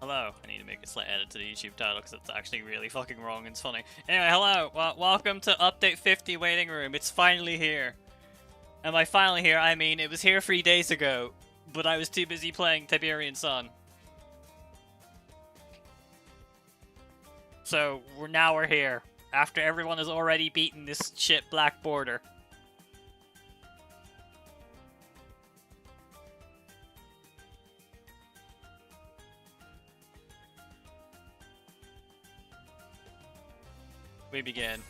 Hello. I need to make a slight edit to the YouTube title because it's actually really fucking wrong and it's funny. Anyway, hello. Welcome to Update 50 Waiting Room. It's finally here. And by finally here, I mean it was here 3 days ago, but I was too busy playing Tiberian Sun. So we're here after everyone has already beaten this shit black border. We begin.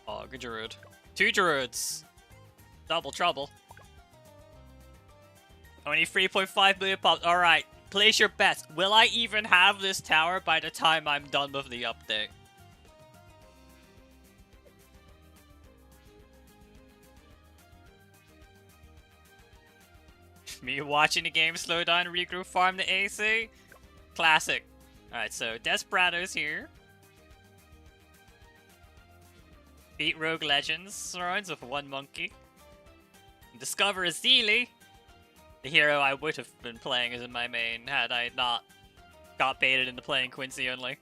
Oh, good Druid. 2 Druids! Double trouble. Only 3.5 million pops. Alright, place your bets. Will I even have this tower by the time I'm done with the update? Me watching the game slow down, regroup, farm the AC? Classic. Alright, so Desperado's here. Beat Rogue Legends runs with 1 monkey. Discover Azili, the hero I would have been playing as in my main had I not got baited into playing Quincy only.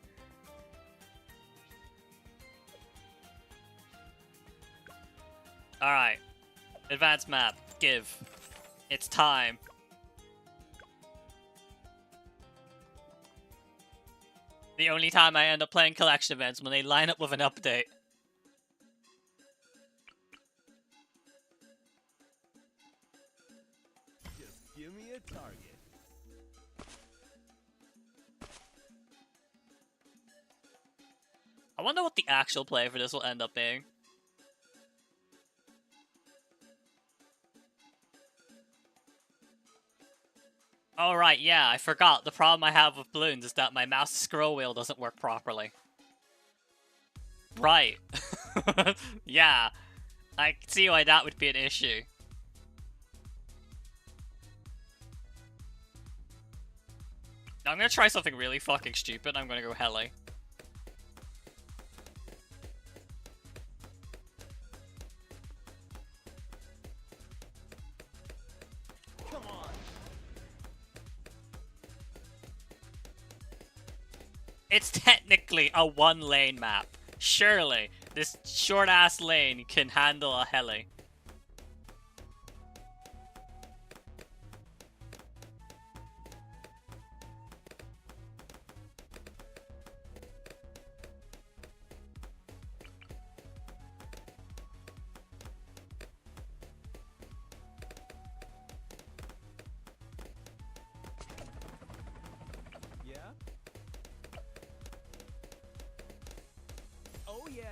Alright. Advanced map. Give. It's time. The only time I end up playing collection events when they line up with an update. Just give me a target. I wonder what the actual play for this will end up being. Oh right, yeah, I forgot. The problem I have with balloons is that my mouse scroll wheel doesn't work properly. Right. Yeah. I can see why that would be an issue. I'm gonna try something really fucking stupid. I'm gonna go heli. Come on. It's technically a 1-lane map. Surely, this short-ass lane can handle a heli. Yeah? Oh yeah.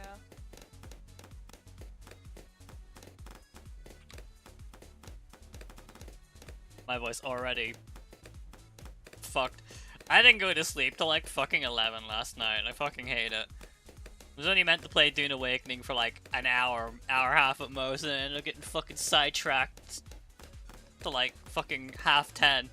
My voice already fucked. I didn't go to sleep till like fucking 11 last night. I fucking hate it. I was only meant to play Dune Awakening for like an hour and a half at most, and I ended up getting fucking sidetracked to like fucking 10:30.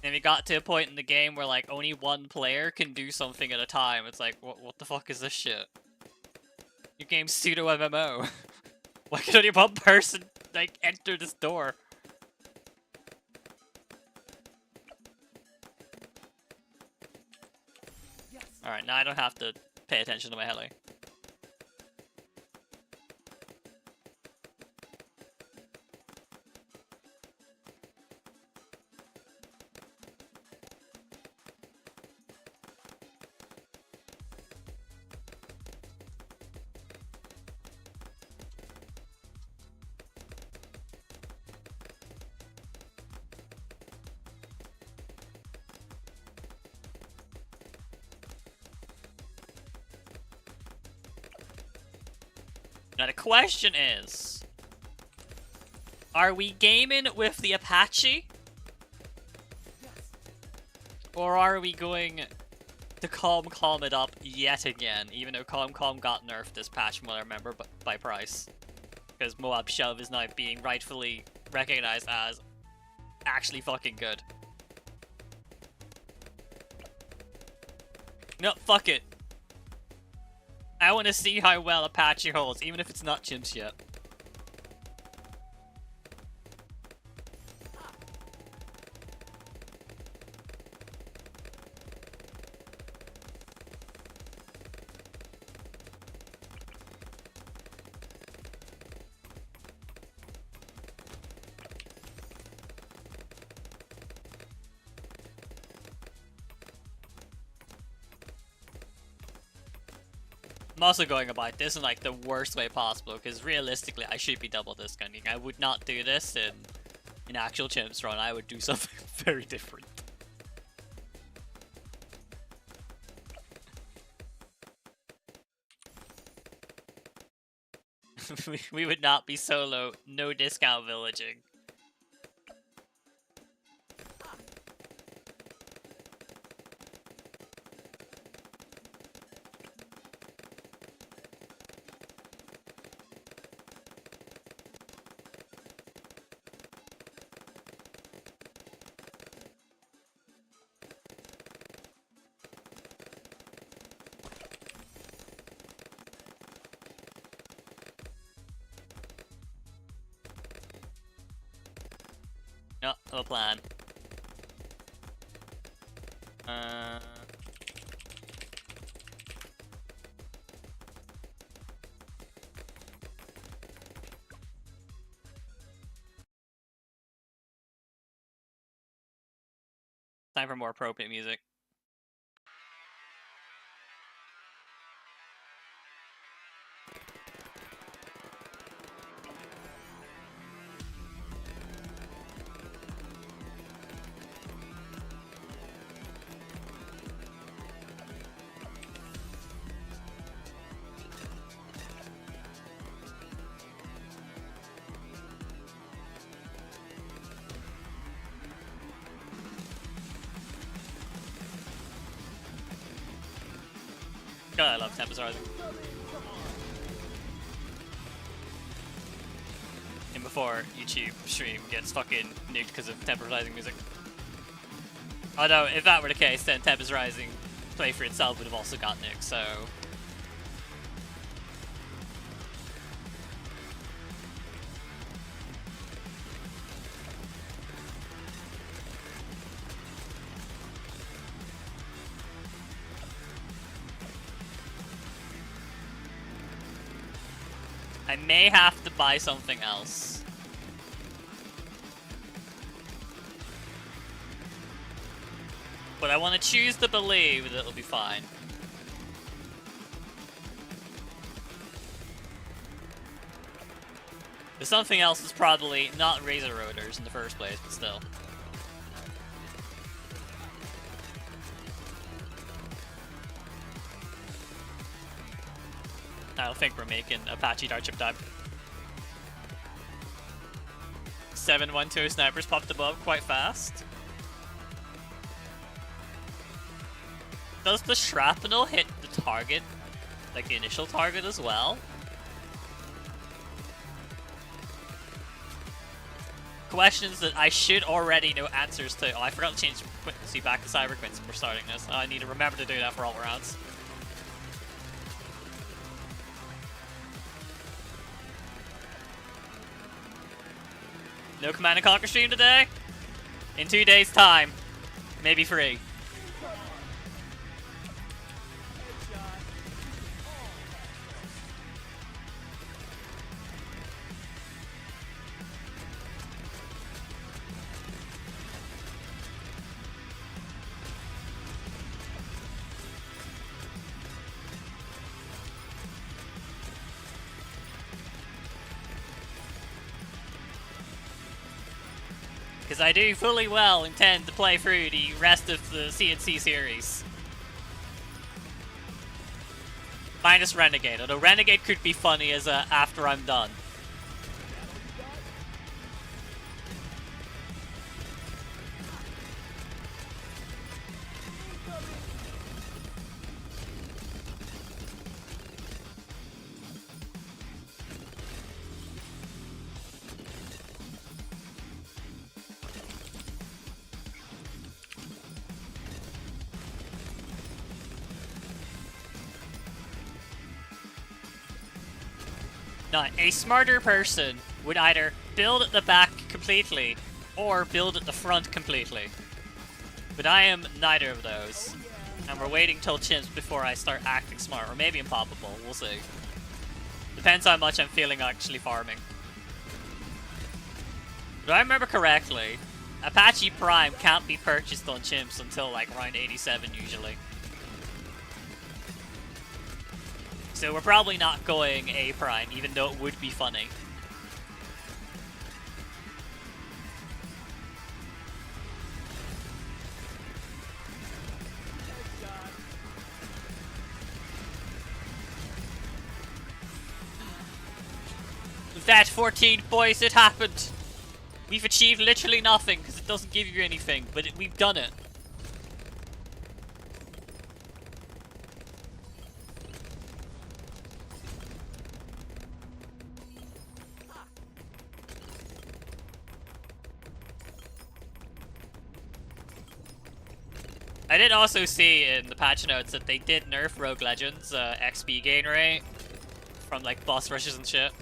And we got to a point in the game where like only 1 player can do something at a time. It's like, what the fuck is this shit? Your game's pseudo MMO. Why can only 1 person like enter this door? Yes. Alright, now I don't have to pay attention to my heli. Now the question is, are we gaming with the Apache? Yes. Or are we going to calm it up yet again, even though calm got nerfed this patch from what I remember by price. Because Moab Shove is now being rightfully recognized as actually fucking good. No, fuck it. I want to see how well Apache holds, even if it's not chimps yet. I'm also going about this in like the worst way possible, because realistically I should be double discounting. I would not do this in actual Chimps run. I would do something very different. we would not be solo, no discount villaging. No, no plan. Time for more appropriate music. God, I love Tempest Rising. And before YouTube stream gets fucking nuked because of Tempest Rising music. Although, if that were the case, then Tempest Rising playthrough itself would have also got nuked, so... I may have to buy something else. But I want to choose to believe that it'll be fine. But something else is probably not Razor Rotors in the first place, but still. I don't think we're making Apache Dark time. 712 snipers popped above quite fast. Does the shrapnel hit the target, like the initial target as well? Questions that I should already know answers to. Oh, I forgot to change frequency back to cyber frequency before starting this. I need to remember to do that for all rounds. No Command and Conquer stream today? In 2 days' time. Maybe 3. Because I do fully well intend to play through the rest of the CNC series. Minus Renegade, although Renegade could be funny as a after I'm done. Now, a smarter person would either build at the back completely or build at the front completely. But I am neither of those. And we're waiting till Chimps before I start acting smart, or maybe Impoppable, we'll see. Depends how much I'm feeling actually farming. If I remember correctly, Apache Prime can't be purchased on Chimps until like around 87 usually. So we're probably not going A prime, even though it would be funny. With that 14 boys, it happened. We've achieved literally nothing because it doesn't give you anything, but we've done it. I did also see in the patch notes that they did nerf Rogue Legends XP gain rate from like boss rushes and shit.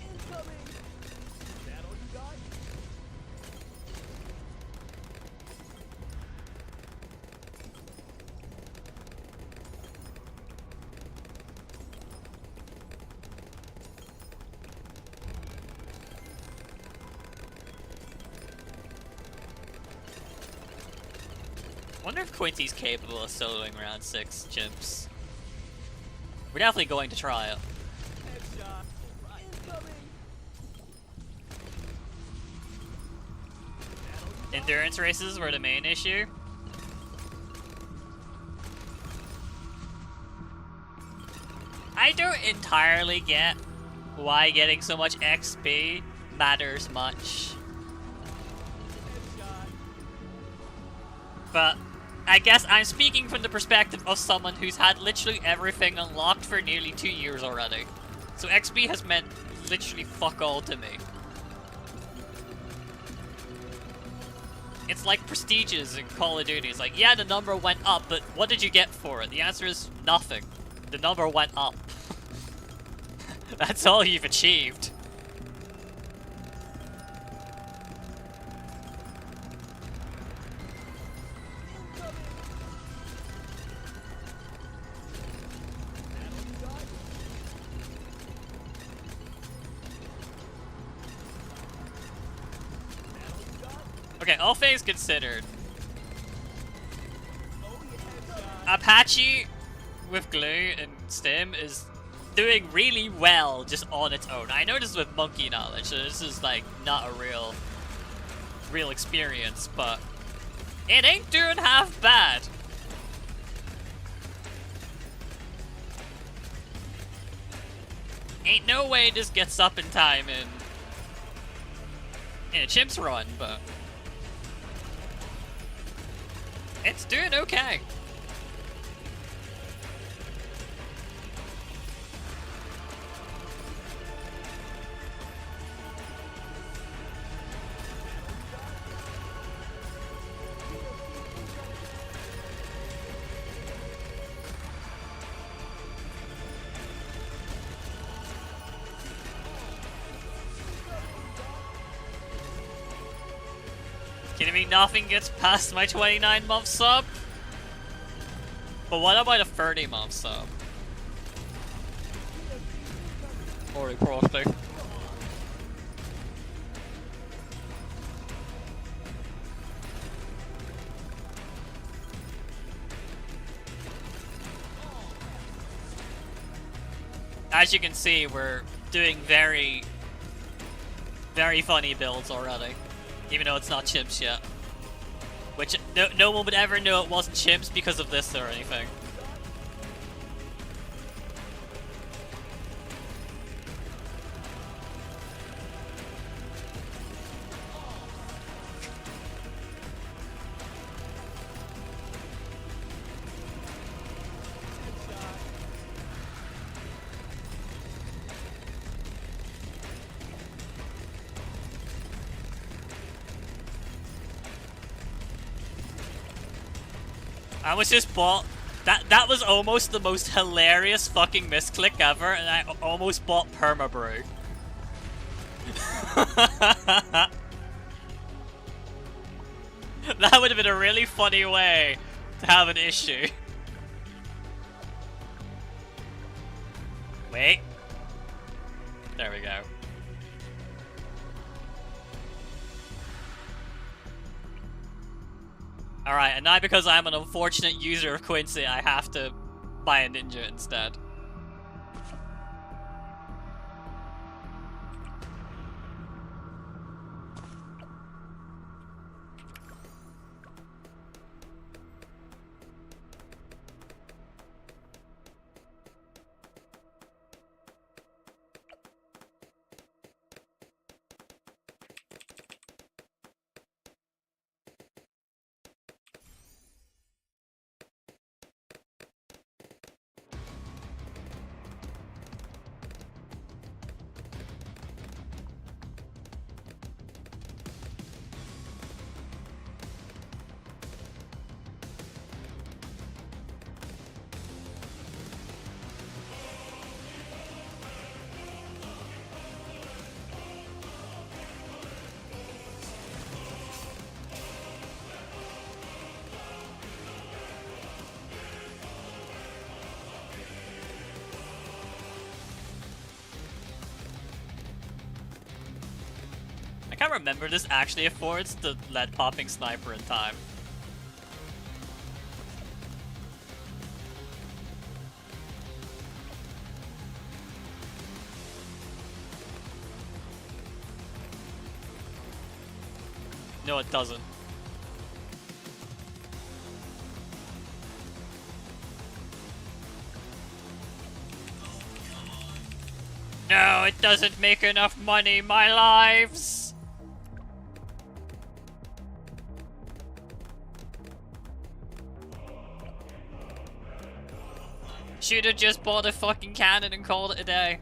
Incoming! Is that all you got? Wonder if Quincy's capable of soloing round 6 chimps. We're definitely going to try it. Headshot. Incoming! Endurance races were the main issue. I don't entirely get why getting so much XP matters much. But I guess I'm speaking from the perspective of someone who's had literally everything unlocked for nearly 2 years already. So XP has meant literally fuck all to me. It's like prestiges in Call of Duty. It's like, yeah, the number went up, but what did you get for it? The answer is nothing. The number went up. That's all you've achieved. Okay, all things considered, Apache with glue and stim is doing really well just on its own. I know this is with monkey knowledge, so this is like not a real experience, but it ain't doing half bad. Ain't no way this gets up in time in a chimp's run, but it's doing okay. Kidding me? Nothing gets past my 29-month sub? But what about a 30-month sub? Or a crossing. As you can see, we're doing very funny builds already. Even though it's not chimps yet. Which, no one would ever know it wasn't chimps because of this or anything. I was just bought... That was almost the most hilarious fucking misclick ever, and I almost bought Permabrew. That would have been a really funny way to have an issue. Wait. There we go. Alright, and now because I'm an unfortunate user of Quincy, I have to buy a ninja instead. can't remember this actually affords the lead popping sniper in time. No, it doesn't. No, it doesn't make enough money, my lives! Should've just bought a fucking cannon and called it a day.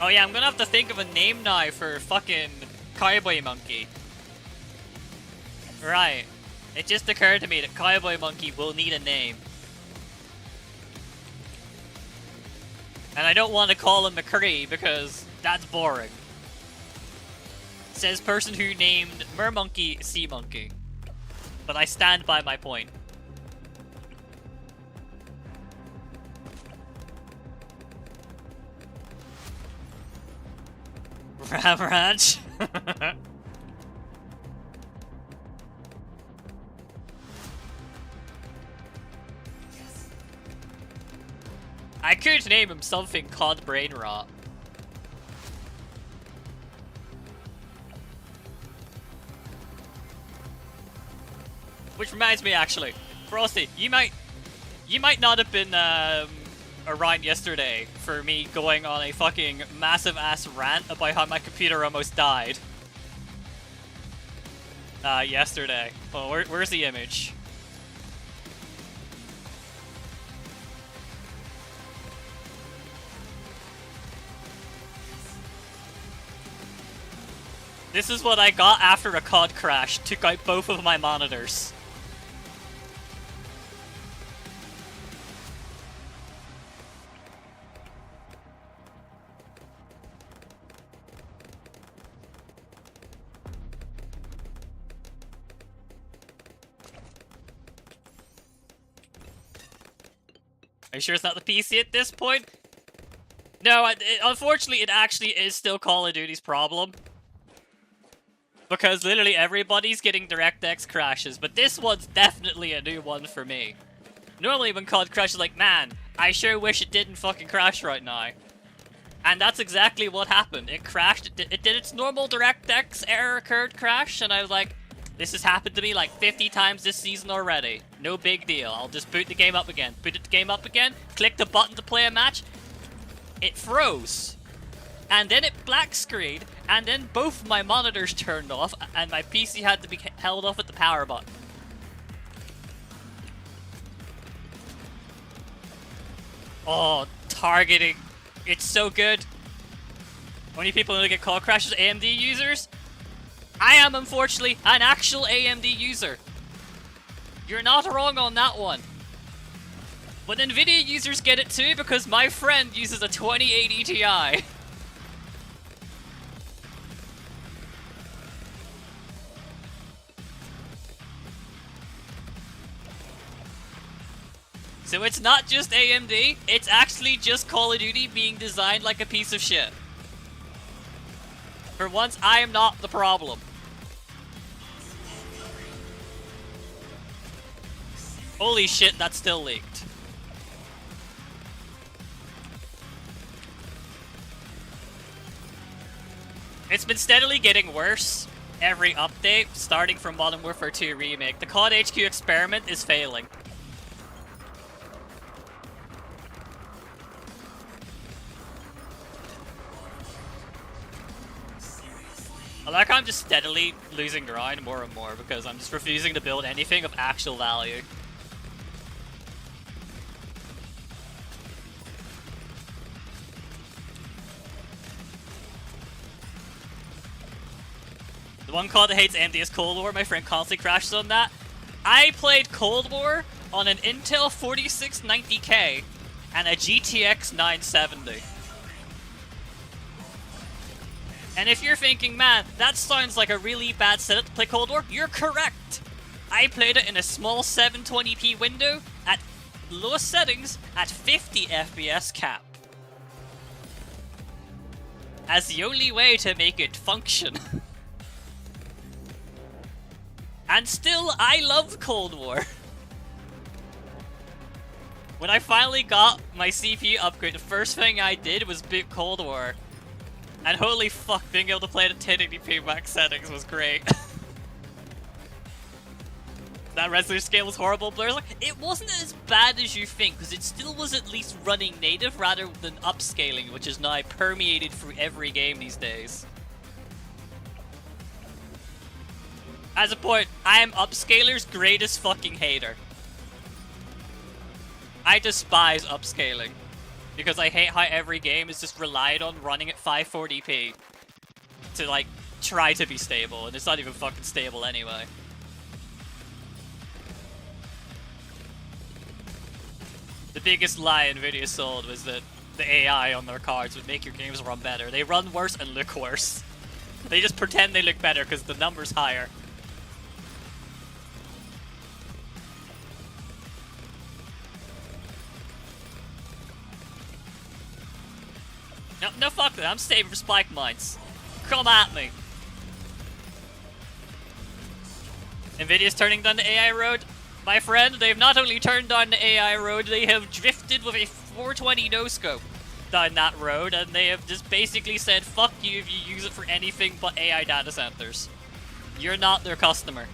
Oh yeah, I'm gonna have to think of a name now for fucking Cowboy Monkey. Right. It just occurred to me that Cowboy Monkey will need a name. And I don't want to call him McCree because that's boring. Says person who named Mermonkey Sea Monkey. But I stand by my point. Ram Ranch. I could name him something called Brain Rot. Which reminds me, actually, Frosty, you might not have been around yesterday for me going on a fucking massive ass rant about how my computer almost died. Yesterday. Well, where's the image? This is what I got after a COD crash. Took out both of my monitors. Are you sure it's not the PC at this point? No, unfortunately it actually is still Call of Duty's problem. Because literally everybody's getting DirectX crashes, but this one's definitely a new one for me. Normally when COD crashes, like, man, I sure wish it didn't fucking crash right now. And that's exactly what happened. It crashed, it did its normal DirectX error occurred crash, and I was like, this has happened to me like 50 times this season already. No big deal. I'll just boot the game up again. Boot the game up again, click the button to play a match. It froze. And then it black screened, and then both my monitors turned off, and my PC had to be held off at the power button. Oh, targeting. It's so good. Only people who get call crashes AMD users? I am, unfortunately, an actual AMD user. You're not wrong on that one. But Nvidia users get it too because my friend uses a 2080 Ti. So it's not just AMD, it's actually just Call of Duty being designed like a piece of shit. For once, I am not the problem. Holy shit, that still leaked. It's been steadily getting worse every update, starting from Modern Warfare 2 Remake. The COD HQ experiment is failing. I like how I'm just steadily losing ground more and more because I'm just refusing to build anything of actual value. The one COD that hates AMD is Cold War. My friend constantly crashes on that. I played Cold War on an Intel 4690K and a GTX 970. And if you're thinking, man, that sounds like a really bad setup to play Cold War, you're correct. I played it in a small 720p window at lowest settings at 50 FPS cap. As the only way to make it function. And still, I love Cold War. When I finally got my CPU upgrade, the first thing I did was boot Cold War. And holy fuck, being able to play it at 1080p max settings was great. That resolution scale was horrible. Blur's like, it wasn't as bad as you think, because it still was at least running native rather than upscaling, which is now permeated through every game these days. As a point, I am upscaler's greatest fucking hater. I despise upscaling, because I hate how every game is just relied on running at 540p to, like, try to be stable, and it's not even fucking stable anyway. The biggest lie Nvidia sold was that the AI on their cards would make your games run better. They run worse and look worse. They just pretend they look better because the number's higher. No, fuck that. I'm saving for spike mines. Come at me. Nvidia's turning down the AI road. My friend, they've not only turned down the AI road, they have drifted with a 420 no-scope down that road, and they have just basically said, fuck you if you use it for anything but AI data centers. You're not their customer.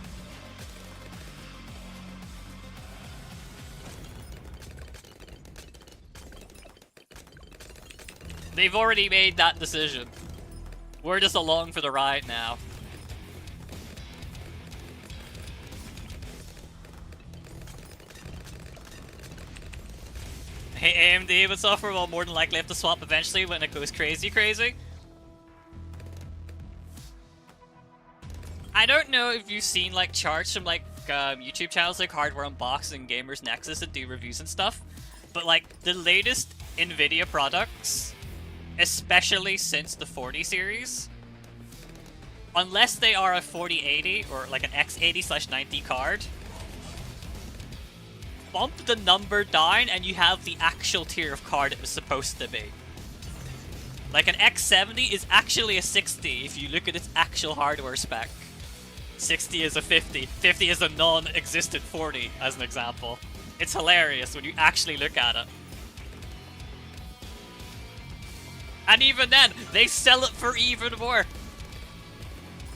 They've already made that decision. We're just along for the ride now. Hey, AMD with software will more than likely have to swap eventually when it goes crazy. I don't know if you've seen like charts from like YouTube channels like Hardware Unboxing, Gamers Nexus that do reviews and stuff, but like the latest Nvidia products, especially since the 40 series, unless they are a 4080 or like an X80/90 card, bump the number down and you have the actual tier of card it was supposed to be. Like an X70 is actually a 60 if you look at its actual hardware spec. 60 is a 50. 50 is a non-existent 40, as an example. It's hilarious when you actually look at it. And even then, they sell it for even more.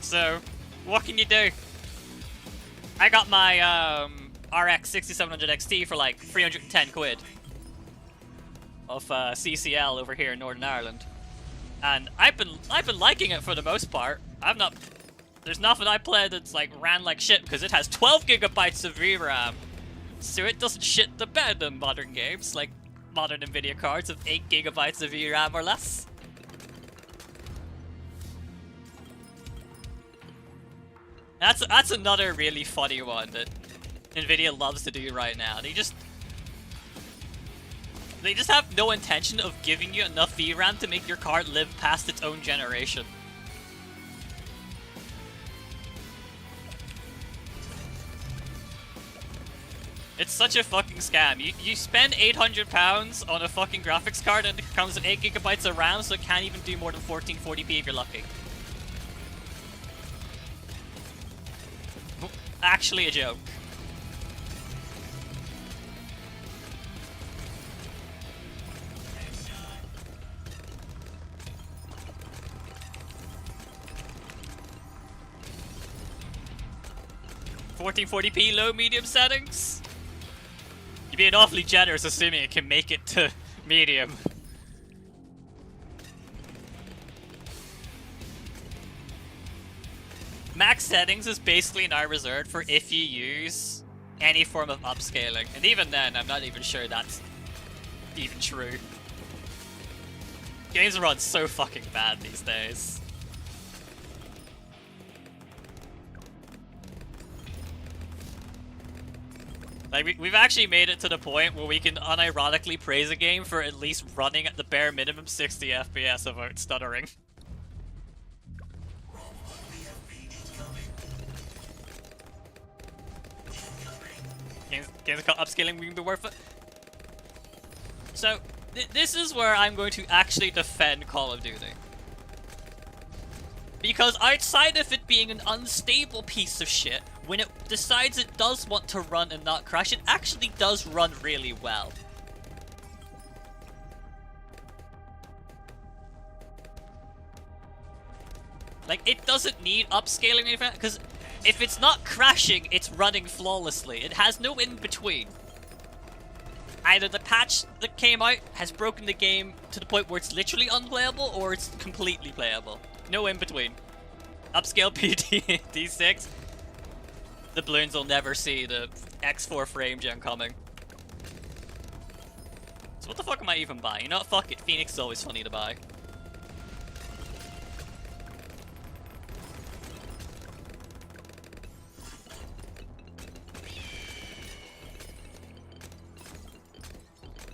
So, what can you do? I got my RX 6700 XT for like 310 quid of CCL over here in Northern Ireland, and I've been liking it for the most part. There's nothing I played that's like ran like shit because it has 12 gigabytes of VRAM, so it doesn't shit the bed in modern games like modern Nvidia cards with 8 gigabytes of VRAM or less. That's another really funny one that Nvidia loves to do right now. They just have no intention of giving you enough VRAM to make your card live past its own generation. It's such a fucking scam. You spend £800 on a fucking graphics card and it comes with 8 gigabytes of RAM, so it can't even do more than 1440p if you're lucky. Actually a joke. $1440p low medium settings? You're being awfully generous assuming it can make it to medium. Max settings is basically now reserved for if you use any form of upscaling. And even then, I'm not even sure that's even true. Games run so fucking bad these days. Like, we've actually made it to the point where we can unironically praise a game for at least running at the bare minimum 60 FPS without stuttering. Games called upscaling will be worth it. So, this is where I'm going to actually defend Call of Duty. Because outside of it being an unstable piece of shit, when it decides it does want to run and not crash, it actually does run really well. Like, it doesn't need upscaling or anything, because if it's not crashing, it's running flawlessly. It has no in-between. Either the patch that came out has broken the game to the point where it's literally unplayable, or it's completely playable. No in-between. Upscale BTD6. The balloons will never see the X4 frame gen coming. So what the fuck am I even buying? You know what? Fuck it. Phoenix is always funny to buy.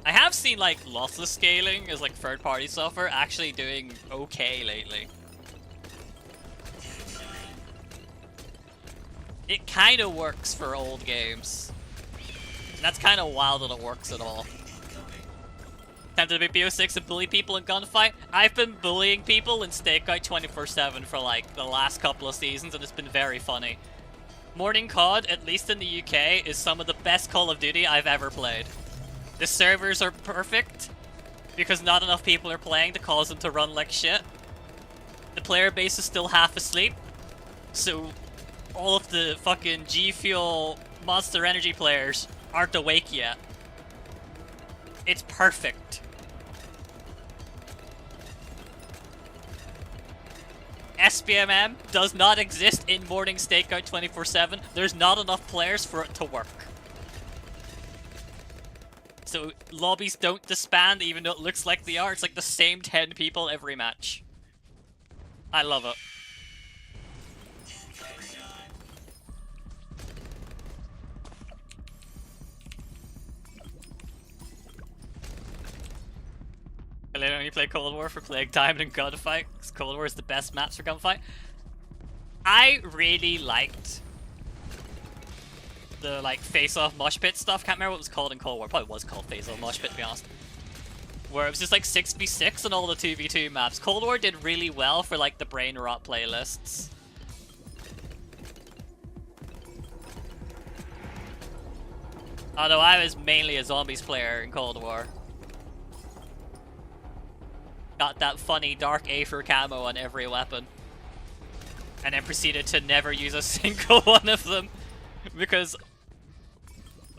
I have seen like lossless scaling as like third-party software actually doing okay lately. It kind of works for old games. And that's kind of wild that it works at all. Tempted to be BO6 and bully people in Gunfight? I've been bullying people in Stakeout 24/7 for like the last couple of seasons, and it's been very funny. Morning COD, at least in the UK, is some of the best Call of Duty I've ever played. The servers are perfect, because not enough people are playing to cause them to run like shit. The player base is still half asleep, so all of the fucking G Fuel Monster Energy players aren't awake yet. It's perfect. SBMM does not exist in Morning Stakeout 24/7. There's not enough players for it to work. So lobbies don't disband even though it looks like they are. It's like the same 10 people every match. I love it. I only play Cold War for playing Diamond and Gunfight, because Cold War is the best maps for Gunfight. I really liked the like face-off mosh pit stuff. Can't remember what it was called in Cold War. Probably was called face-off mosh pit, to be honest. Where it was just like 6v6 on all the 2v2 maps. Cold War did really well for like the brain rot playlists. Although I was mainly a zombies player in Cold War. Got that funny dark Aether camo on every weapon. And then proceeded to never use a single one of them. Because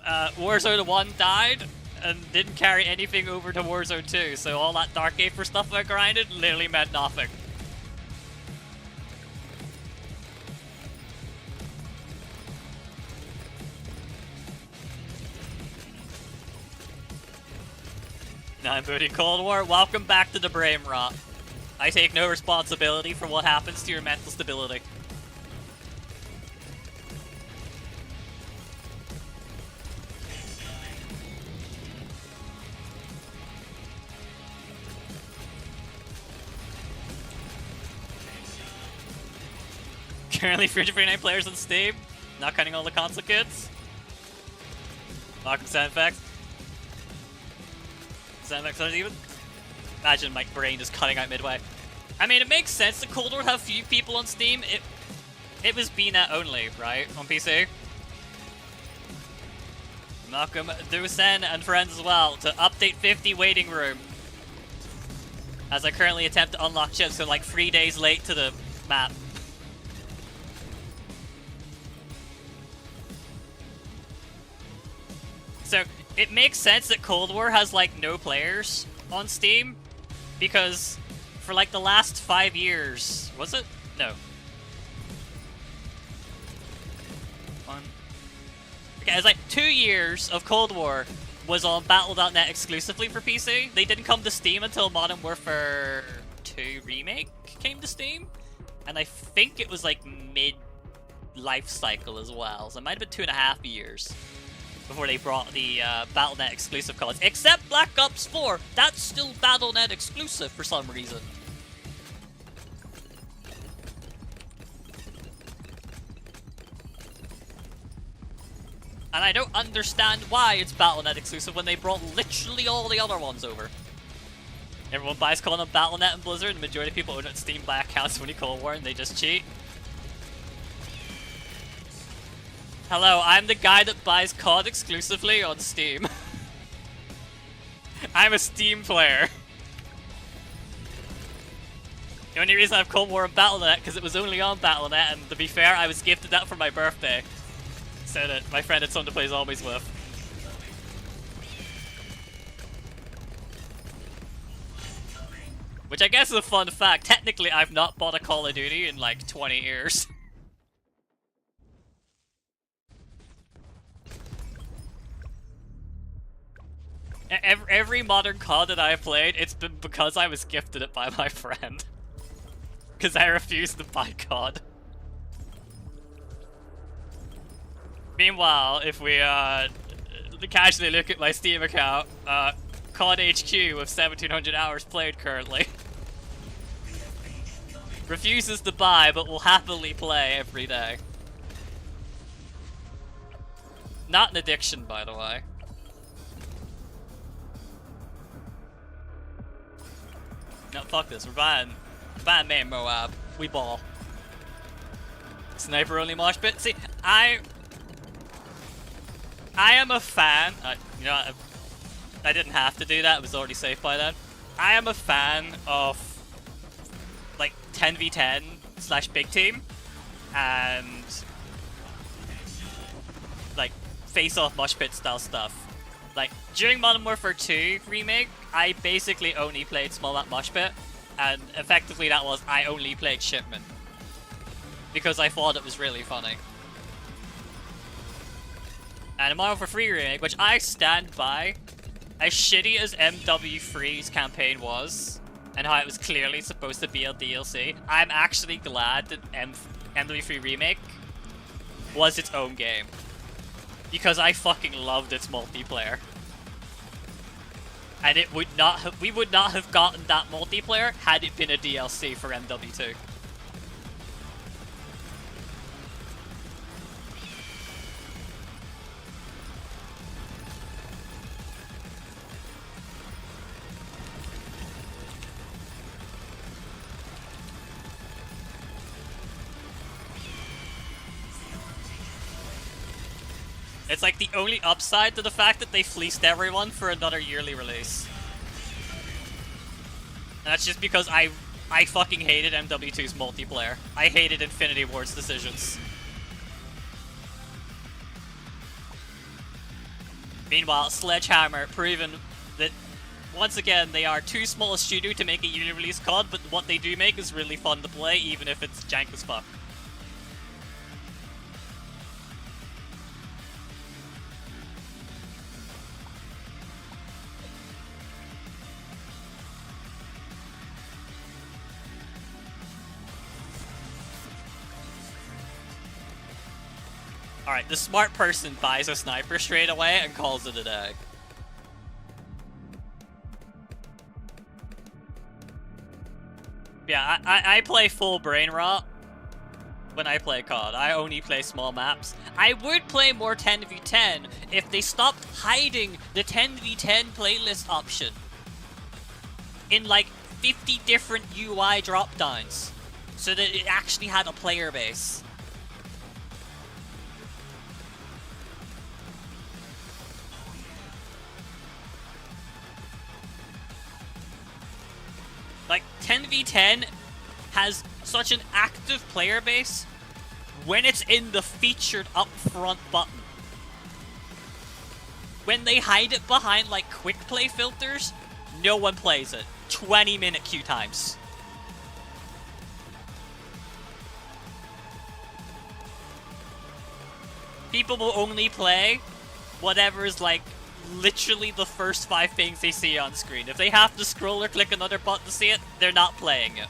Warzone 1 died and didn't carry anything over to Warzone 2. So all that dark Aether stuff I grinded literally meant nothing. Now I'm booting Cold War. Welcome back to the brain rot. I take no responsibility for what happens to your mental stability. Currently 349 players on Steam, not counting all the console kids. Welcome sound effects. Sound effects aren't even. Imagine my brain just cutting out midway. I mean, it makes sense that Cold War have few people on Steam. It was BNet only, right, on PC. Welcome Dusen and friends as well to Update 50 waiting room. As I currently attempt to unlock chips, so like 3 days late to the map. So, it makes sense that Cold War has, like, no players on Steam, because for, like, the last 5 years... Was it? No. Okay, it's like 2 years of Cold War was on Battle.net exclusively for PC. They didn't come to Steam until Modern Warfare 2 Remake came to Steam. And I think it was, like, mid-life cycle as well, so it might have been 2.5 years. before they brought the Battle.net exclusive CODs. Except Black Ops 4, that's still Battle.net exclusive for some reason. And I don't understand why it's Battle.net exclusive when they brought literally all the other ones over. Everyone buys COD on Battle.net and Blizzard, and the majority of people own it on Steam buy accounts when you Cold War and they just cheat. Hello, I'm the guy that buys COD exclusively on Steam. I'm a Steam player. The only reason I have Cold War on Battle.net because it was only on Battle.net, and to be fair, I was gifted that for my birthday. So that my friend had someone to play zombies with. Which I guess is a fun fact. Technically, I've not bought a Call of Duty in like 20 years. Every modern COD that I have played, it's been because I was gifted it by my friend. Because I refused to buy COD. Meanwhile, if we casually look at my Steam account, COD HQ with 1700 hours played currently. Refuses to buy, but will happily play every day. Not an addiction, by the way. No, fuck this. We're buying main Moab. We ball. Sniper only mosh pit. See, I am a fan. You know, I didn't have to do that. It was already safe by then. I am a fan of like 10v10 / big team and like face-off mosh pit style stuff. Like during Modern Warfare 2 remake, I basically only played small map mosh pit, and effectively that was I only played Shipment because I thought it was really funny. And a Modern Warfare 3 remake, which I stand by, as shitty as MW3's campaign was, and how it was clearly supposed to be a DLC, I'm actually glad that MW3 remake was its own game. Because I fucking loved its multiplayer. And it would not have, we would not have gotten that multiplayer had it been a DLC for MW2. It's like the only upside to the fact that they fleeced everyone for another yearly release. And that's just because I fucking hated MW2's multiplayer. I hated Infinity Ward's decisions. Meanwhile, Sledgehammer proven that once again they are too small a studio to make a yearly release COD, but what they do make is really fun to play even if it's jank as fuck. Alright, the smart person buys a sniper straight away and calls it a day. Yeah, I play full brain rot when I play COD. I only play small maps. I would play more 10v10 if they stopped hiding the 10v10 playlist option in like 50 different UI dropdowns so that it actually had a player base. Like, 10v10 has such an active player base when it's in the featured up front button. When they hide it behind, like, quick play filters, no one plays it. 20-minute queue times. People will only play whatever is, like, literally the first 5 things they see on screen. If they have to scroll or click another button to see it, they're not playing it.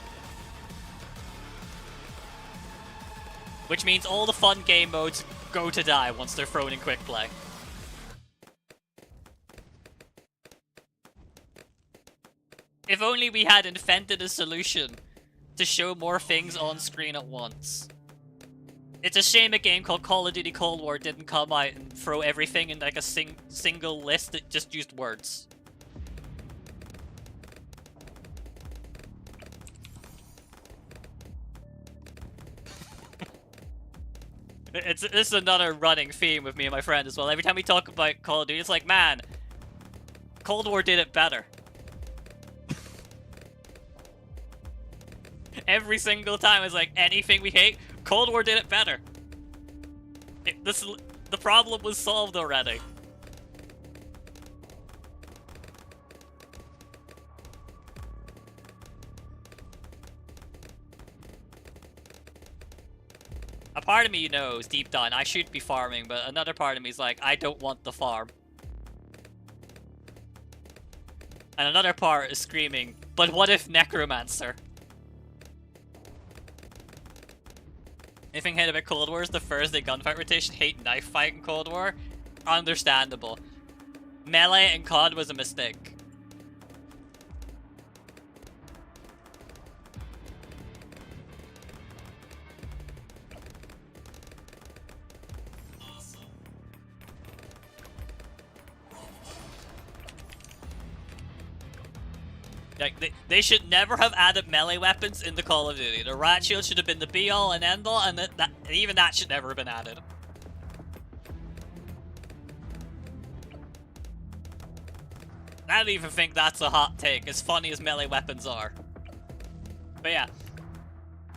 Which means all the fun game modes go to die once they're thrown in quick play. If only we had invented a solution to show more things on screen at once. It's a shame a game called Call of Duty Cold War didn't come out and throw everything in like a single list that just used words. This is another running theme with me and my friend as well. Every time we talk about Call of Duty, it's like, man, Cold War did it better. Every single time it's like, anything we hate, Cold War did it better. The problem was solved already. A part of me knows deep down I should be farming, but another part of me is like, I don't want the farm. And another part is screaming, but what if Necromancer? Anything hate about Cold War is the Thursday gunfight rotation, hate knife fight in Cold War? Understandable. Melee in COD was a mistake. Like, they should never have added melee weapons in the Call of Duty. The riot shield should have been the be-all and end-all, and even that should never have been added. I don't even think that's a hot take, as funny as melee weapons are. But yeah.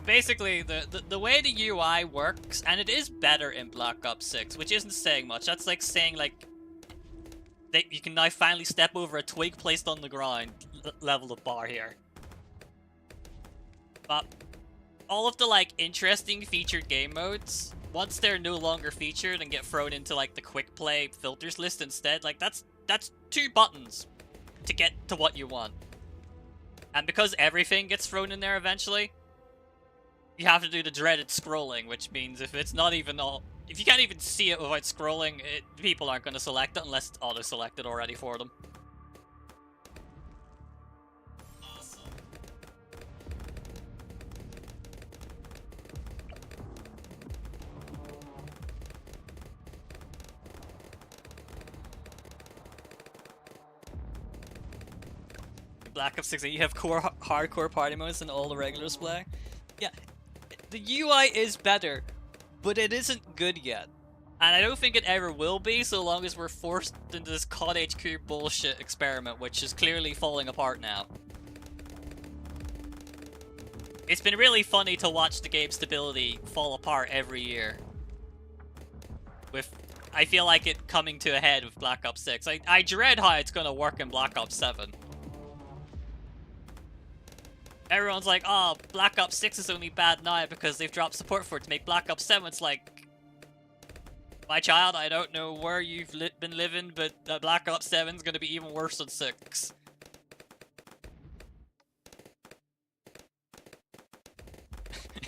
Basically, the way the UI works, and it is better in Black Ops 6, which isn't saying much. That's like saying, like, that you can now finally step over a twig placed on the ground level of bar here. But all of the like interesting featured game modes, once they're no longer featured and get thrown into like the quick play filters list instead, like that's 2 buttons to get to what you want. And because everything gets thrown in there eventually, you have to do the dreaded scrolling, which means if it's not even if you can't even see it without scrolling, people aren't going to select it unless it's auto-selected already for them. Black Ops 6, you have hardcore party modes and all the regulars play. Yeah, the UI is better, but it isn't good yet. And I don't think it ever will be so long as we're forced into this COD HQ bullshit experiment, which is clearly falling apart now. It's been really funny to watch the game stability fall apart every year. With, I feel like it coming to a head with Black Ops 6. I dread how it's gonna work in Black Ops 7. Everyone's like, oh, Black Ops 6 is only bad now because they've dropped support for it to make Black Ops 7. It's like, my child, I don't know where you've been living, but Black Ops 7 is going to be even worse than 6.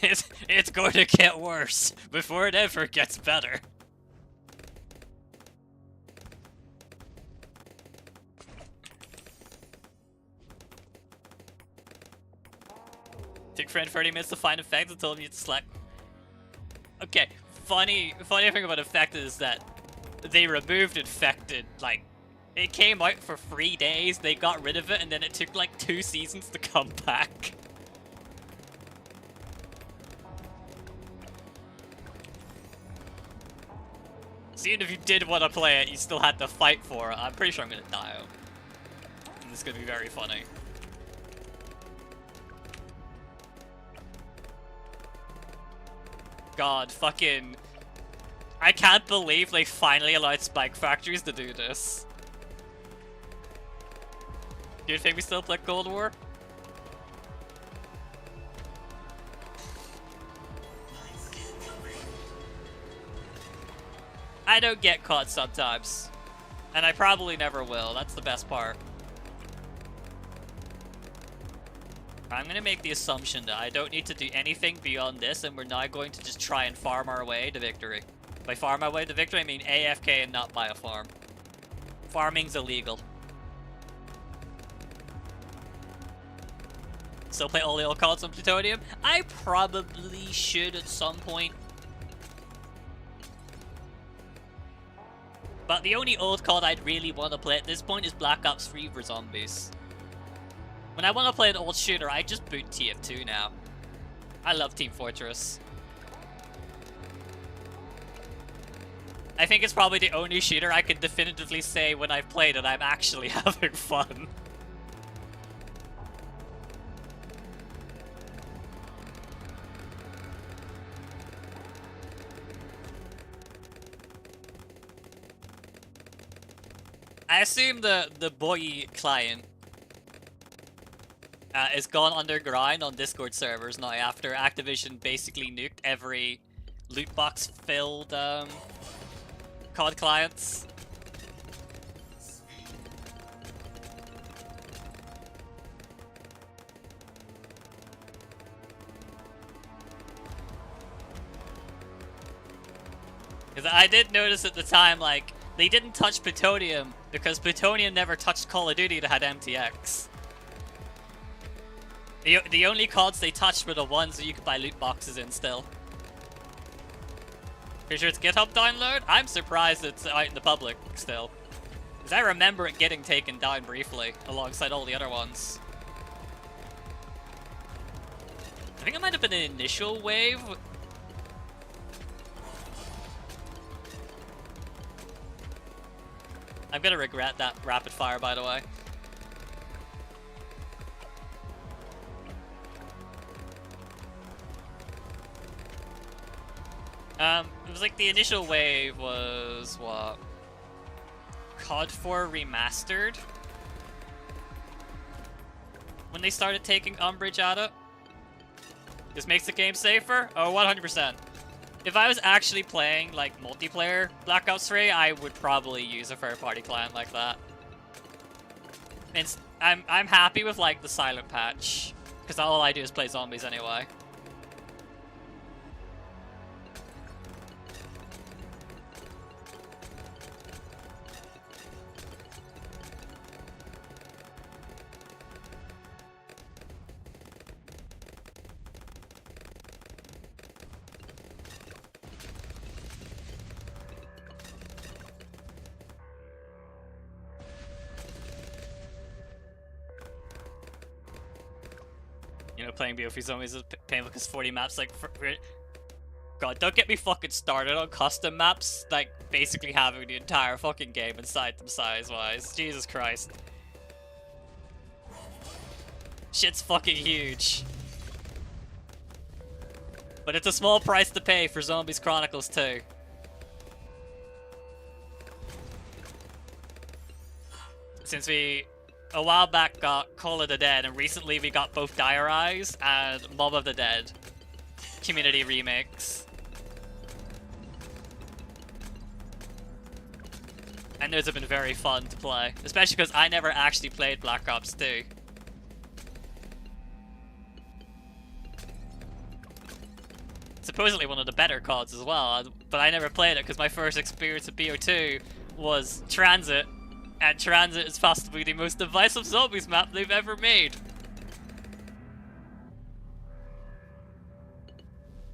It's going to get worse before it ever gets better. Took friend 30 minutes to find effect and told me to select. Okay, funny thing about Infected is that they removed Infected, like, it came out for 3 days, they got rid of it, and then it took like 2 seasons to come back. So even if you did want to play it, you still had to fight for it. I'm pretty sure I'm gonna die. And this is gonna be very funny. God, fucking... I can't believe they finally allowed spike factories to do this. Do you think we still play Cold War? I don't get caught sometimes. And I probably never will, that's the best part. I'm gonna make the assumption that I don't need to do anything beyond this, and we're now going to just try and farm our way to victory. By farm our way to victory, I mean AFK and not buy a farm. Farming's illegal. still play all the old cards on Plutonium. I probably should at some point. But the only old card I'd really want to play at this point is Black Ops 3 for zombies. When I want to play an old shooter, I just boot TF2 now. I love Team Fortress. I think it's probably the only shooter I can definitively say when I've played it I'm actually having fun. I assume the boy client is gone underground on Discord servers now after Activision basically nuked every loot box filled COD clients. Because I did notice at the time, like, they didn't touch Plutonium because Plutonium never touched Call of Duty that had MTX. The only CODs they touched were the ones that you could buy loot boxes in still. Pretty sure it's GitHub download? I'm surprised it's out in the public still. Because I remember it getting taken down briefly alongside all the other ones. I think it might have been an initial wave. I'm gonna regret that rapid fire, by the way. It was like the initial wave was what? COD 4 Remastered? When they started taking umbrage at it? This makes the game safer? Oh, 100%. If I was actually playing, like, multiplayer Black Ops 3, I would probably use a third-party client like that. I'm happy with, like, the silent patch, because all I do is play zombies anyway. You know, playing BO3 Zombies is painful because 40 maps, like, God, don't get me fucking started on custom maps, like, basically having the entire fucking game inside them size-wise. Jesus Christ. Shit's fucking huge. But it's a small price to pay for Zombies Chronicles 2. Since we a while back got Call of the Dead, and recently we got both Dire Eyes and Mob of the Dead community remakes. And those have been very fun to play, especially because I never actually played Black Ops 2. Supposedly one of the better CODs as well, but I never played it because my first experience with BO2 was Transit. And Transit is possibly the most divisive zombies map they've ever made.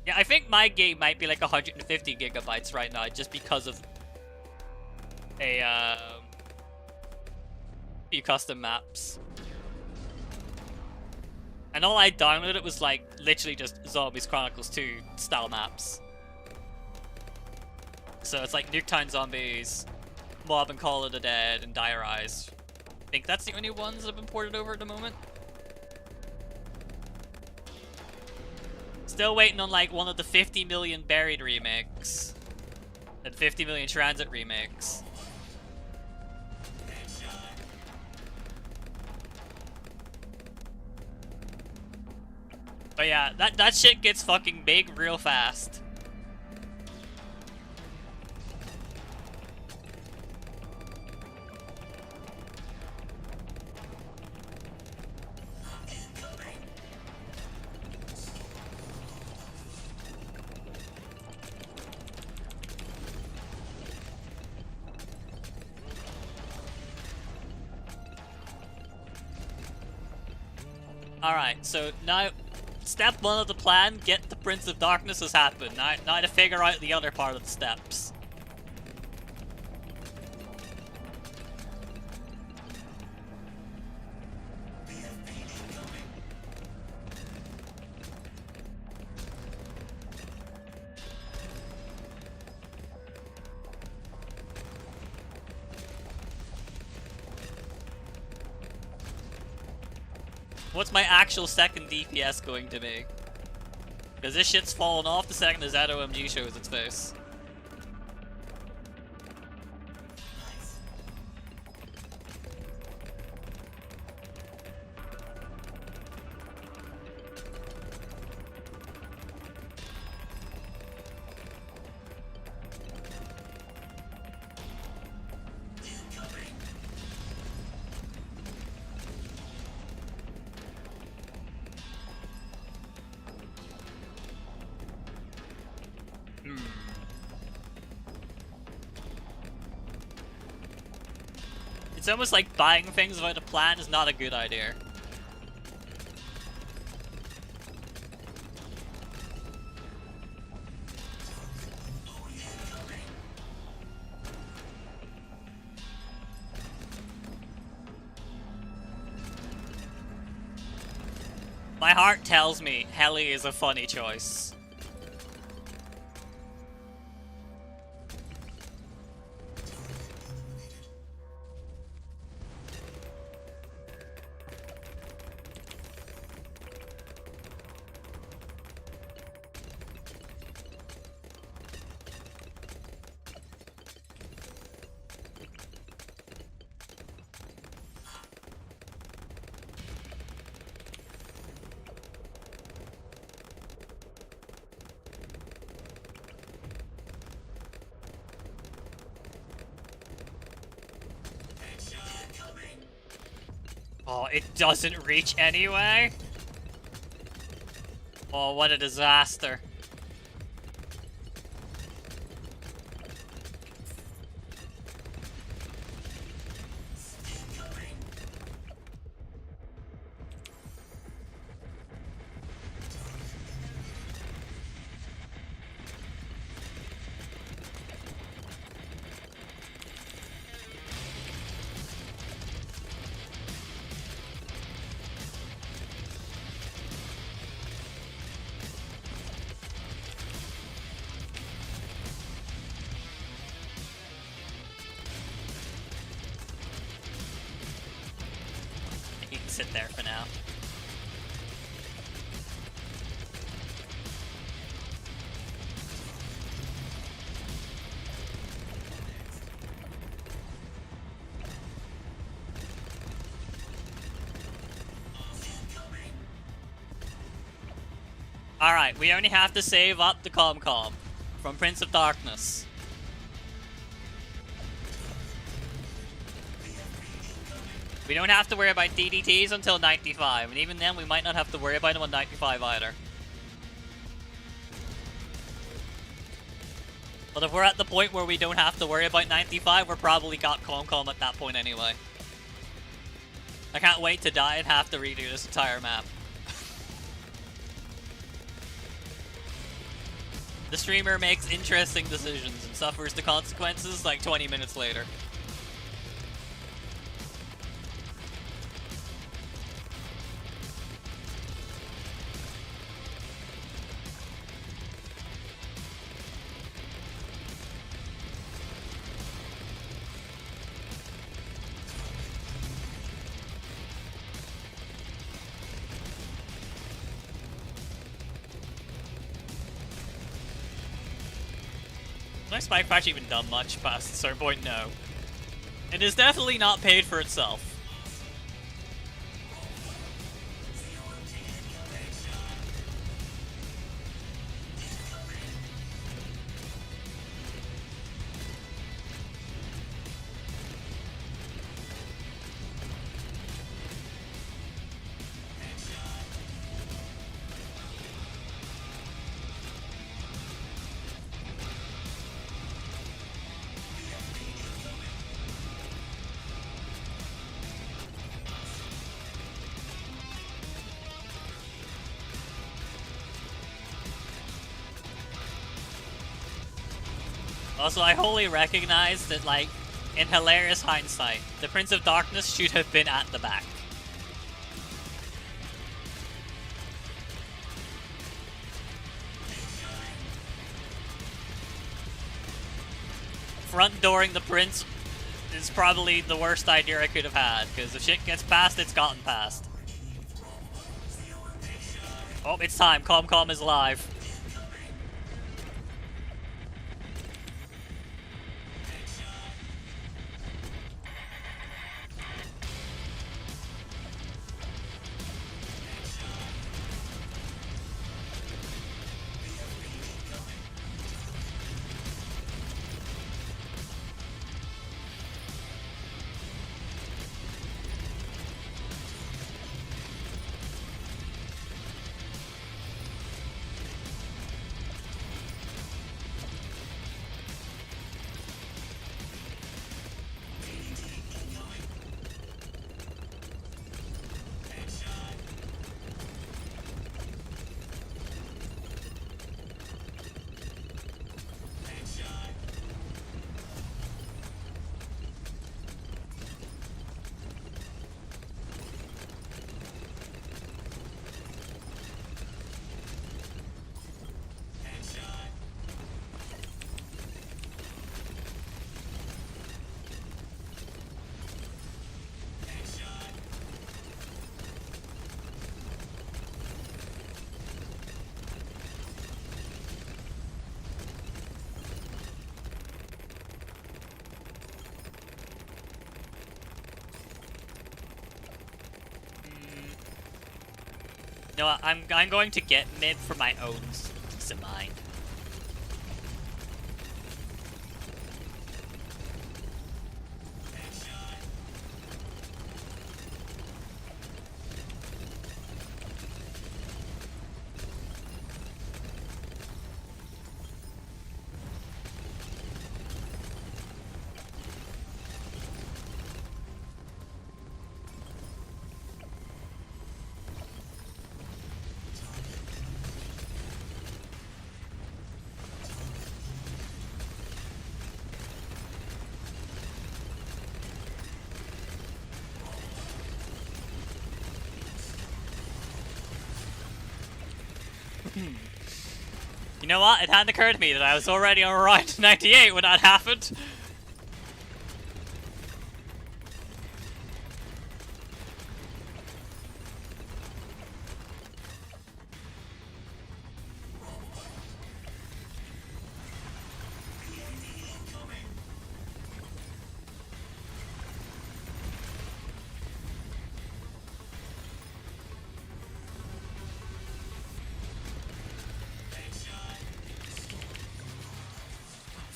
Yeah, I think my game might be like 150 gigabytes right now, just because of a few custom maps. And all I downloaded was like literally just Zombies Chronicles 2 style maps. So it's like Nuketown Zombies, Mob and Call of the Dead, and Dire Eyes. I think that's the only ones that have been ported over at the moment. Still waiting on like one of the 50 million Buried remakes. And 50 million Transit remakes. But yeah, that shit gets fucking big real fast. Alright, so now step 1 of the plan, get the Prince of Darkness has happened. Now to figure out the other part of the steps. What's my actual second DPS going to be? Because this shit's falling off the second the ZOMG shows its face. It's almost like buying things without a plan is not a good idea. My heart tells me Heli is a funny choice. Oh, it doesn't reach anyway? Oh, what a disaster. You can sit there for now. Alright, we only have to save up the Comcom from Prince of Darkness. We don't have to worry about DDTs until 95, and even then we might not have to worry about them on 95 either. But if we're at the point where we don't have to worry about 95, we're probably got Comcom at that point anyway. I can't wait to die and have to redo this entire map. The streamer makes interesting decisions and suffers the consequences like 20 minutes later. My spike patch even done much past a certain point? No. It is definitely not paid for itself. Also, I wholly recognize that, like, in hilarious hindsight, the Prince of Darkness should have been at the back. Front dooring the Prince is probably the worst idea I could have had, because if shit gets past, it's gotten past. Oh, it's time. Calm is live. No, I'm going to get mid for my own peace of mind. You know what? It hadn't occurred to me that I was already on round 98 when that happened.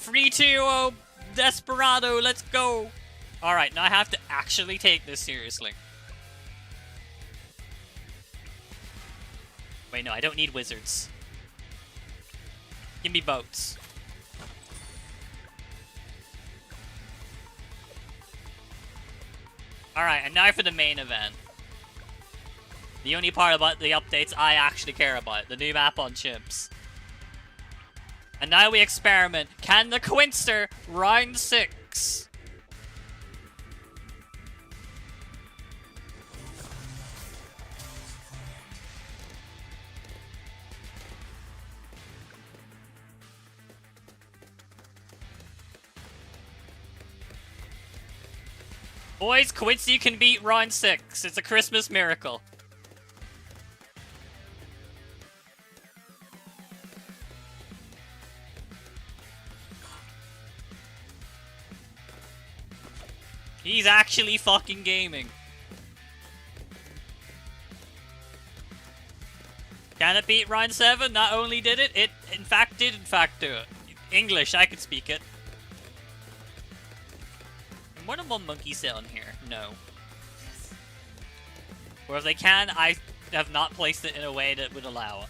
Free 2-0 Desperado, let's go! Alright, now I have to actually take this seriously. Wait, no, I don't need wizards. Give me boats. Alright, and now for the main event. The only part about the updates I actually care about, the new map on chimps. And now we experiment. Can the Quinster round 6? Boys, Quincy can beat round 6. It's a Christmas miracle. He's actually fucking gaming. Can it beat round 7? Not only did it, it in fact did do it. English, I could speak it. More than one monkey sit on here? No. Or if they can, I have not placed it in a way that would allow it.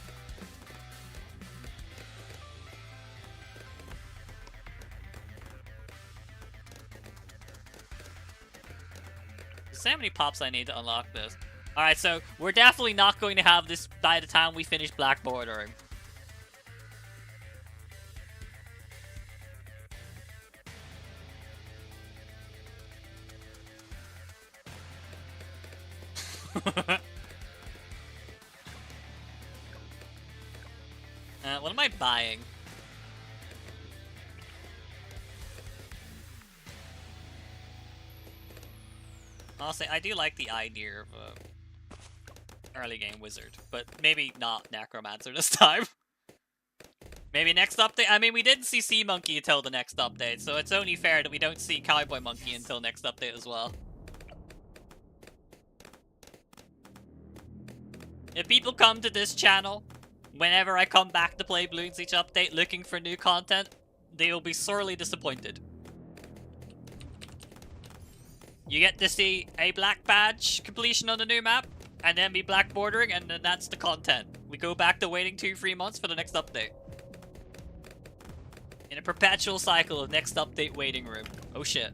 So many pops I need to unlock this. Alright, so we're definitely not going to have this by the time we finish black bordering. What am I buying? Honestly, I do like the idea of a early game wizard, but maybe not necromancer this time. Maybe next update. I mean, we didn't see Sea Monkey until the next update, so it's only fair that we don't see Cowboy Monkey until next update as well. If people come to this channel whenever I come back to play Bloons each update looking for new content, they will be sorely disappointed. You get to see a black badge completion on the new map, and then be black bordering, and then that's the content. We go back to waiting 2-3 months for the next update. In a perpetual cycle of next update waiting room. Oh shit.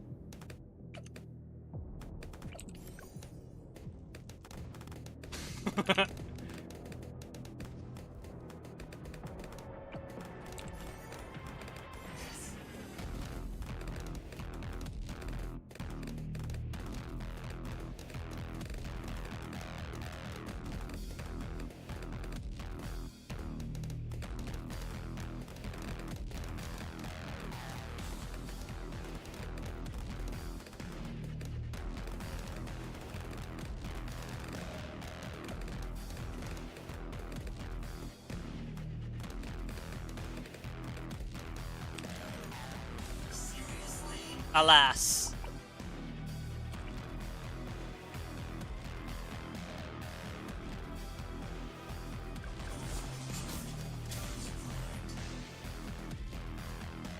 Alas.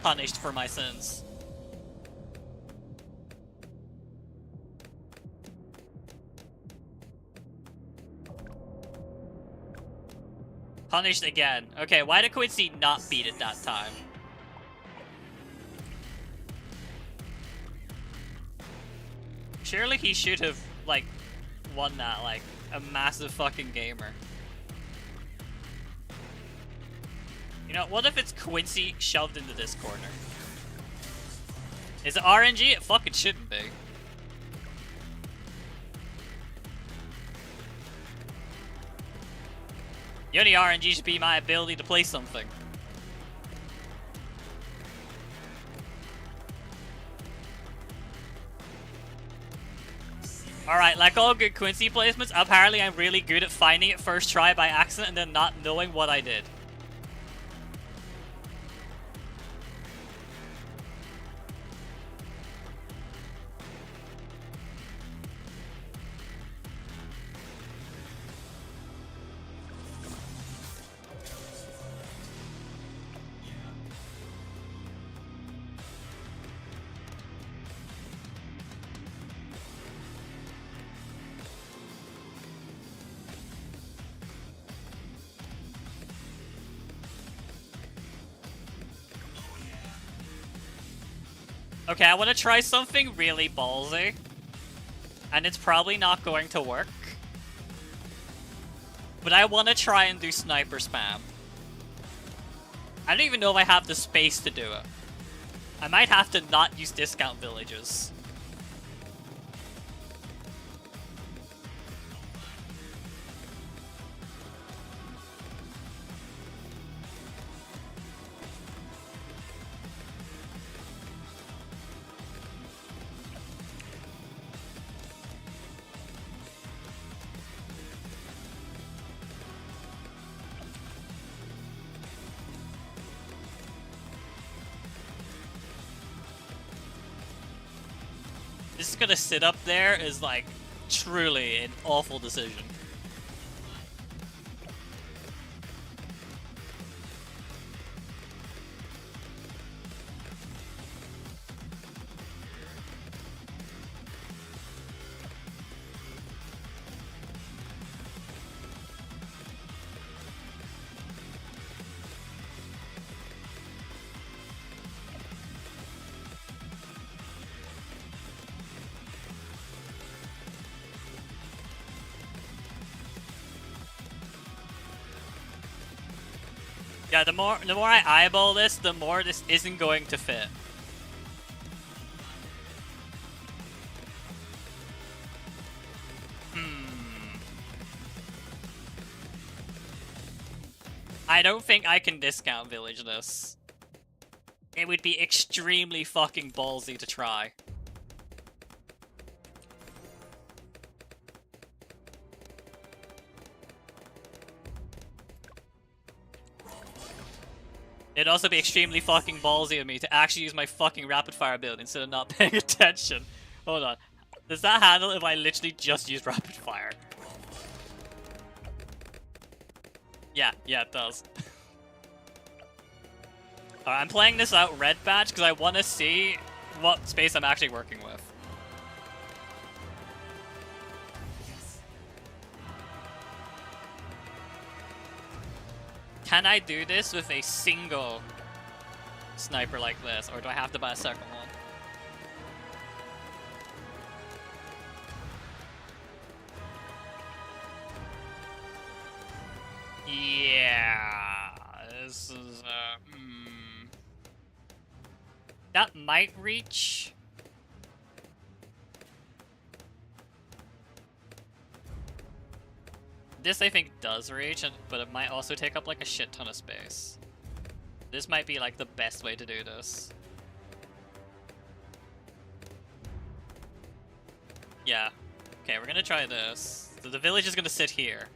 Punished for my sins. Punished again. Okay, why did Quincy not beat it that time? Surely he should have, like, won that, like, a massive fucking gamer. You know, what if it's Quincy shoved into this corner? Is it RNG? It fucking shouldn't be. The only RNG should be my ability to play something. Alright, like all good Quincy placements, apparently I'm really good at finding it first try by accident and then not knowing what I did. Okay, I want to try something really ballsy. And it's probably not going to work. But I want to try and do sniper spam. I don't even know if I have the space to do it. I might have to not use discount villages. Just gonna sit up there is like truly an awful decision. Yeah, the more I eyeball this, the more this isn't going to fit. I don't think I can discount village this. It would be extremely fucking ballsy to try. It'd also be extremely fucking ballsy of me to actually use my fucking rapid fire ability instead of not paying attention. Hold on. Does that handle if I literally just use rapid fire? Yeah, it does. Alright, I'm playing this out red badge because I want to see what space I'm actually working with. Can I do this with a single sniper like this, or do I have to buy a second one? Yeah, this is that might reach. This I think does reach, but it might also take up like a shit ton of space. This might be like the best way to do this. Yeah. Okay, we're gonna try this. So the village is gonna sit here.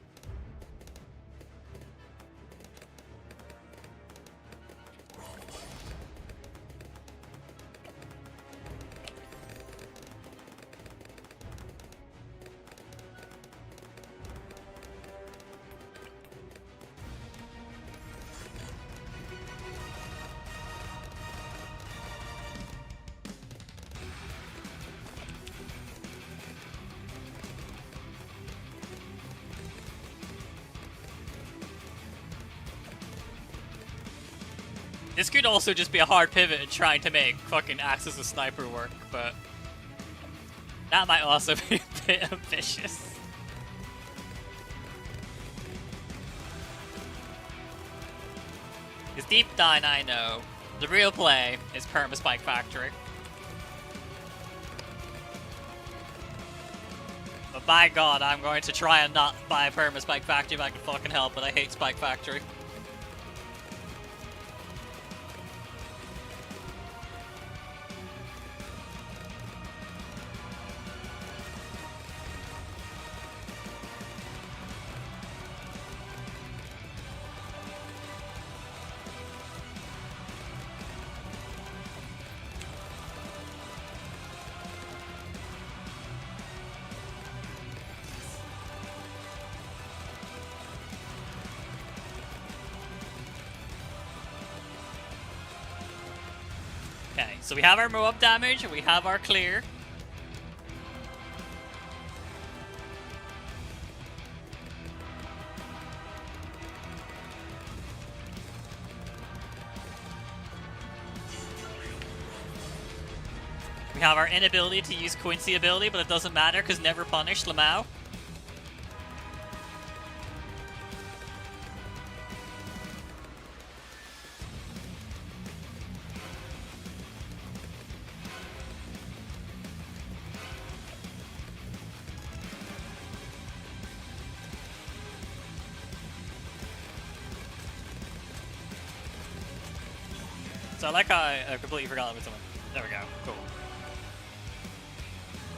This could also just be a hard pivot in trying to make fucking Axis of Sniper work, but that might also be a bit ambitious. Because deep down I know, the real play is Perma Spike Factory. But by God, I'm going to try and not buy Perma Spike Factory if I can fucking help it. I hate Spike Factory. Okay, so we have our move-up damage, and we have our clear. We have our inability to use Quincy ability, but it doesn't matter because never punished Lamau. So I like how I completely forgot about someone. There we go. Cool.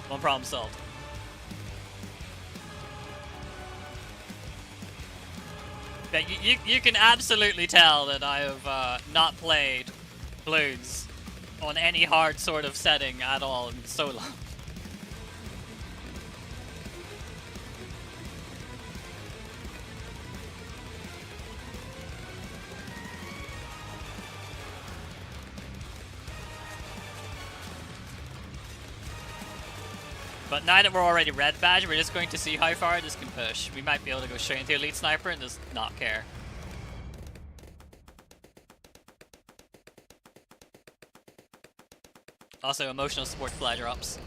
One problem solved. But you can absolutely tell that I have not played Bloons on any hard sort of setting at all in so long. But now that we're already red badge, we're just going to see how far this can push. We might be able to go straight into Elite Sniper and just not care. Also, emotional support fly drops.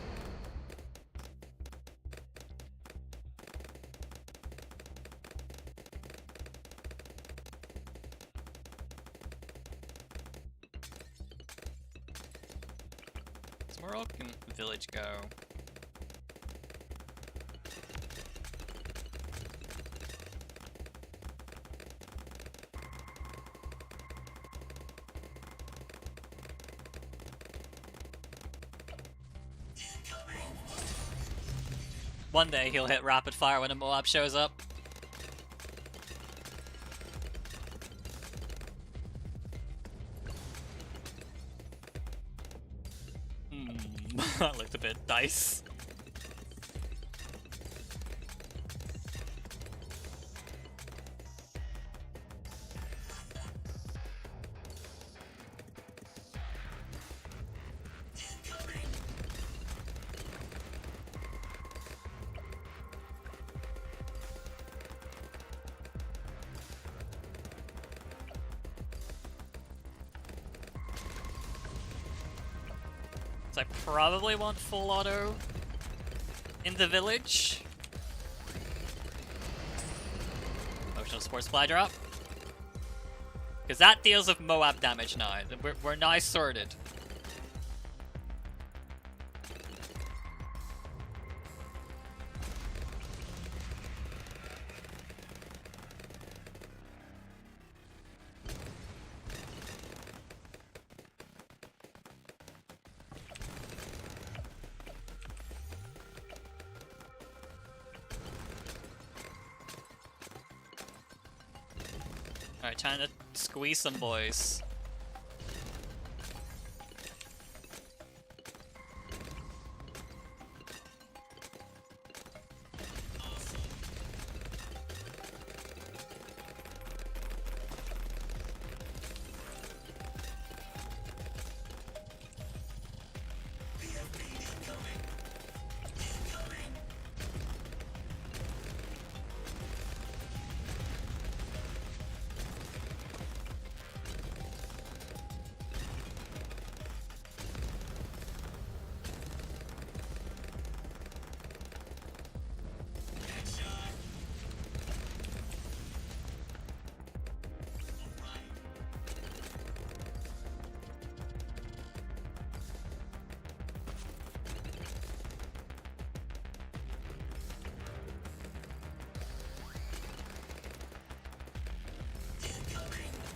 So where all can village go? One day he'll hit rapid fire when a Moab shows up. That looked a bit dice. So I probably want full auto in the village. Motional support supply drop. Because that deals with Moab damage now. We're now sorted. Alright, trying to squeeze some boys.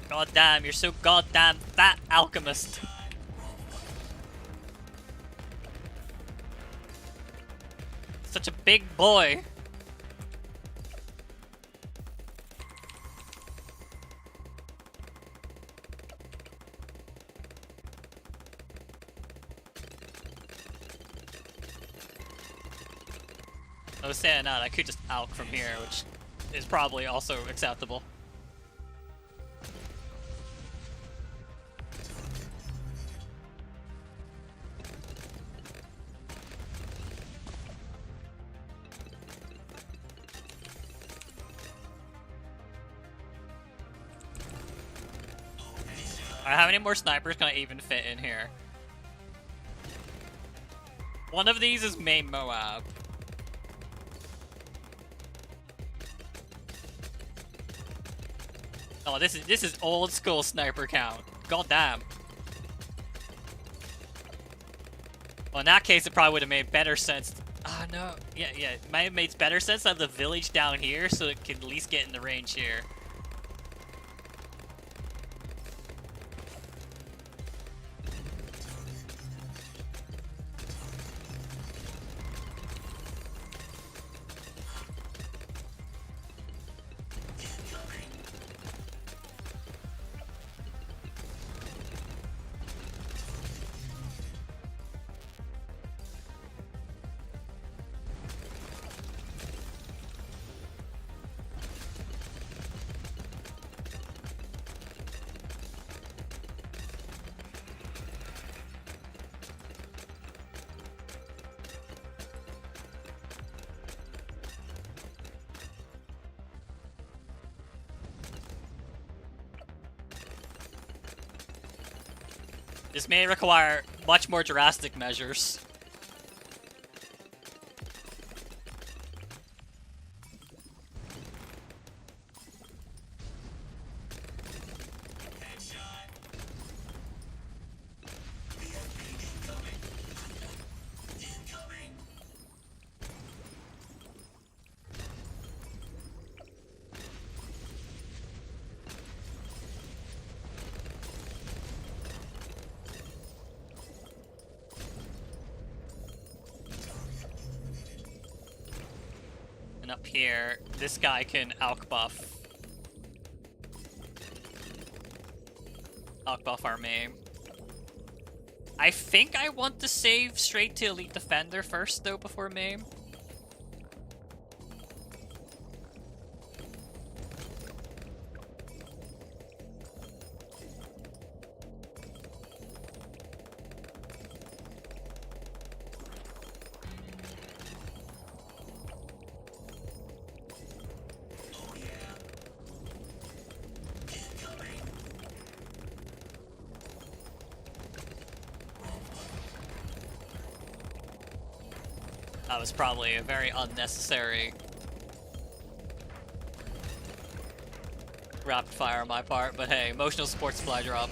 God damn, you're so goddamn fat, alchemist. Such a big boy. I was saying that I could just alch from here, which is probably also acceptable. How many more snipers can I even fit in here? One of these is main Moab. Oh, this is old school sniper count. God damn. Well, in that case, it probably would have made better sense. Ah, no. Yeah, it might have made better sense to have the village down here so it could at least get in the range here. This may require much more drastic measures. up here. This guy can alk buff. Alk buff our main. I think I want to save straight to Elite Defender first, though, before main. That was probably a very unnecessary rapid fire on my part, but hey, emotional support supply drop.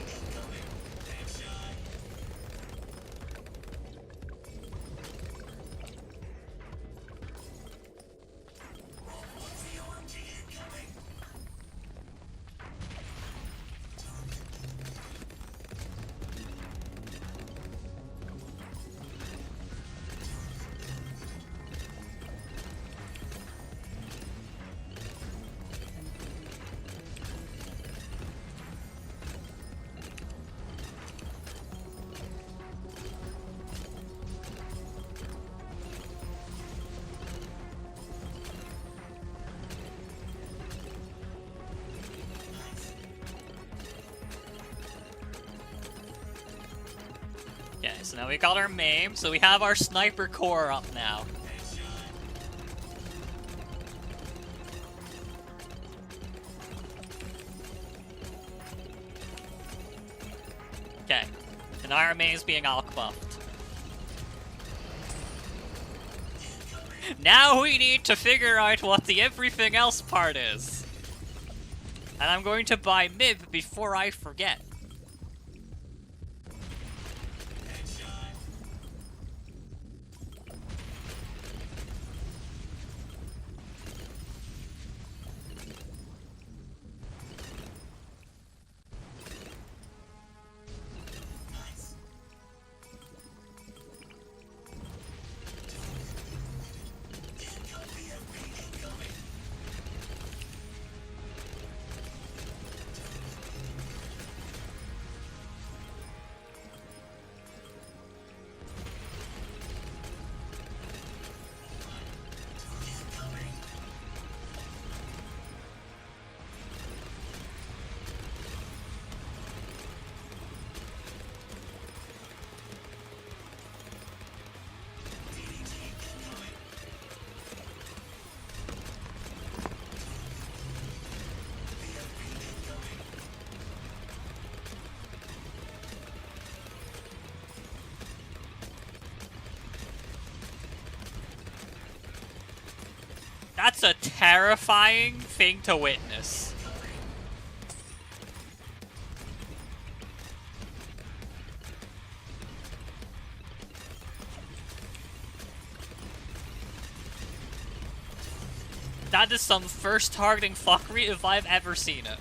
Okay, so now we got our maim, so we have our sniper core up now. Okay, and now our main is being alk buffed. Now we need to figure out what the everything else part is. And I'm going to buy Mib before I forget. That's a terrifying thing to witness. That is some first targeting fuckery if I've ever seen it.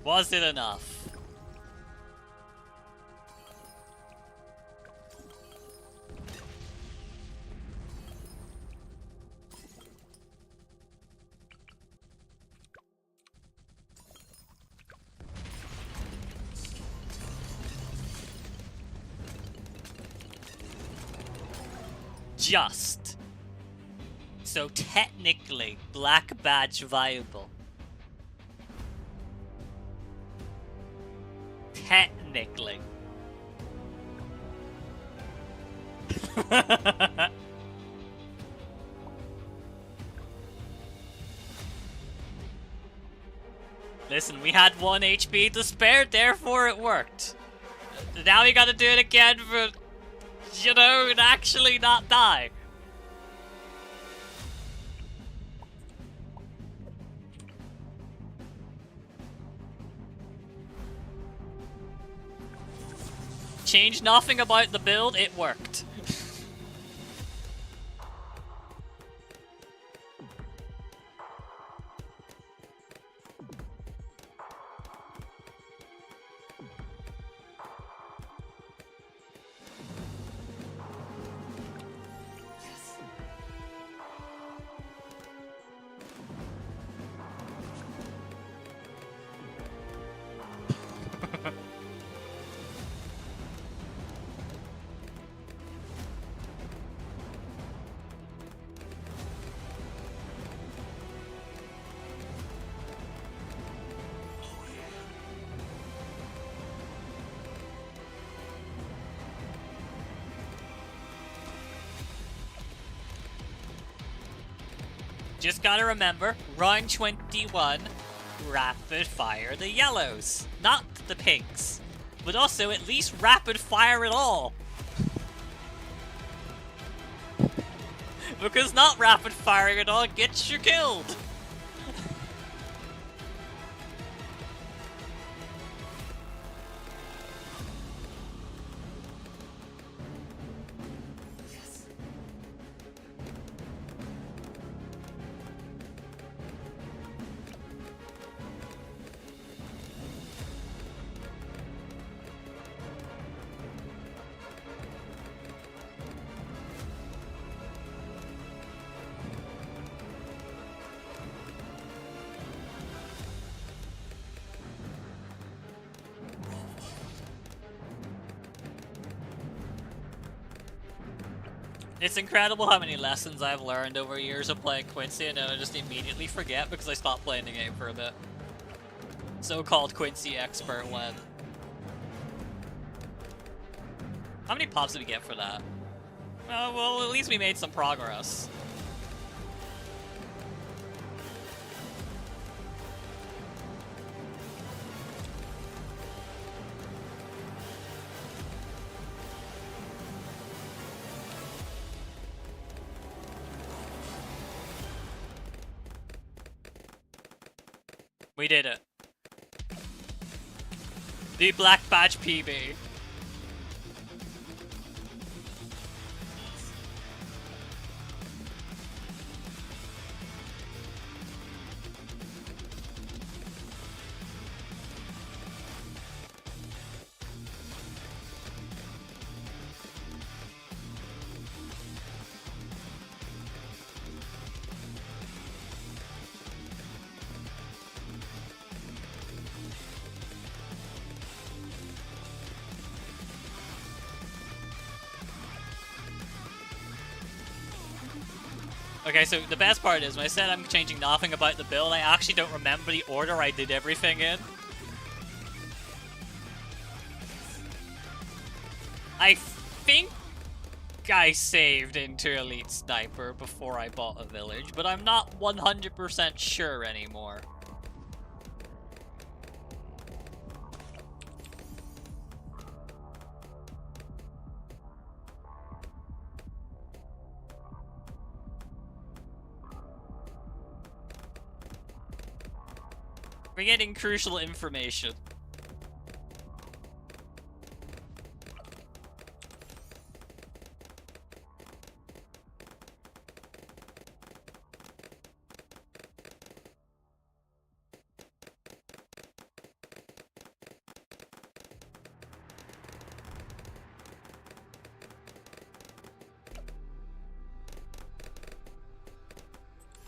Was it enough? Just. So technically, black badge viable. Technically. Listen, we had 1 HP to spare, therefore it worked. Now we gotta do it again for, you know, and actually not die. Change nothing about the build, it worked. Just gotta remember, round 21, rapid fire the yellows, not the pinks. But also, at least rapid fire it all. Because not rapid firing it all gets you killed. It's incredible how many lessons I've learned over years of playing Quincy and then I just immediately forget because I stopped playing the game for a bit. So-called Quincy expert when. How many pops did we get for that? Oh, well, at least we made some progress. We did it. The Black Badge PB. Okay, so the best part is, when I said I'm changing nothing about the build, I actually don't remember the order I did everything in. I think I saved into Elite Sniper before I bought a village, but I'm not 100% sure anymore. We're getting crucial information.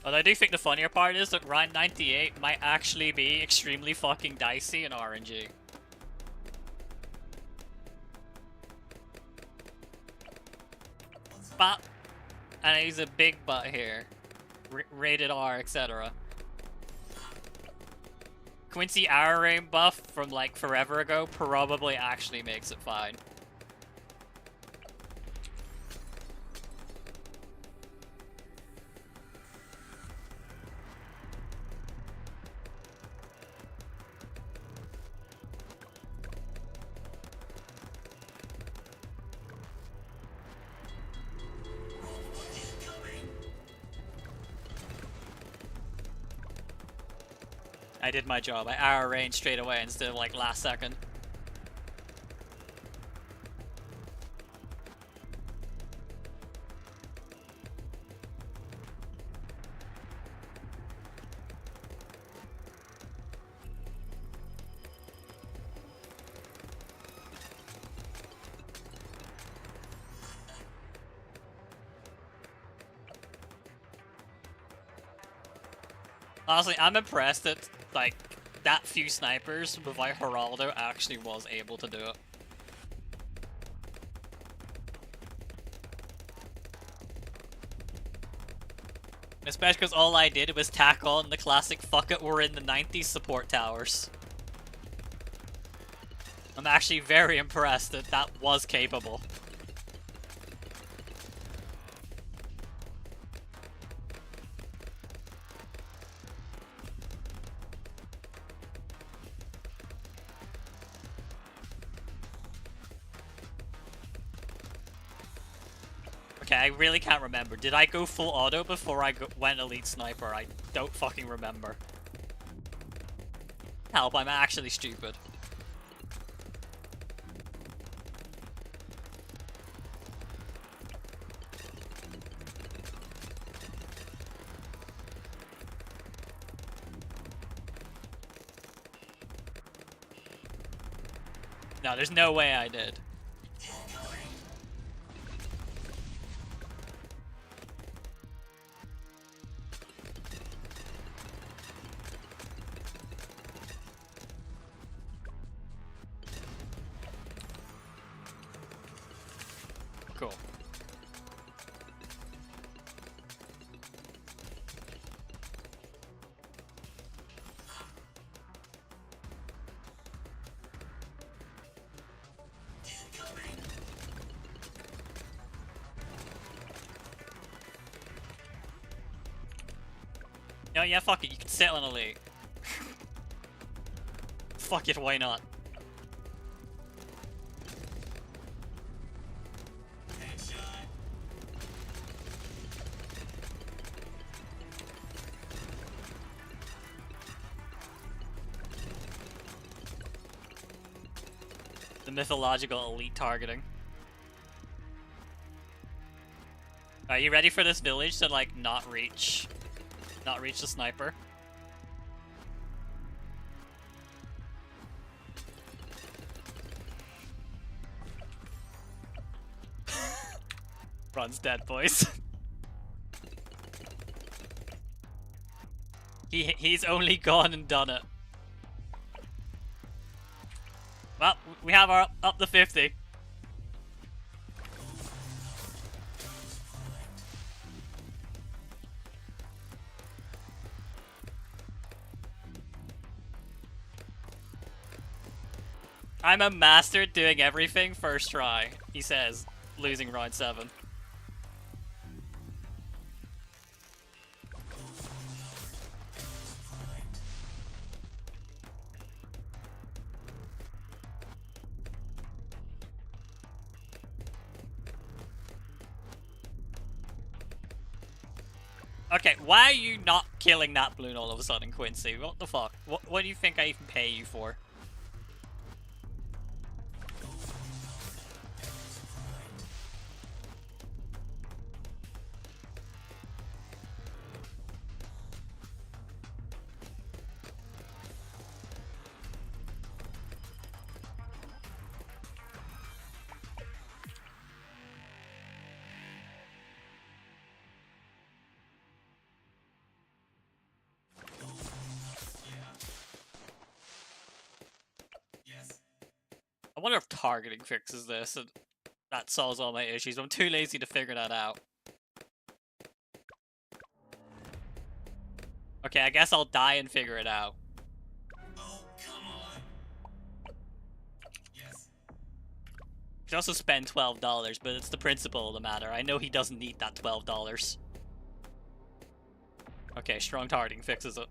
But I do think the funnier part is that round 98 might actually be extremely fucking dicey in RNG. But, and he's a big butt here. Rated R, etc. Quincy Arrow Rain buff from like forever ago probably actually makes it fine. I did my job. I arrow range straight away instead of like last second. Honestly, I'm impressed that, like, that few snipers without Geraldo actually was able to do it. Especially because all I did was tack on the classic fuck it, we're in the 90s support towers. I'm actually very impressed that that was capable. Okay, I really can't remember. Did I go full auto before I went elite sniper? I don't fucking remember. Help, I'm actually stupid. No, there's no way I did. Cool. No, yeah, fuck it, you can settle in elite. Fuck it, why not? The mythological elite targeting. Are you ready for this village to like not reach the sniper? Run's dead, boys. He's only gone and done it. Well, we have our up to 50. I'm a master at doing everything first try, he says, losing round 7. Okay, why are you not killing that balloon all of a sudden, Quincy? What the fuck? What do you think I even pay you for? wonder if targeting fixes this and that solves all my issues. I'm too lazy to figure that out. Okay, I guess I'll die and figure it out. Oh, come on. Yes. You should also spend $12, but it's the principle of the matter. I know he doesn't need that $12. Okay, strong targeting fixes it.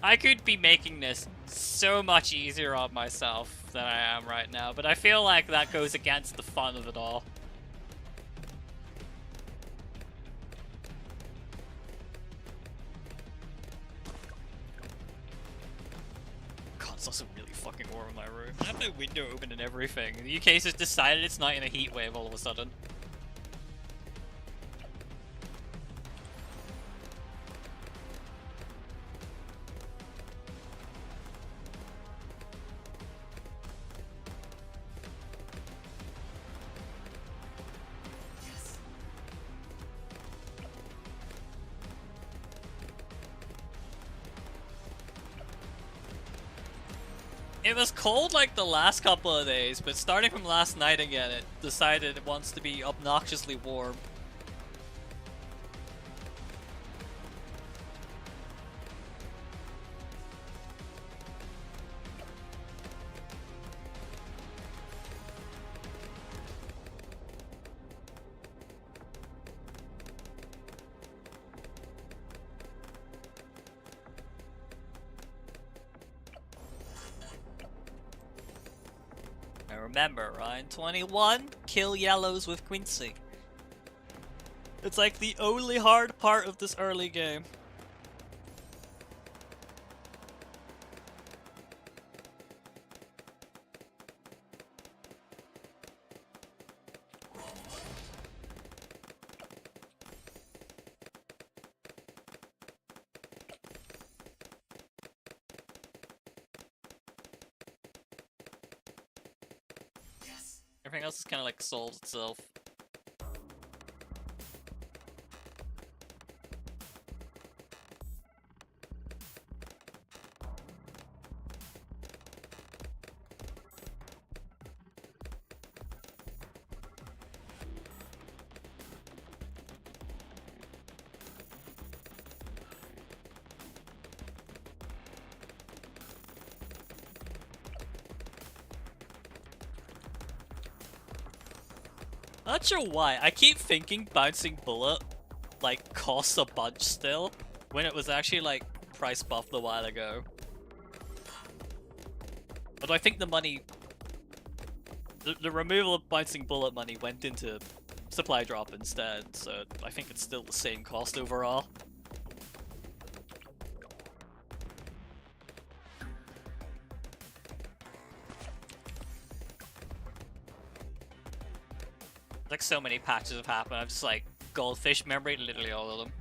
I could be making this so much easier on myself than I am right now, but I feel like that goes against the fun of it all. God, it's also really fucking warm in my room. I have the window open and everything. The UK's just decided it's not in a heat wave all of a sudden. It was cold like the last couple of days, but starting from last night again, it decided it wants to be obnoxiously warm. Remember, Ryan 21, kill yellows with Quincy. It's like the only hard part of this early game. Everything else is kind of like solves itself. Not sure why. I keep thinking Bouncing Bullet, like, costs a bunch still, when it was actually, like, price buffed a while ago. But I think the money... The removal of Bouncing Bullet money went into supply drop instead, so I think it's still the same cost overall. Like, so many patches have happened. I'm just like, goldfish memory, literally all of them.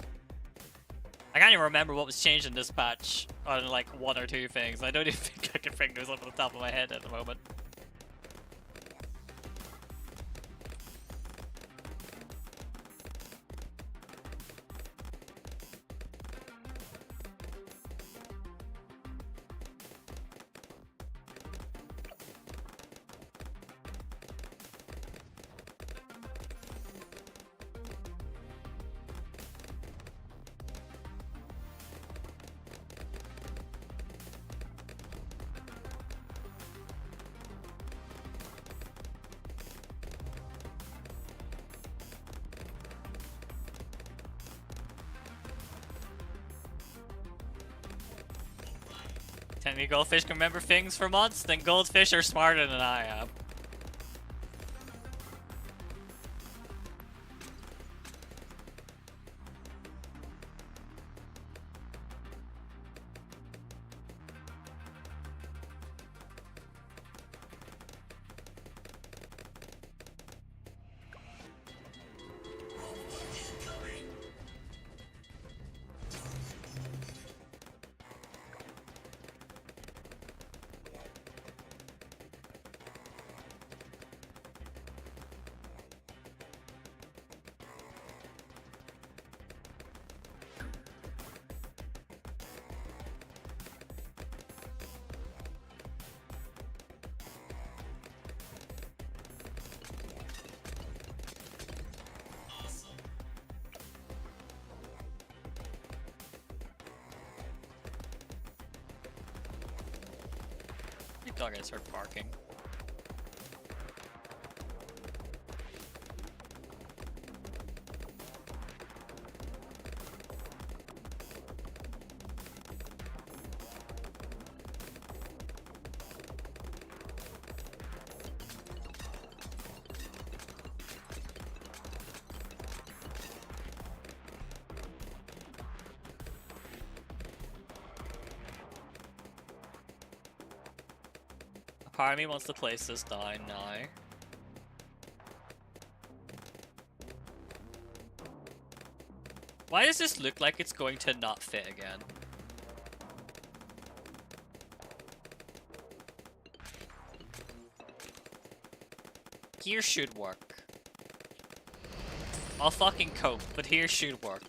I can't even remember what was changed in this patch on like one or two things. I don't even think I can bring those up on the top of my head at the moment. Tell me goldfish can remember things for months, then goldfish are smarter than I am. dog gonna start barking. Part of me wants to place this down now. Why does this look like it's going to not fit again? Here should work. I'll fucking cope, but here should work.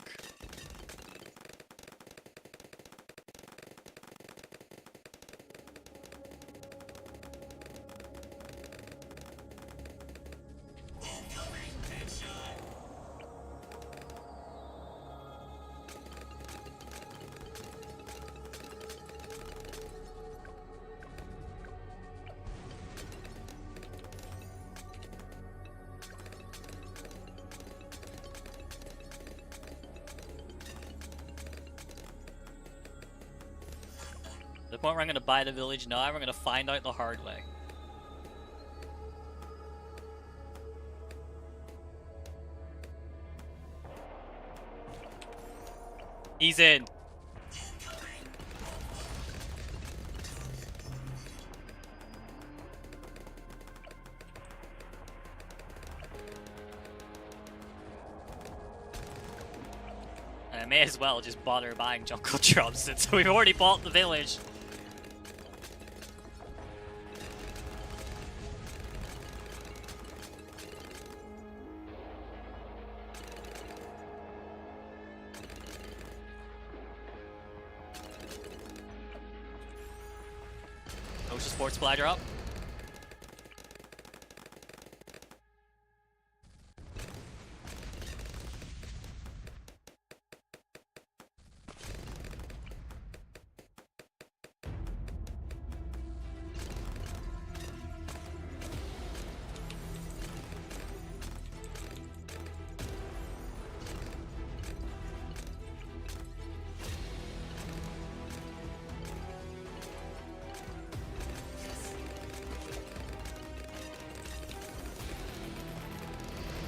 The point where I'm gonna buy the village now, we're gonna find out the hard way. He's in. And I may as well just bother buying jungle drums since we've already bought the village. Ocean Sports Splider up.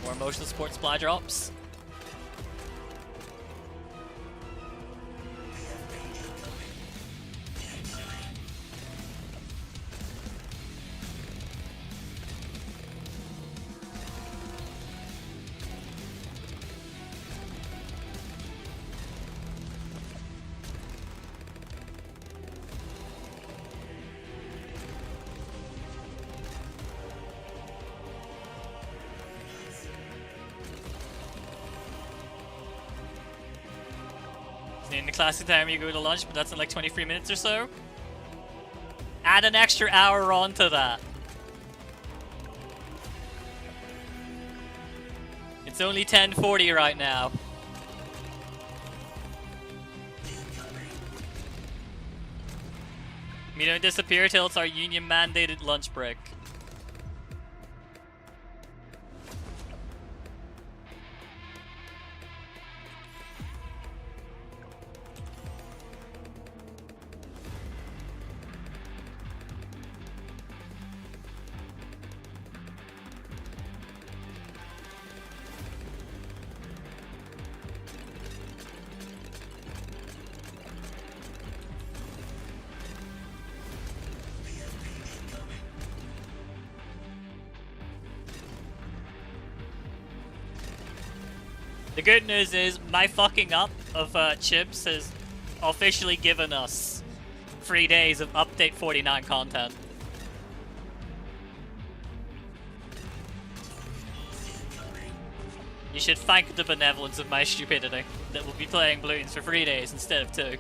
More emotional support supply drops. In the classic time you go to lunch, but that's in like 23 minutes or so. Add an extra hour onto that. It's only 10:40 right now. We don't disappear till it's our union mandated lunch break. The good news is my fucking up of chips has officially given us 3 days of update 49 content. You should thank the benevolence of my stupidity that we'll be playing balloons for 3 days instead of 2.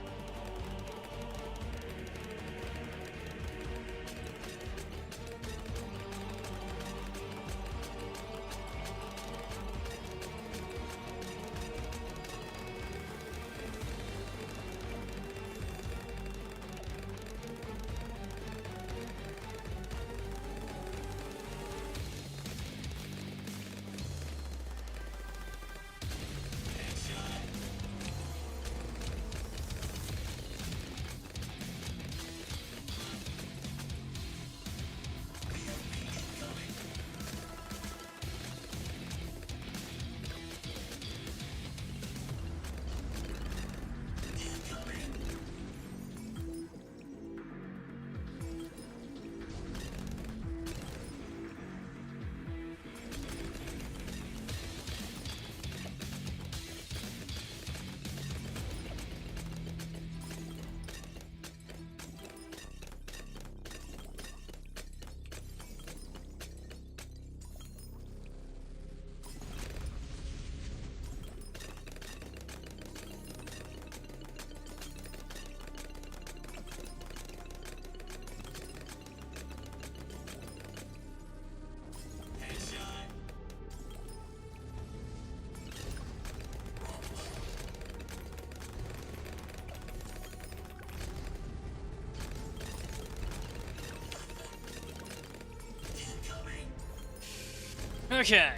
Okay.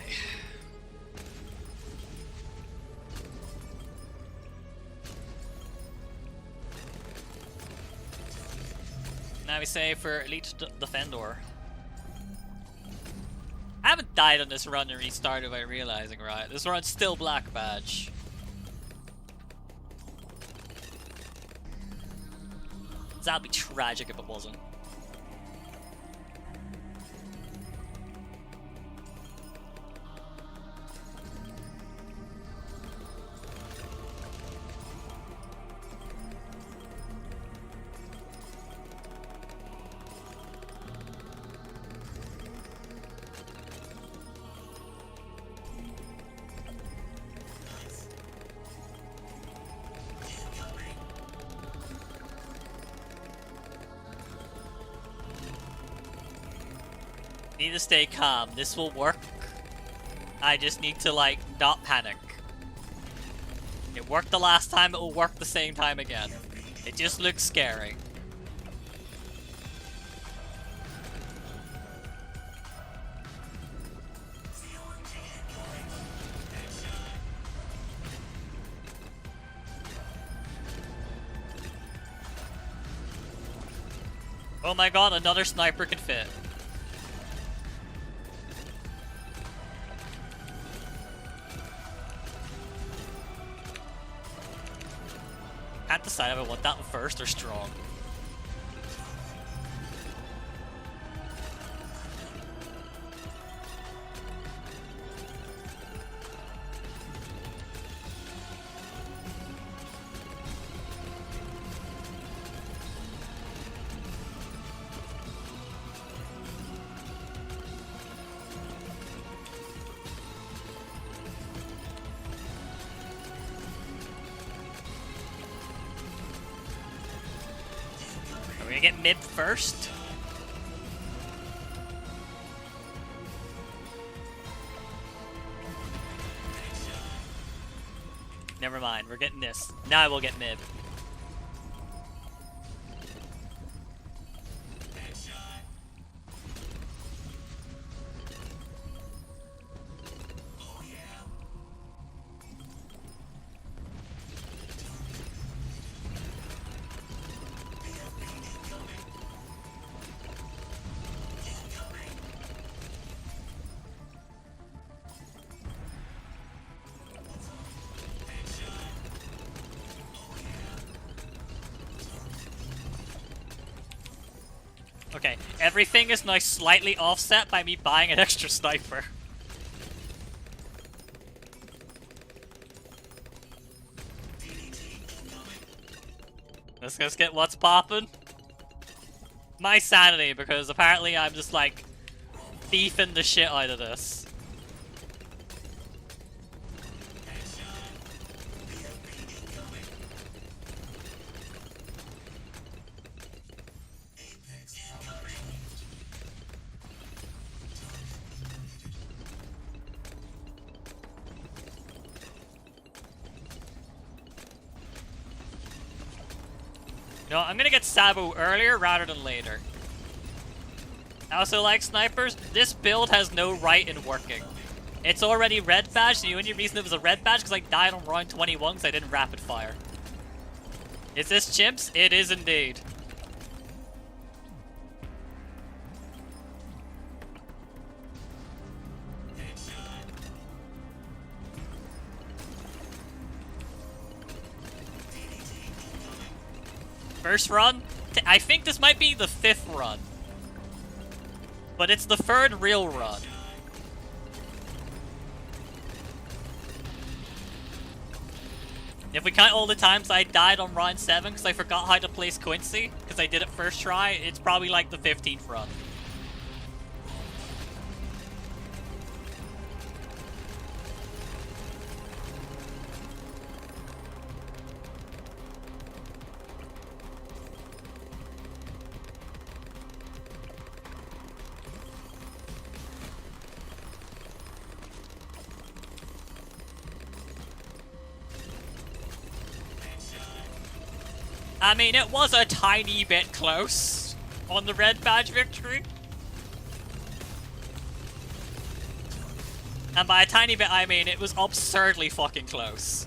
Now we save for Elite Defender. I haven't died on this run and restarted by realizing, right? This run's still Black Badge. That'd be tragic if it wasn't. Need to stay calm. This will work. I just need to, like, not panic. It worked the last time, it will work the same time again. It just looks scary. Oh my god, another sniper can fit. Can't decide if I want that one first or strong. Are we gonna get mid first? Never mind, we're getting this. Now I will get mid. Okay, everything is now slightly offset by me buying an extra sniper. Let's get what's poppin'. My sanity, because apparently I'm just like beefing the shit out of this. No, I'm gonna get Sabu earlier rather than later. I also like snipers. This build has no right in working. It's already red badge, and the only reason it was a red badge because I died on round 21 because I didn't rapid fire. Is this chimps? It is indeed. First run? I think this might be the 5th run. But it's the 3rd real run. If we count all the times I died on round 7 because I forgot how to place Quincy, because I did it first try, it's probably like the 15th run. I mean, it was a tiny bit close on the red badge victory. And by a tiny bit, I mean it was absurdly fucking close.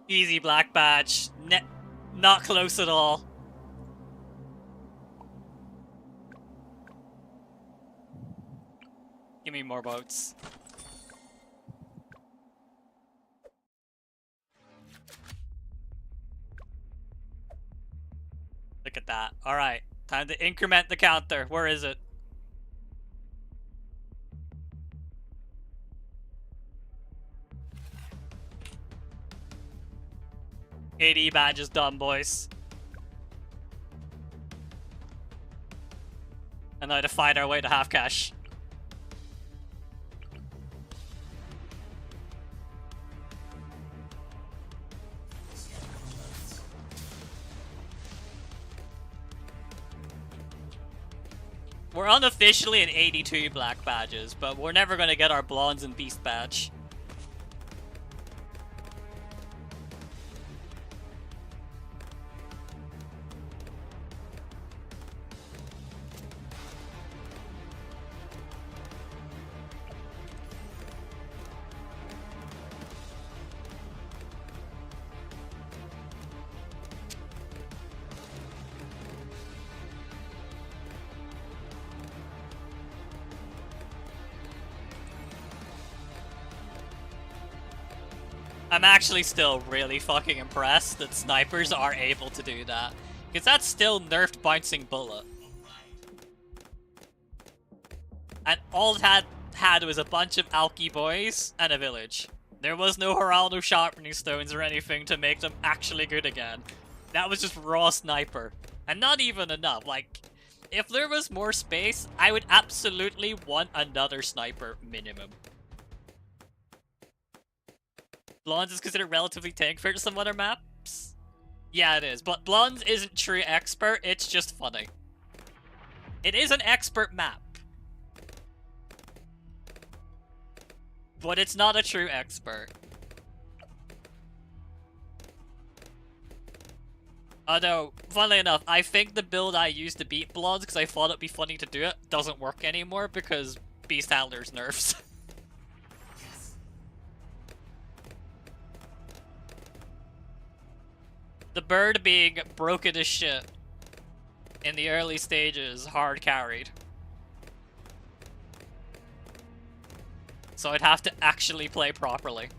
Easy black badge. Not close at all. Give me more boats. Look at that. Alright. Time to increment the counter. Where is it? AD badge is done, boys. And now to fight our way to half cash. We're unofficially at 82 black badges, but we're never gonna get our Blondes and Beast badge. I'm actually still really fucking impressed that snipers are able to do that. Because that's still nerfed bouncing bullet. And all it had was a bunch of alky boys and a village. There was no Heraldo sharpening stones or anything to make them actually good again. That was just raw sniper. And not even enough. Like, if there was more space, I would absolutely want another sniper minimum. Blondes is considered relatively tank for some other maps. Yeah, it is. But Blondes isn't true expert, it's just funny. It is an expert map. But it's not a true expert. Although, funnily enough, I think the build I used to beat Blondes, because I thought it'd be funny to do it, doesn't work anymore because Beast Handler's nerfs. The bird being broken as shit in the early stages hard carried. So I'd have to actually play properly.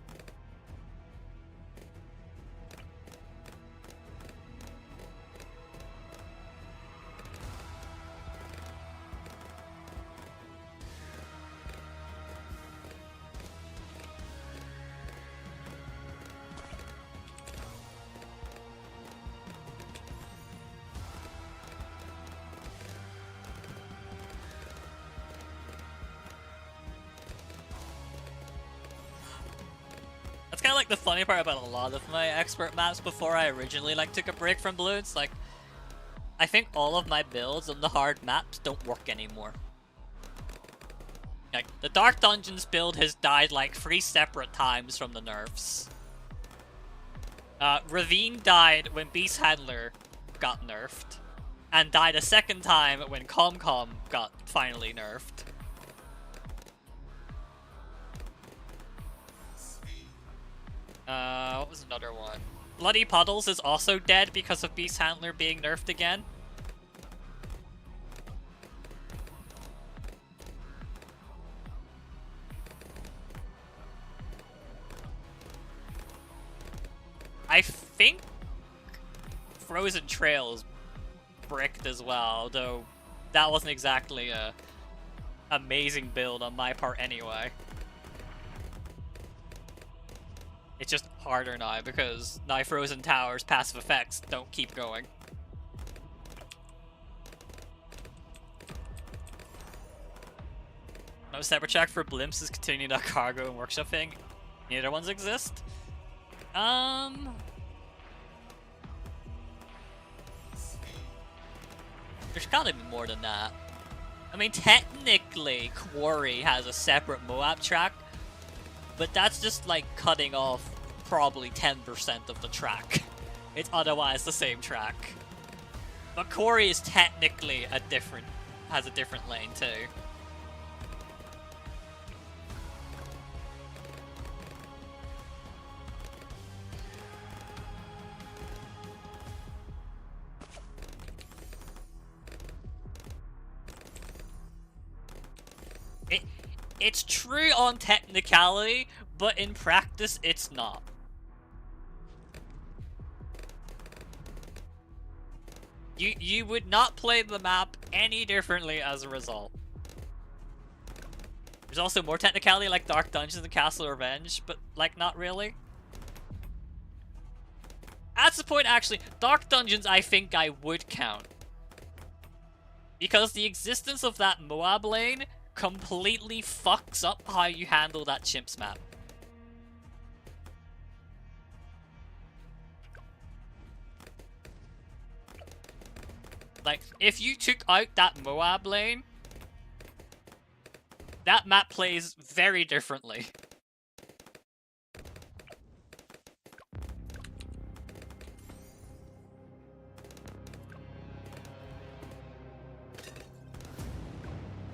That's kind of like the funny part about a lot of my expert maps before I originally like took a break from Bloons. Like, I think all of my builds on the hard maps don't work anymore. Like, the Dark Dungeons build has died like 3 separate times from the nerfs. Ravine died when Beast Handler got nerfed, and died a second time when ComCom got finally nerfed. What was another one? Bloody Puddles is also dead because of Beast Handler being nerfed again. I think Frozen Trails bricked as well, though that wasn't exactly a amazing build on my part anyway. It's just harder now because now Frozen Tower's passive effects don't keep going. No separate check for Blimps is continuing that cargo and workshop thing. Neither ones exist. There's gotta be more than that. I mean, technically, Quarry has a separate Moab track, but that's just like cutting off probably 10% of the track. It's otherwise the same track. But Quarry is technically has a different lane too. It's true on technicality, but in practice, it's not. You would not play the map any differently as a result. There's also more technicality like Dark Dungeons and Castle Revenge, but like not really. That's the point actually. Dark Dungeons I think I would count. Because the existence of that Moab lane completely fucks up how you handle that Chimps map. Like, if you took out that Moab lane, that map plays very differently.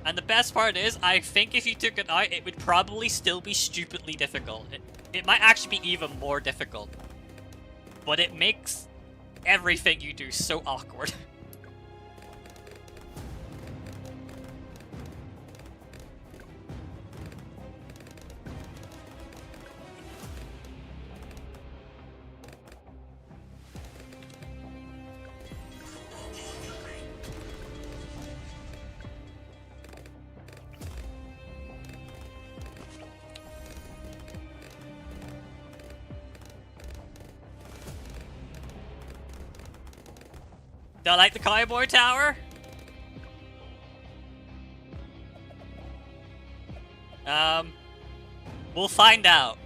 And the best part is, I think if you took it out, it would probably still be stupidly difficult. It might actually be even more difficult. But it makes everything you do so awkward. Do I like the Cowboy Tower? We'll find out.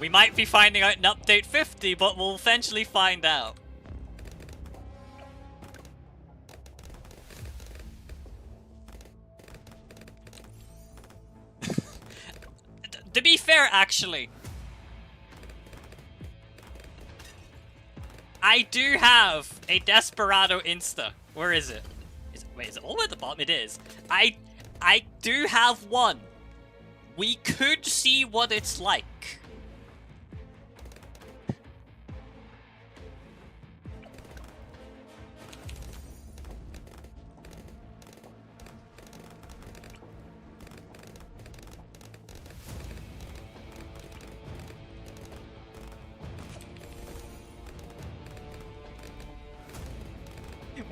We might be finding out in update 50, but we'll eventually find out. To be fair, actually, I do have a Desperado Insta. Where is it? Wait, is it all the way at the bottom? It is. I do have one. We could see what it's like.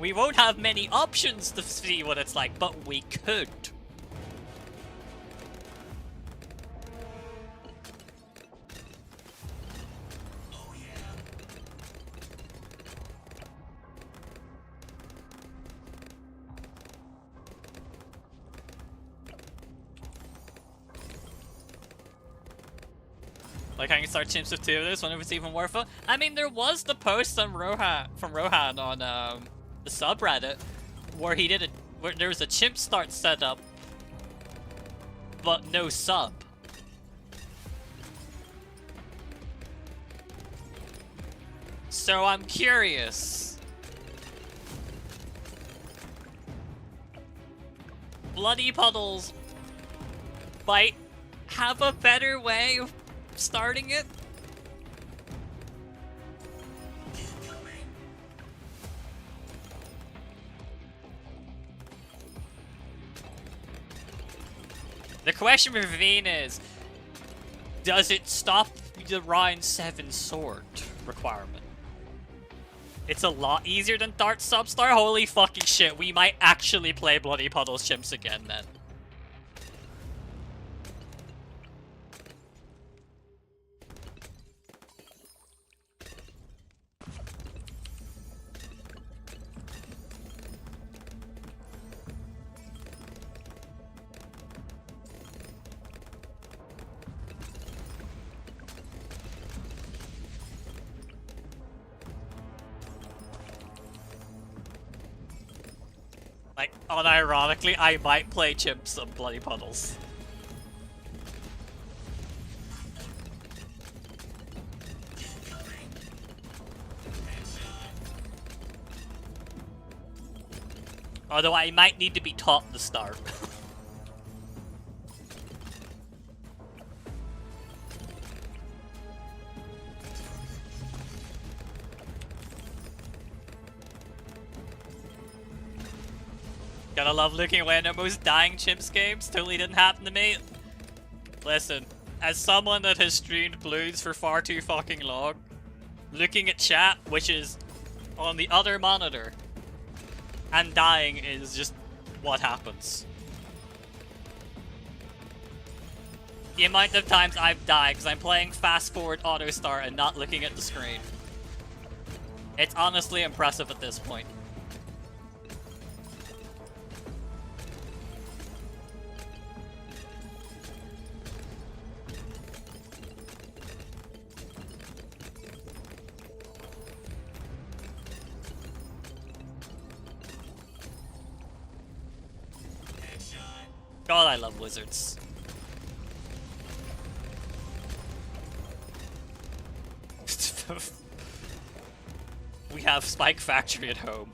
We won't have many options to see what it's like, but we could. Oh yeah. Like I can start chimps with 2 of this, wonder if it's even worth it. I mean, there was the post on Rohan on the subreddit where he did where there was a chimp start setup, but no sub. So I'm curious. Bloody Puddles might have a better way of starting it. The question for Veen is, does it stop the Rhine 7 sword requirement? It's a lot easier than Dart Substar? Holy fucking shit, we might actually play Bloody Puddles chimps again then. Like, unironically, I might play chimps on Bloody Puddles. Although I might need to be taught the start. Gotta love looking away at almost dying chimps games. Totally didn't happen to me. Listen, as someone that has streamed Blues for far too fucking long, looking at chat, which is on the other monitor, and dying is just what happens. The amount of times I've died because I'm playing fast forward auto start and not looking at the screen. It's honestly impressive at this point. God, I love wizards. We have Spike Factory at home.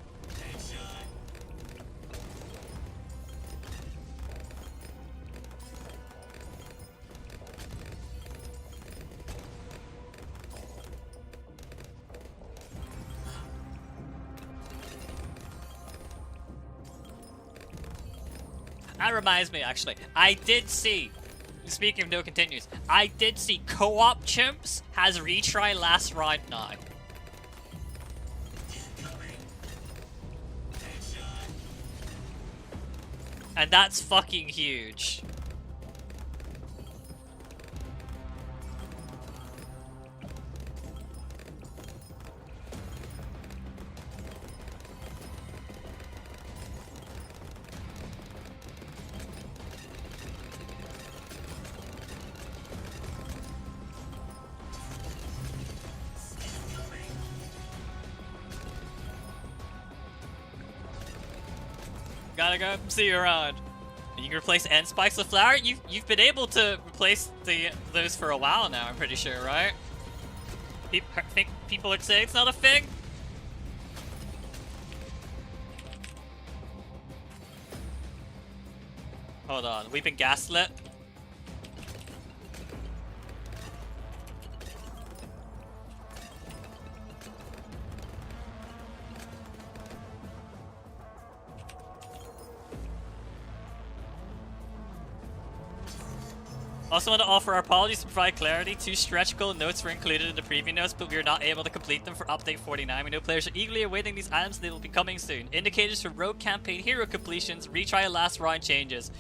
That reminds me, actually, I did see, speaking of no continues, I did see co-op chimps has retry last round now. And that's fucking huge. Gotta go see you around. And you can replace end spikes with flower? You've been able to replace those for a while now, I'm pretty sure, right? Think people would say it's not a thing? Hold on, we've been gaslit? Also want to offer our apologies to provide clarity. 2 stretch goal notes were included in the preview notes, but we were not able to complete them for update 49. We know players are eagerly awaiting these items and they will be coming soon. Indicators for rogue campaign hero completions, retry last round changes.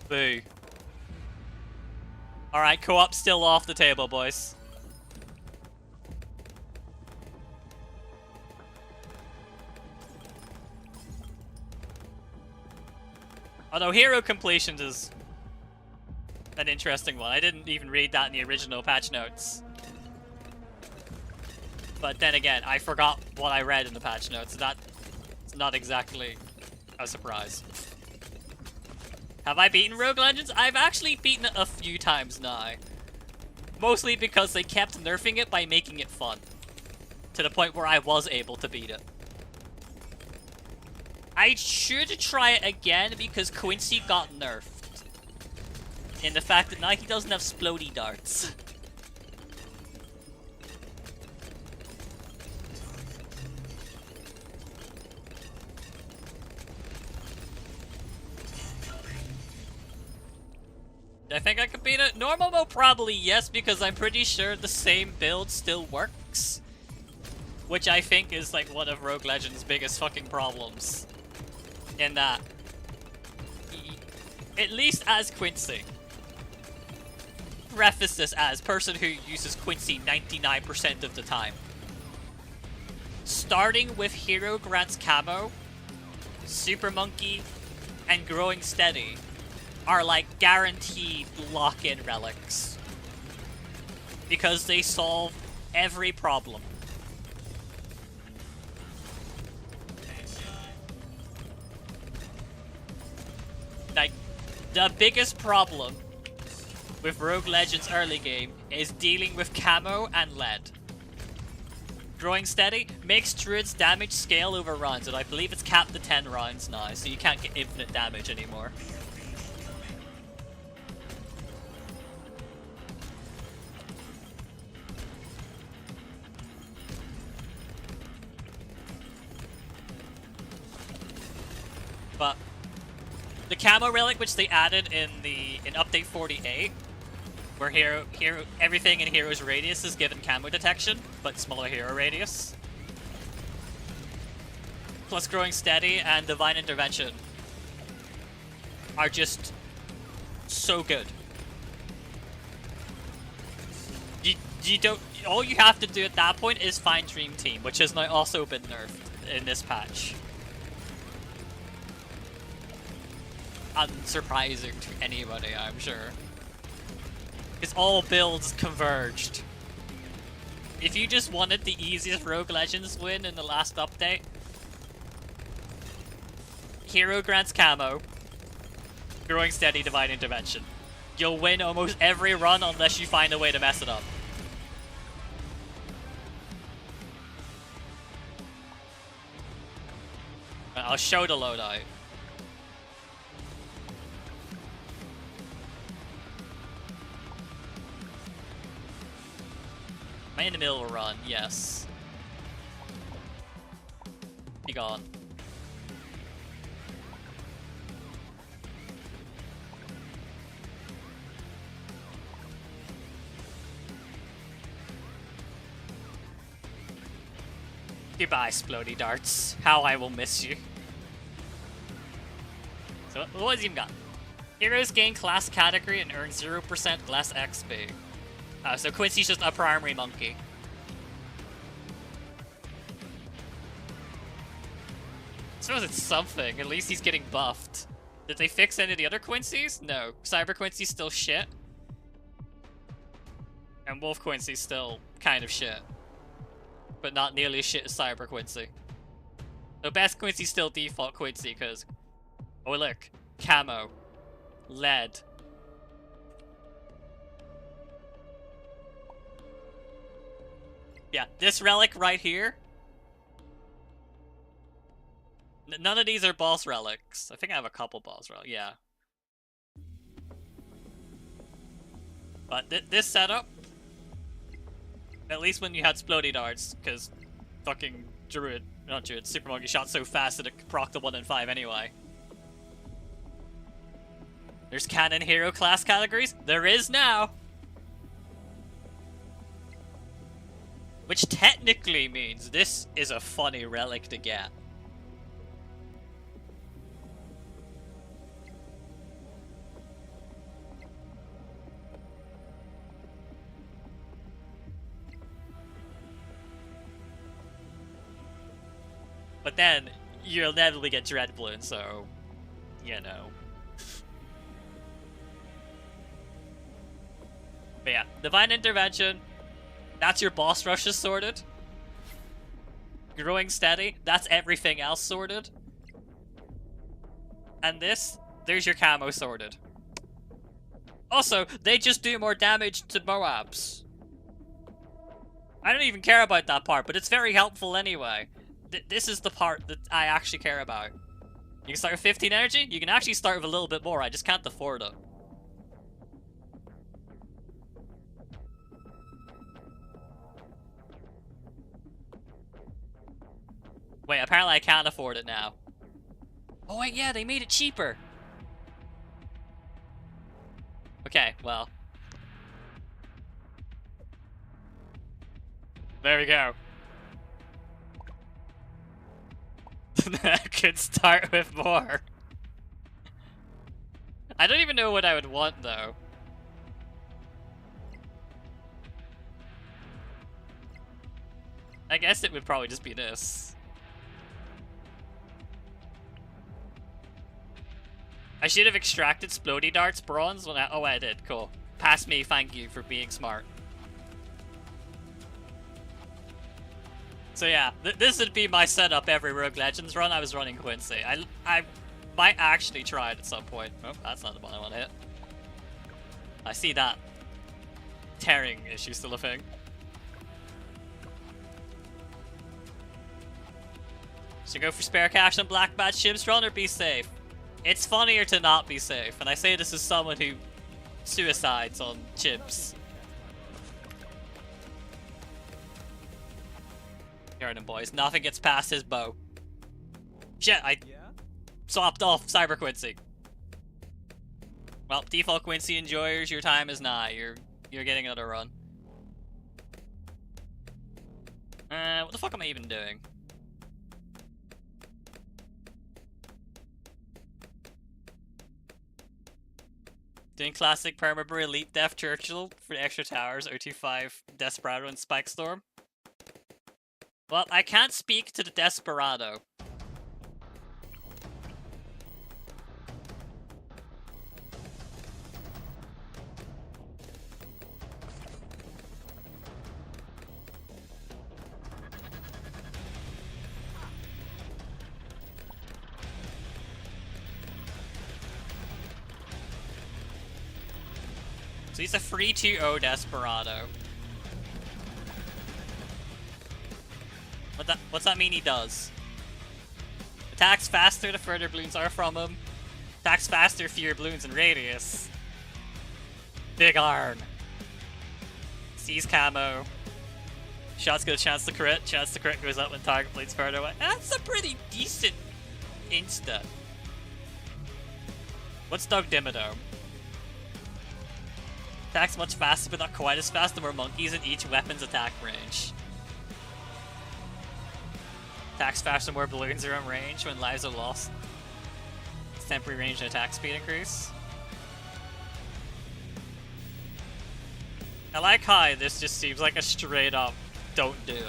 Boo. Alright, co-op still off the table, boys. Although hero completions is an interesting one. I didn't even read that in the original patch notes. But then again, I forgot what I read in the patch notes, so that's not exactly a surprise. Have I beaten Rogue Legends? I've actually beaten it a few times now. Mostly because they kept nerfing it by making it fun. To the point where I was able to beat it. I should try it again because Quincy got nerfed. In the fact that now he doesn't have splody darts. I think I could beat it. Normal mode probably yes, because I'm pretty sure the same build still works. Which I think is like one of Rogue Legends' biggest fucking problems. In that, at least as Quincy. Preface this as person who uses Quincy 99% of the time. Starting with Hero Grant's Camo, Super Monkey, and Growing Steady are like guaranteed lock-in relics. Because they solve every problem. Like, the biggest problem with Rogue Legends early game is dealing with camo and lead. Growing Steady makes Druid's damage scale over rounds, and I believe it's capped to 10 rounds now, so you can't get infinite damage anymore. But the camo relic, which they added in update 48, where everything in Hero's radius is given camo detection, but smaller hero radius. Plus Growing Steady and Divine Intervention are just so good. You don't. All you have to do at that point is find Dream Team, which has now also been nerfed in this patch. Unsurprising to anybody, I'm sure. Because all builds converged. If you just wanted the easiest Rogue Legends win in the last update, Hero Grants Camo, Growing Steady, Divine Intervention. You'll win almost every run unless you find a way to mess it up. I'll show the loadout. Am I in the middle of a run? Yes. Be gone. Goodbye, Splody Darts. How I will miss you. So, what has he even got? Heroes gain class category and earn 0% less XP. So Quincy's just a primary monkey. I suppose it's something. At least he's getting buffed. Did they fix any of the other Quincy's? No. Cyber Quincy's still shit. And Wolf Quincy's still kind of shit. But not nearly as shit as Cyber Quincy. The best Quincy's still default Quincy, because... Oh look. Camo. Lead. Yeah, this relic right here. None of these are boss relics. I think I have a couple boss relics, yeah. But this setup, at least when you had Splody Darts, because fucking Super Monkey shot so fast that it could proc the 1 in 5 anyway. There's canon hero class categories. There is now. Which technically means this is a funny relic to get. But then, you'll inevitably get Dreadbloom, so, you know. But yeah, Divine Intervention, that's your boss rushes sorted. Growing Steady, that's everything else sorted. And this, there's your camo sorted. Also, they just do more damage to Moabs. I don't even care about that part, but it's very helpful anyway. This is the part that I actually care about. You can start with 15 energy, you can actually start with a little bit more, I just can't afford it. Wait, apparently I can't afford it now. Oh wait, yeah, they made it cheaper. Okay, well. There we go. I could start with more. I don't even know what I would want, though. I guess it would probably just be this. I should have extracted Splody Darts bronze when oh, I did. Cool. Pass me, thank you for being smart. So yeah, this would be my setup every Rogue Legends run. I was running Quincy. I might actually try it at some point. Oh, that's not the one I want to hit. I see that. Tearing issue still a thing. So go for spare cash on Black Badge Ships run or be safe. It's funnier to not be safe, and I say this as someone who suicides on chips. Hearing him, boys. Nothing gets past his bow. Shit, I swapped off Cyber Quincy. Well, default Quincy enjoyers, your time is nigh. You're getting another run. What the fuck am I even doing? Doing classic Permabur Elite Def Churchill for the extra towers, 025 Desperado and Spike Storm. Well, I can't speak to the Desperado. So he's a free 2-0 Desperado. What's that mean he does? Attacks faster the further balloons are from him. Attacks faster, fewer balloons in radius. Big Arn. Sees camo. Shots get a chance to crit. Chance to crit goes up when target bleeds further away. That's a pretty decent insta. What's Doug Dimmadome? Attacks much faster but not quite as fast. The more monkeys in each weapon's attack range. Attacks faster, more balloons are in range when lives are lost. It's temporary range and attack speed increase. I like how this just seems like a straight up don't do it.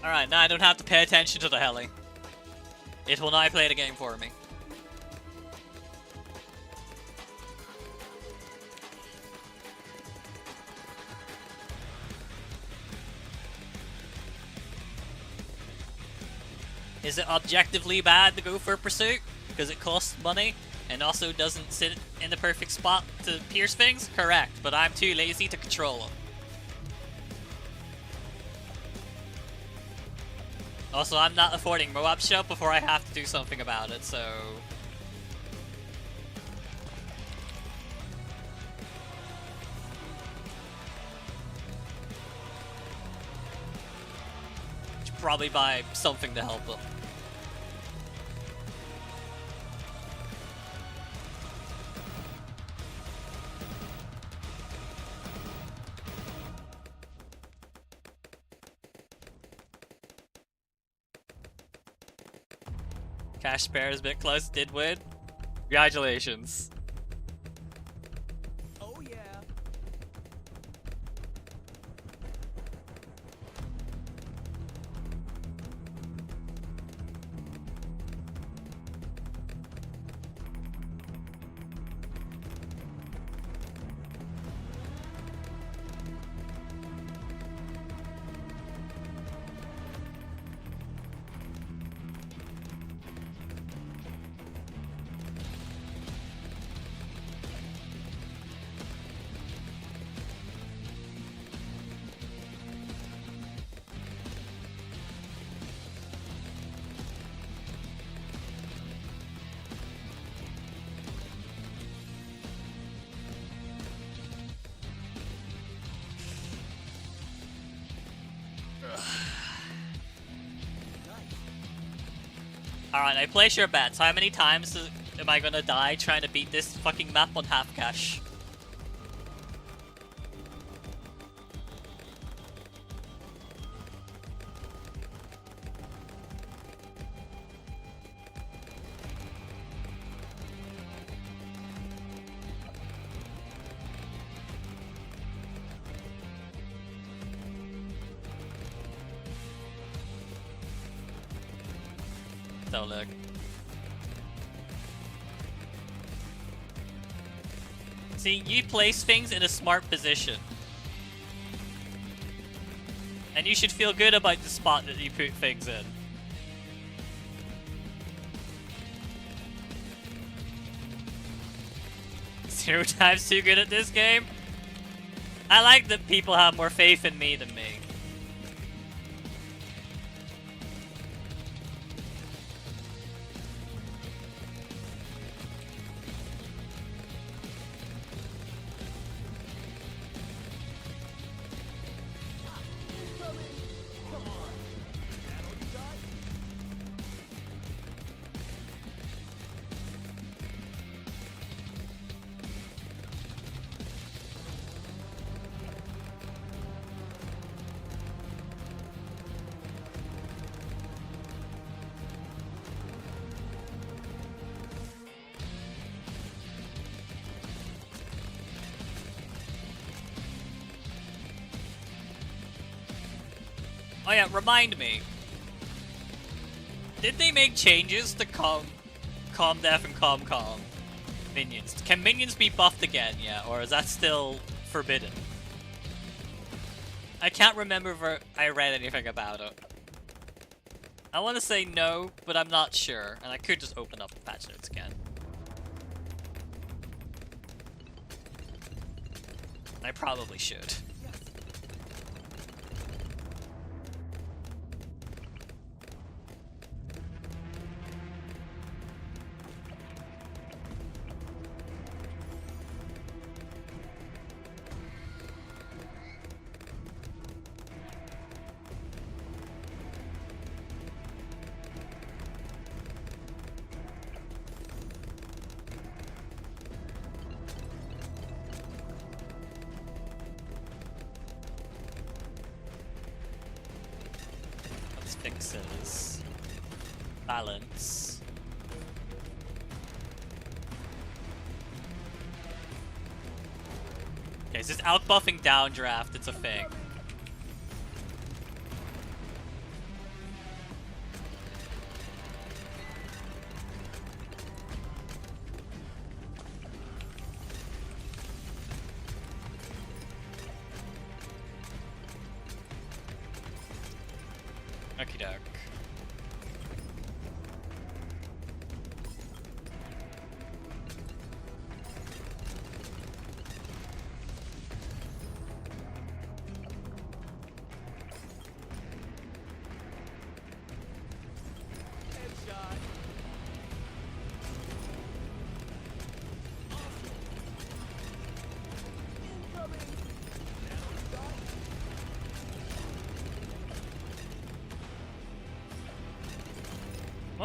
Alright, now I don't have to pay attention to the heli. It will now play the game for me. Is it objectively bad to go for Pursuit? Because it costs money and also doesn't sit in the perfect spot to pierce things? Correct, but I'm too lazy to control it. Also, I'm not affording Moab Shop before I have to do something about it, so... Should probably buy something to help them. Cash Spare is a bit close, did win. Congratulations. Oh yeah. Alright, I place your bets. How many times am I gonna die trying to beat this fucking map on half cash? So look. See, you place things in a smart position. And you should feel good about the spot that you put things in. Zero times too good at this game? I like that people have more faith in me than me. Oh yeah, remind me. Did they make changes to Calm Def and Calm minions? Can minions be buffed again yet, or is that still forbidden? I can't remember if I read anything about it. I want to say no, but I'm not sure, and I could just open up the patch notes again. I probably should. Fixes. Balance. Okay, so it's outbuffing downdraft, it's a thing. Okie doke.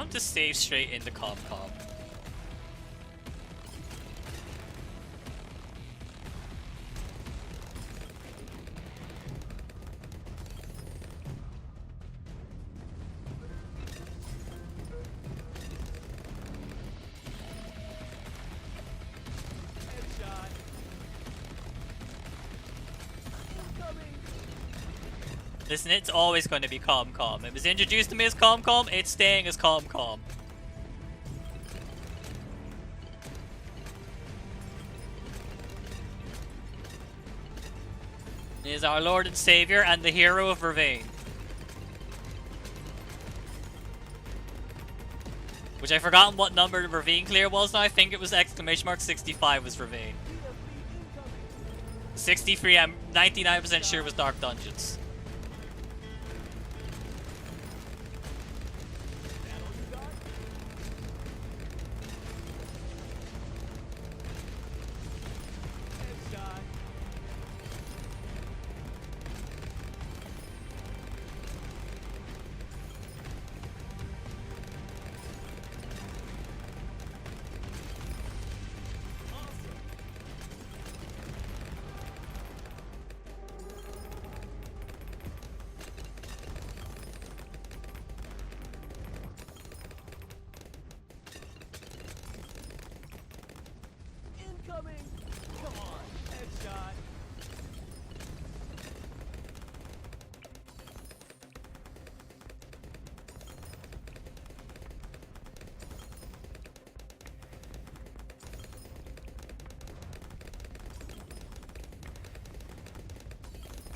want to save straight into Comcom. Headshot. Incoming. Listen, it's always going to be Comcom. It was introduced to me as Comcom, it's staying as Comcom. He is our Lord and Savior and the hero of Vervain. Which I've forgotten what number the Vervain clear was now. I think it was exclamation mark 65 was Vervain. BTD incoming. 63, I'm 99% sure was Dark Dungeons. That all you got? Headshot. Awesome. Incoming. Come on. Headshot.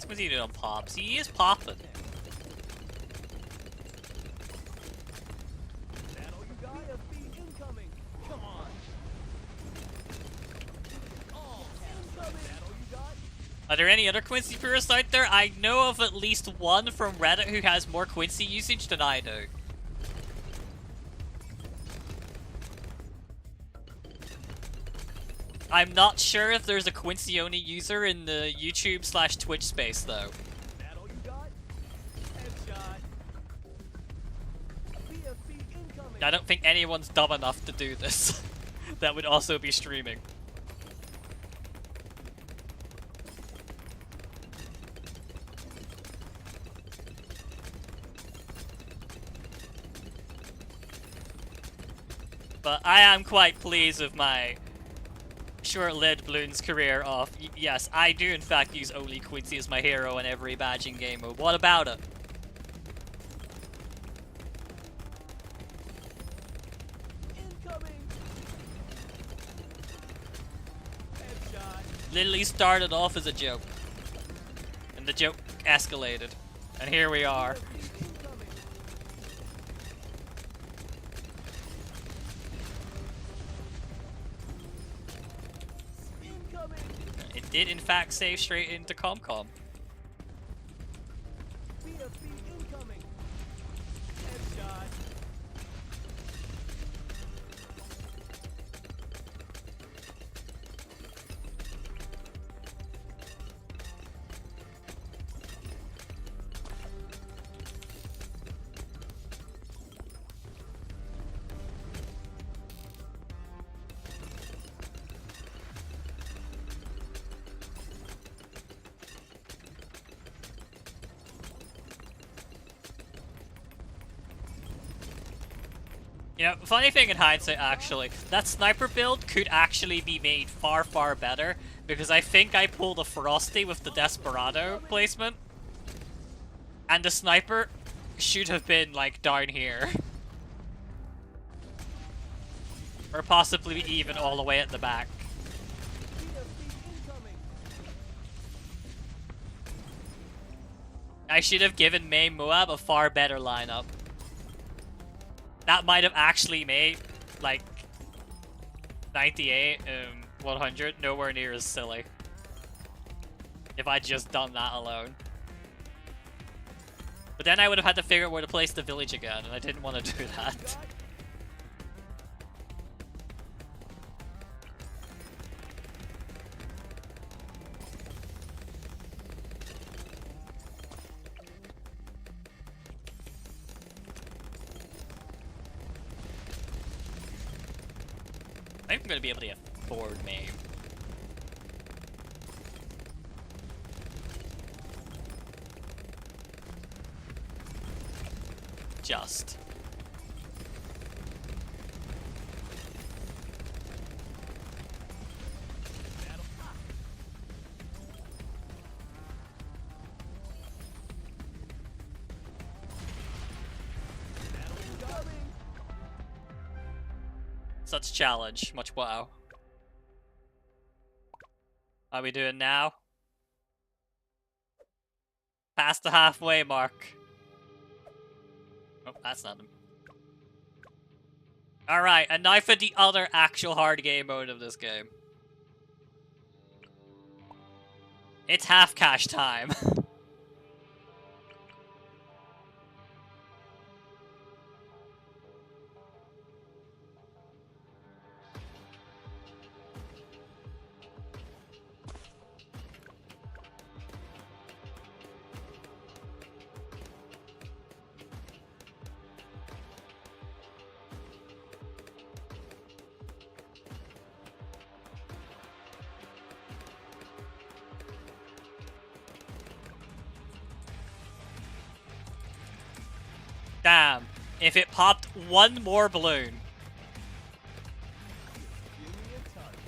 What's he doing on Pops? He is popping. That all you got? BFB incoming. Come on. Oh, incoming. That all you got? Are there any other Quincy purists out there? I know of at least one from Reddit who has more Quincy usage than I do. I'm not sure if there's a Quincy only user in the YouTube / Twitch space though. That all you got? Headshot. BFB incoming. I don't think anyone's dumb enough to do this. That would also be streaming. But I am quite pleased with my short-lived Bloons career of, yes, I do in fact use only Quincy as my hero in every badging game mode. What about it? Incoming. Headshot. Literally started off as a joke. And the joke escalated. And here we are. BFB incoming. Incoming. It did in fact save straight into Comcom. BFB incoming. Headshot. You know, funny thing in hindsight, actually, that sniper build could actually be made far, far better, because I think I pulled a Frosty with the Desperado placement, and the sniper should have been, like, down here. Or possibly even all the way at the back. BFB incoming. I should have given May Moab a far better lineup. That might have actually made, like, 98 100 nowhere near as silly. If I'd just done that alone. But then I would have had to figure out where to place the village again, and I didn't want to do that. I think I'm gonna be able to get forward main. Just. Such challenge, much wow. How are we doing now? Past the halfway mark. Oh, that's not him. Alright, and now for the other actual hard game mode of this game. It's half cash time. Damn, if it popped one more balloon. Give me a target.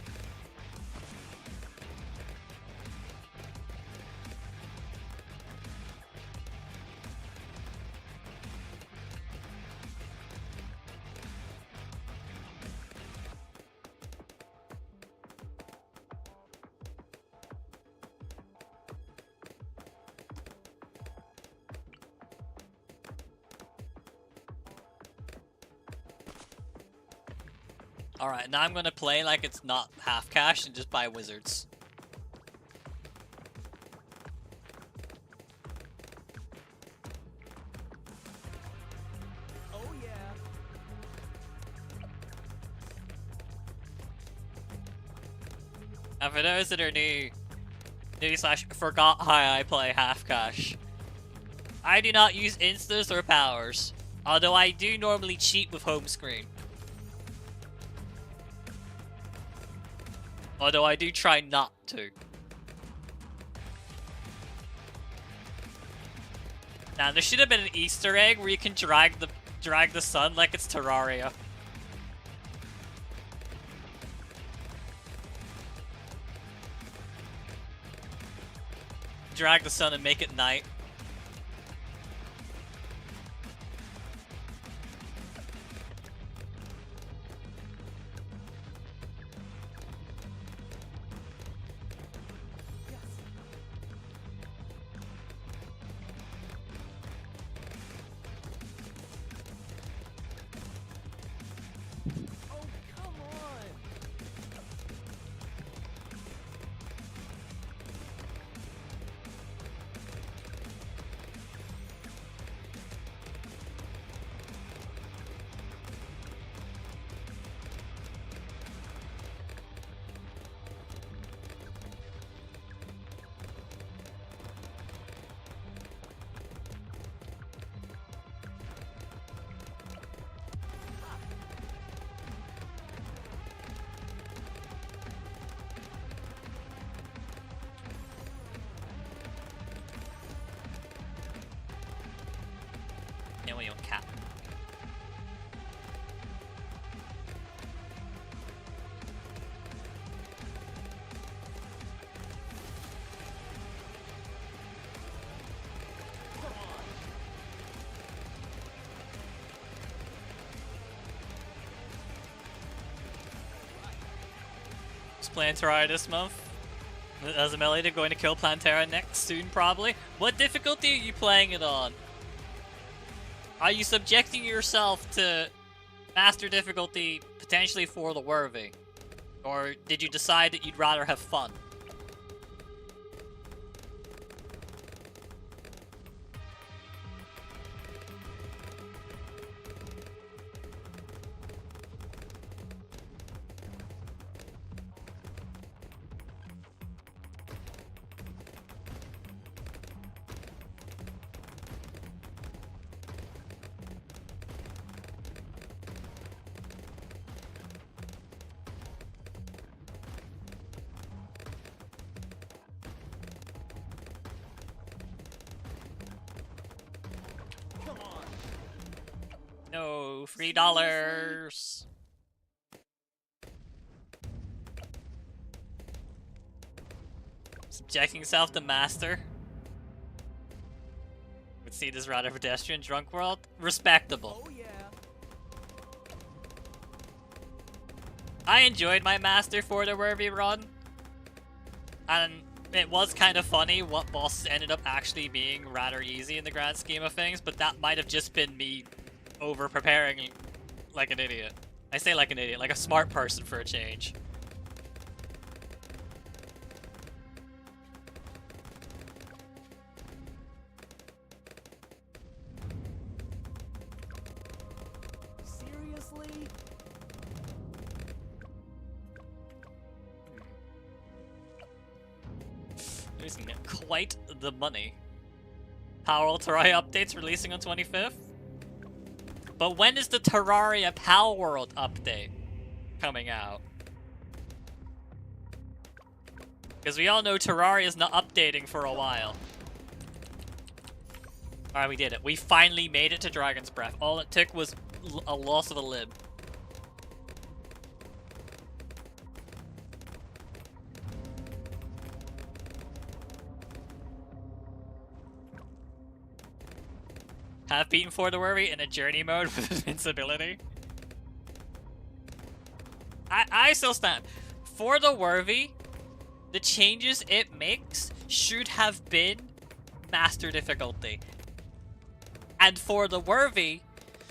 Alright, now I'm gonna play like it's not half cash and just buy wizards. Oh yeah. And for those that are new slash forgot how I play half cash, I do not use instas or powers, although I do normally cheat with home screen. Although I do try not to. Now there should have been an Easter egg where you can drag the sun like it's Terraria. Drag the sun and make it night. Oh, come on. No, we don't cap. Just playing Terraria this month. As a melee, going to kill Plantera next soon, probably. What difficulty are you playing it on? Are you subjecting yourself to master difficulty potentially for the worthy? Or did you decide that you'd rather have fun? Ooh, $3. Subjecting himself to master. Would see this rather pedestrian drunk world. Respectable. Oh yeah. I enjoyed my master for the Worthy run. And it was kind of funny what bosses ended up actually being rather easy in the grand scheme of things, but that might have just been me over-preparing like an idiot. I say like an idiot, like a smart person for a change. Seriously? Losing quite the money. Power Terraria updates releasing on 25th? But when is the Terraria Pal World update coming out? Because we all know Terraria's not updating for a while. Alright, we did it. We finally made it to Dragon's Breath. All it took was a loss of a lib. Have beaten For the Worthy in a journey mode with invincibility. I still stand. For the Worthy, the changes it makes should have been master difficulty. And For the Worthy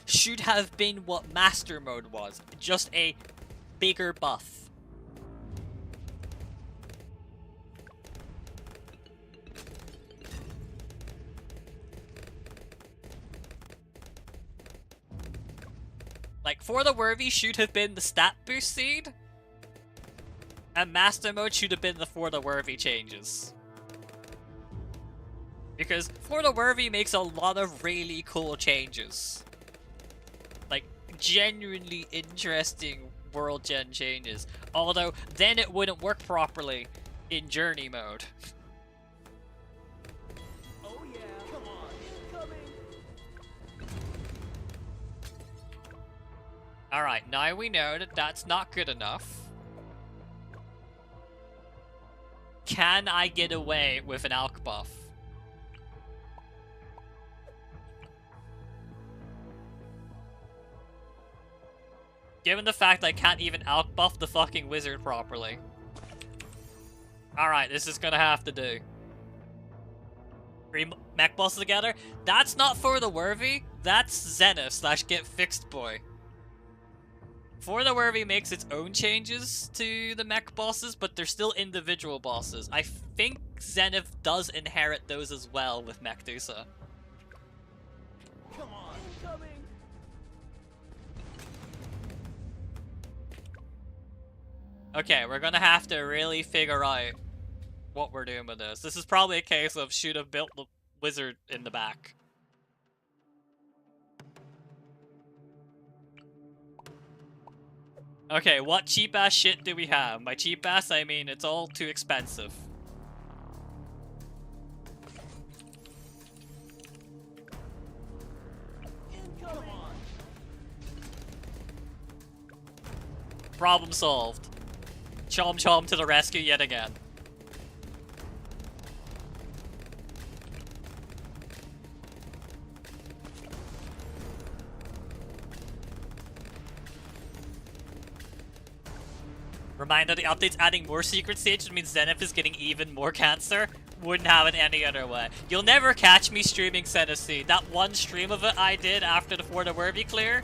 should have been what master mode was. Just a bigger buff. Like, For the Worthy should have been the stat boost seed, and Master Mode should have been the For the Worthy changes. Because For the Worthy makes a lot of really cool changes. Like, genuinely interesting world gen changes. Although, then it wouldn't work properly in Journey Mode. Oh yeah. Come on. Incoming. Alright, now we know that that's not good enough. Can I get away with an alk buff? Given the fact I can't even alk buff the fucking wizard properly. Alright, this is gonna have to do. 3 mech bosses together? That's not For the Worthy, that's Zenith / Get Fixed Boy. For the Worthy makes its own changes to the mech bosses, but they're still individual bosses. I think Zenith does inherit those as well with Mechdusa. Come on. Incoming. Okay, we're gonna have to really figure out what we're doing with this. This is probably a case of should have built the wizard in the back. Okay, what cheap-ass shit do we have? By cheap-ass, I mean it's all too expensive. Incoming. Problem solved. Chom Chom to the rescue yet again. Reminder, the update's adding more secret stages means Zenith is getting even more cancer. Wouldn't have it any other way. You'll never catch me streaming Zenith Seed. That one stream of it I did after the For the Worthy clear,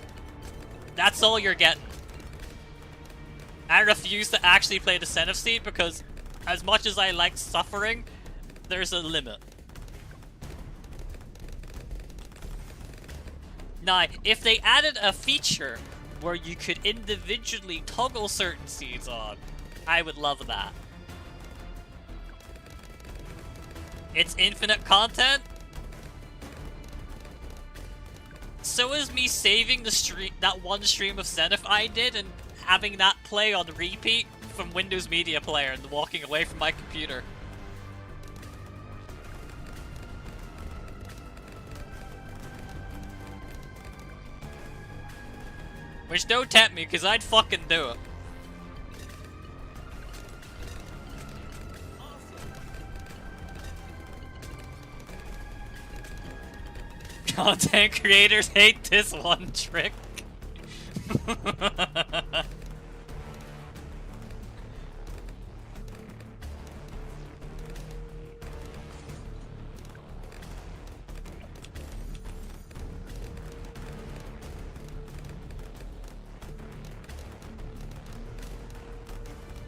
that's all you're getting. I refuse to actually play the Zenith Seed because as much as I like suffering, there's a limit. Now, if they added a feature where you could individually toggle certain seeds on, I would love that. It's infinite content. So is me saving the stream, that one stream of Zenith I did, and having that play on repeat from Windows Media Player and walking away from my computer. Which don't tempt me, because I'd fucking do it. Content creators hate this one trick.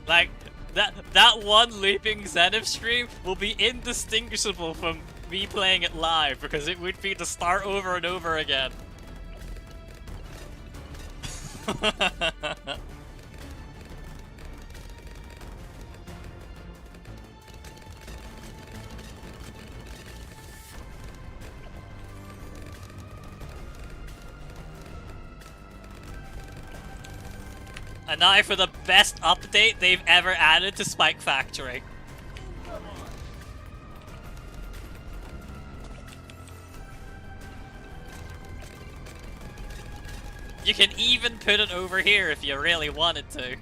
Like, that one leaping Zenith stream will be indistinguishable from me playing it live, because it would be to start over and over again. An eye for the best update they've ever added to Spike Factory. You can even put it over here if you really wanted to.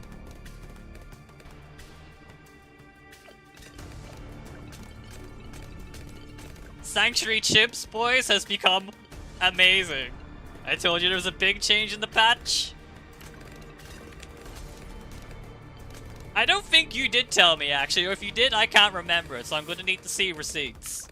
Sanctuary Chips, boys, has become amazing. I told you there was a big change in the patch. I don't think you did tell me, actually, or if you did, I can't remember it, so I'm going to need to see receipts.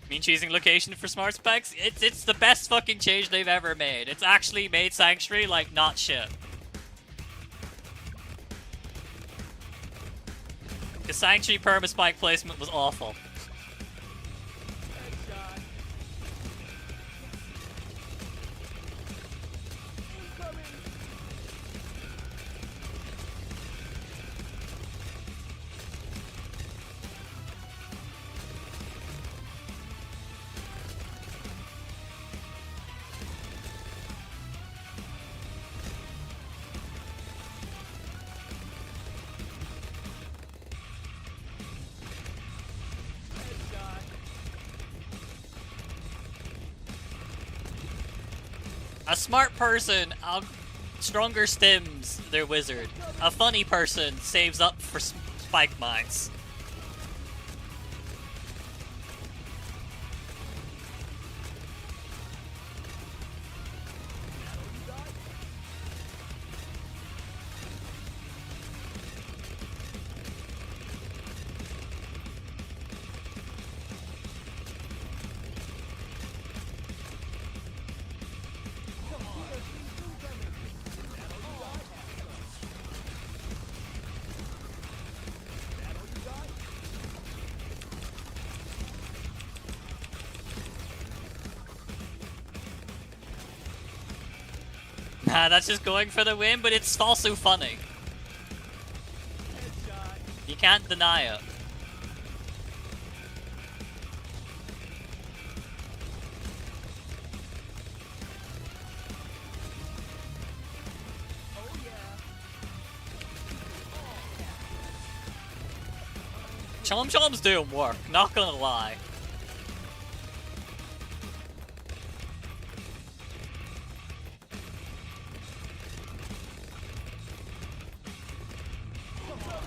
Mean choosing location for smart specs? It's the best fucking change they've ever made. It's actually made Sanctuary, like, not shit. The Sanctuary perma-spike placement was awful. Headshot. Incoming. A smart person stronger stims their wizard. A funny person saves up for spike mines. Nah, that's just going for the win, but it's also funny. Headshot. You can't deny it. Oh yeah. Chom Chom's doing work, not gonna lie. Headshot.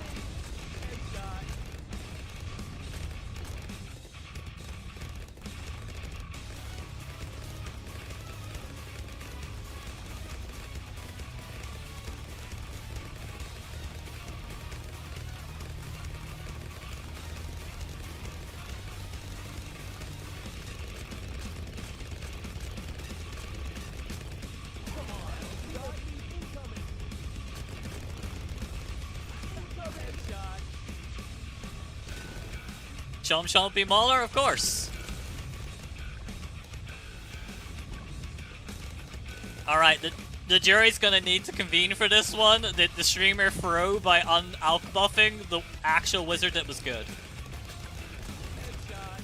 Headshot. Chom Chom be Mauler, of course. Alright, the jury's gonna need to convene for this one. Did the streamer throw by un-alk buffing the actual wizard that was good? Headshot.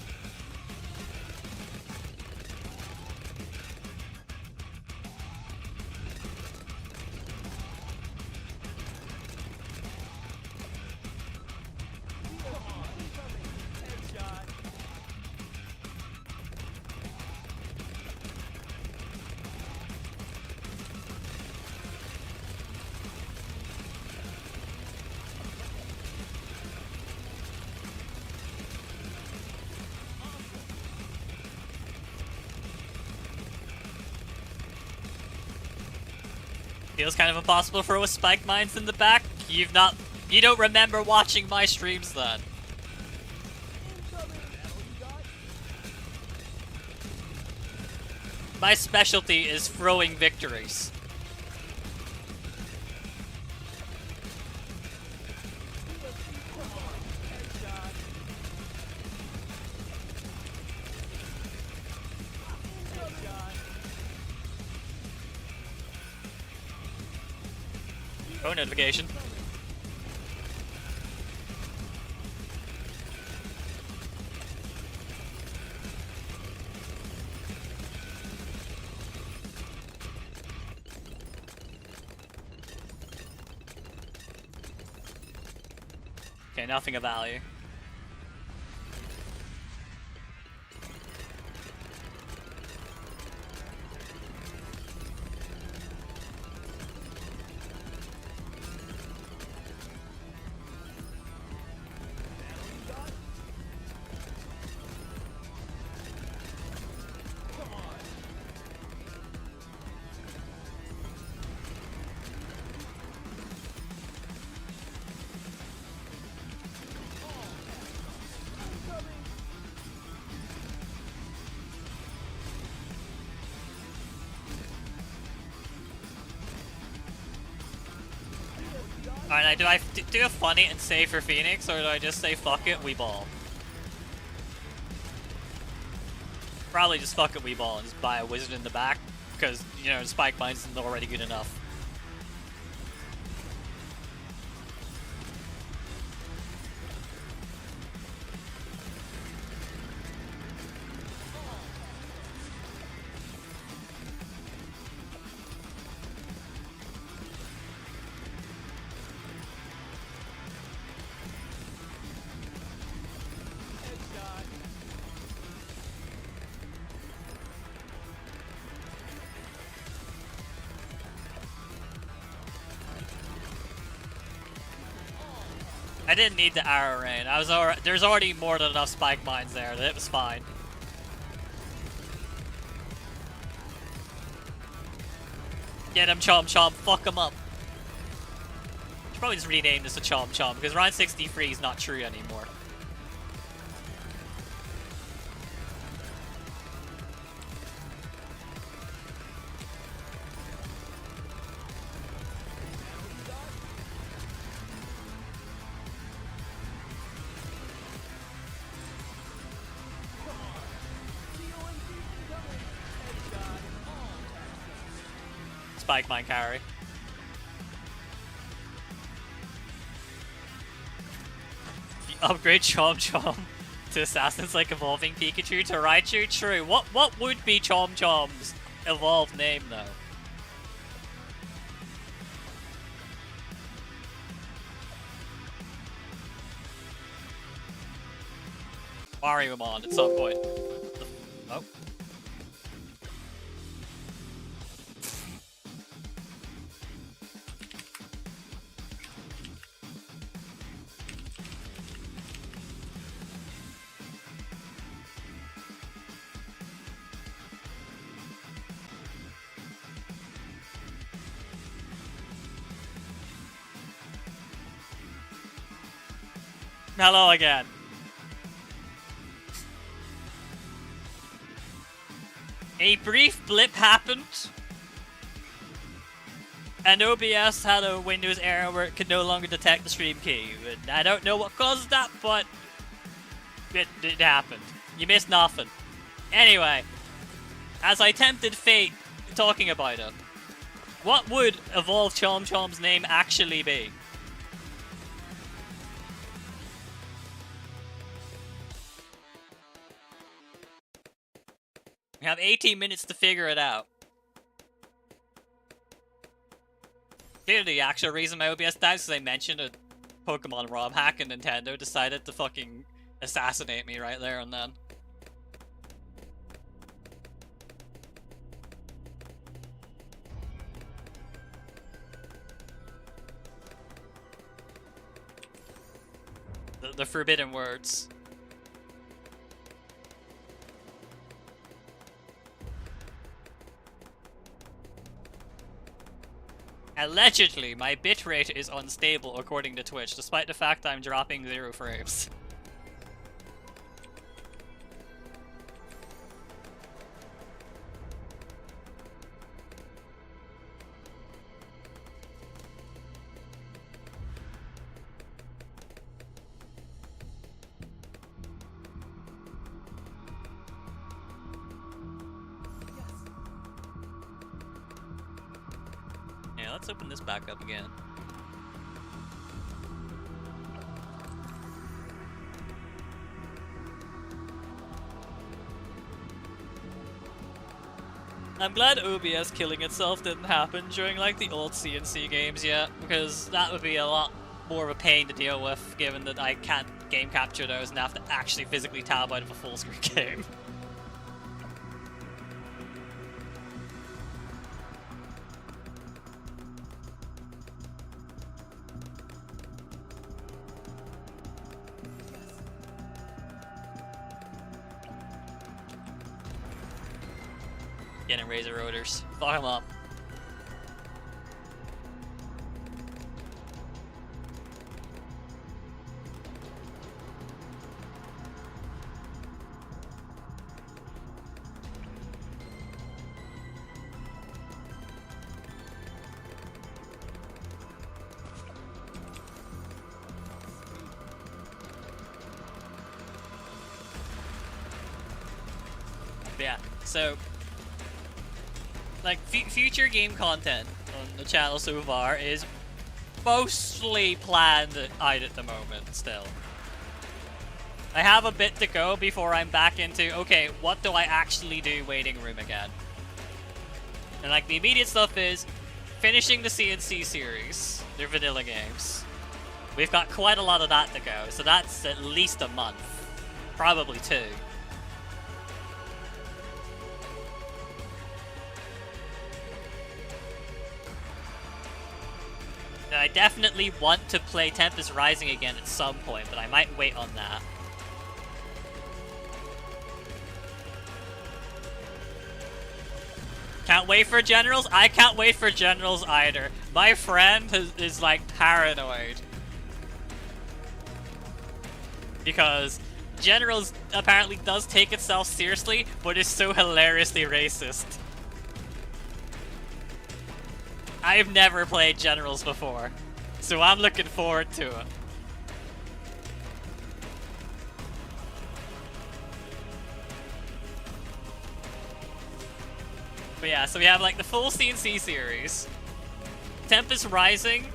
Feels kind of impossible for with spike mines in the back. You don't remember watching my streams then. My specialty is throwing victories. Oh, notification. Okay, nothing of value. Alright, do I do a funny and save for Phoenix, or do I just say fuck it, we ball? Probably just fuck it, we ball, and just buy a wizard in the back, because, you know, spike mines isn't already good enough. I didn't need the arrow rain. There's already more than enough spike mines there. That it was fine. Get him, Chomp Chomp. Fuck him up. Should probably just rename this to Chomp Chomp because round 63 is not true anymore. Spike mine carry. Upgrade Chomp Chomp to Assassin's like evolving Pikachu to Raichu? True. What would be Chomp Chomp's evolved name though? Mariumon at some point. Oh. Hello again. A brief blip happened, and OBS had a Windows error where it could no longer detect the stream key. And I don't know what caused that, but it happened. You missed nothing. Anyway, as I tempted fate talking about it, what would Evolve Chomp Chomp's name actually be? We have 18 minutes to figure it out. Clearly, the actual reason my OBS died is because I mentioned a Pokemon ROM hack and Nintendo decided to fucking assassinate me right there and then. The forbidden words. Allegedly, my bitrate is unstable according to Twitch, despite the fact I'm dropping 0 frames. Yeah, let's open this back up again. I'm glad OBS killing itself didn't happen during like the old CNC games yet, because that would be a lot more of a pain to deal with, given that I can't game capture those and have to actually physically tab out of a full screen game. Getting razor rotors. Fuck them up. But yeah, so like future game content on the channel so far is mostly planned out at the moment still. I have a bit to go before I'm back into, okay, what do I actually do waiting room again? And like the immediate stuff is finishing the CNC series, their vanilla games. We've got quite a lot of that to go, so that's at least a month, probably 2. I definitely want to play Tempest Rising again at some point, but I might wait on that. Can't wait for Generals? I can't wait for Generals either. My friend is like paranoid. Because Generals apparently does take itself seriously, but is so hilariously racist. I've never played Generals before, so I'm looking forward to it. But yeah, so we have like the full CNC series, Tempest Rising,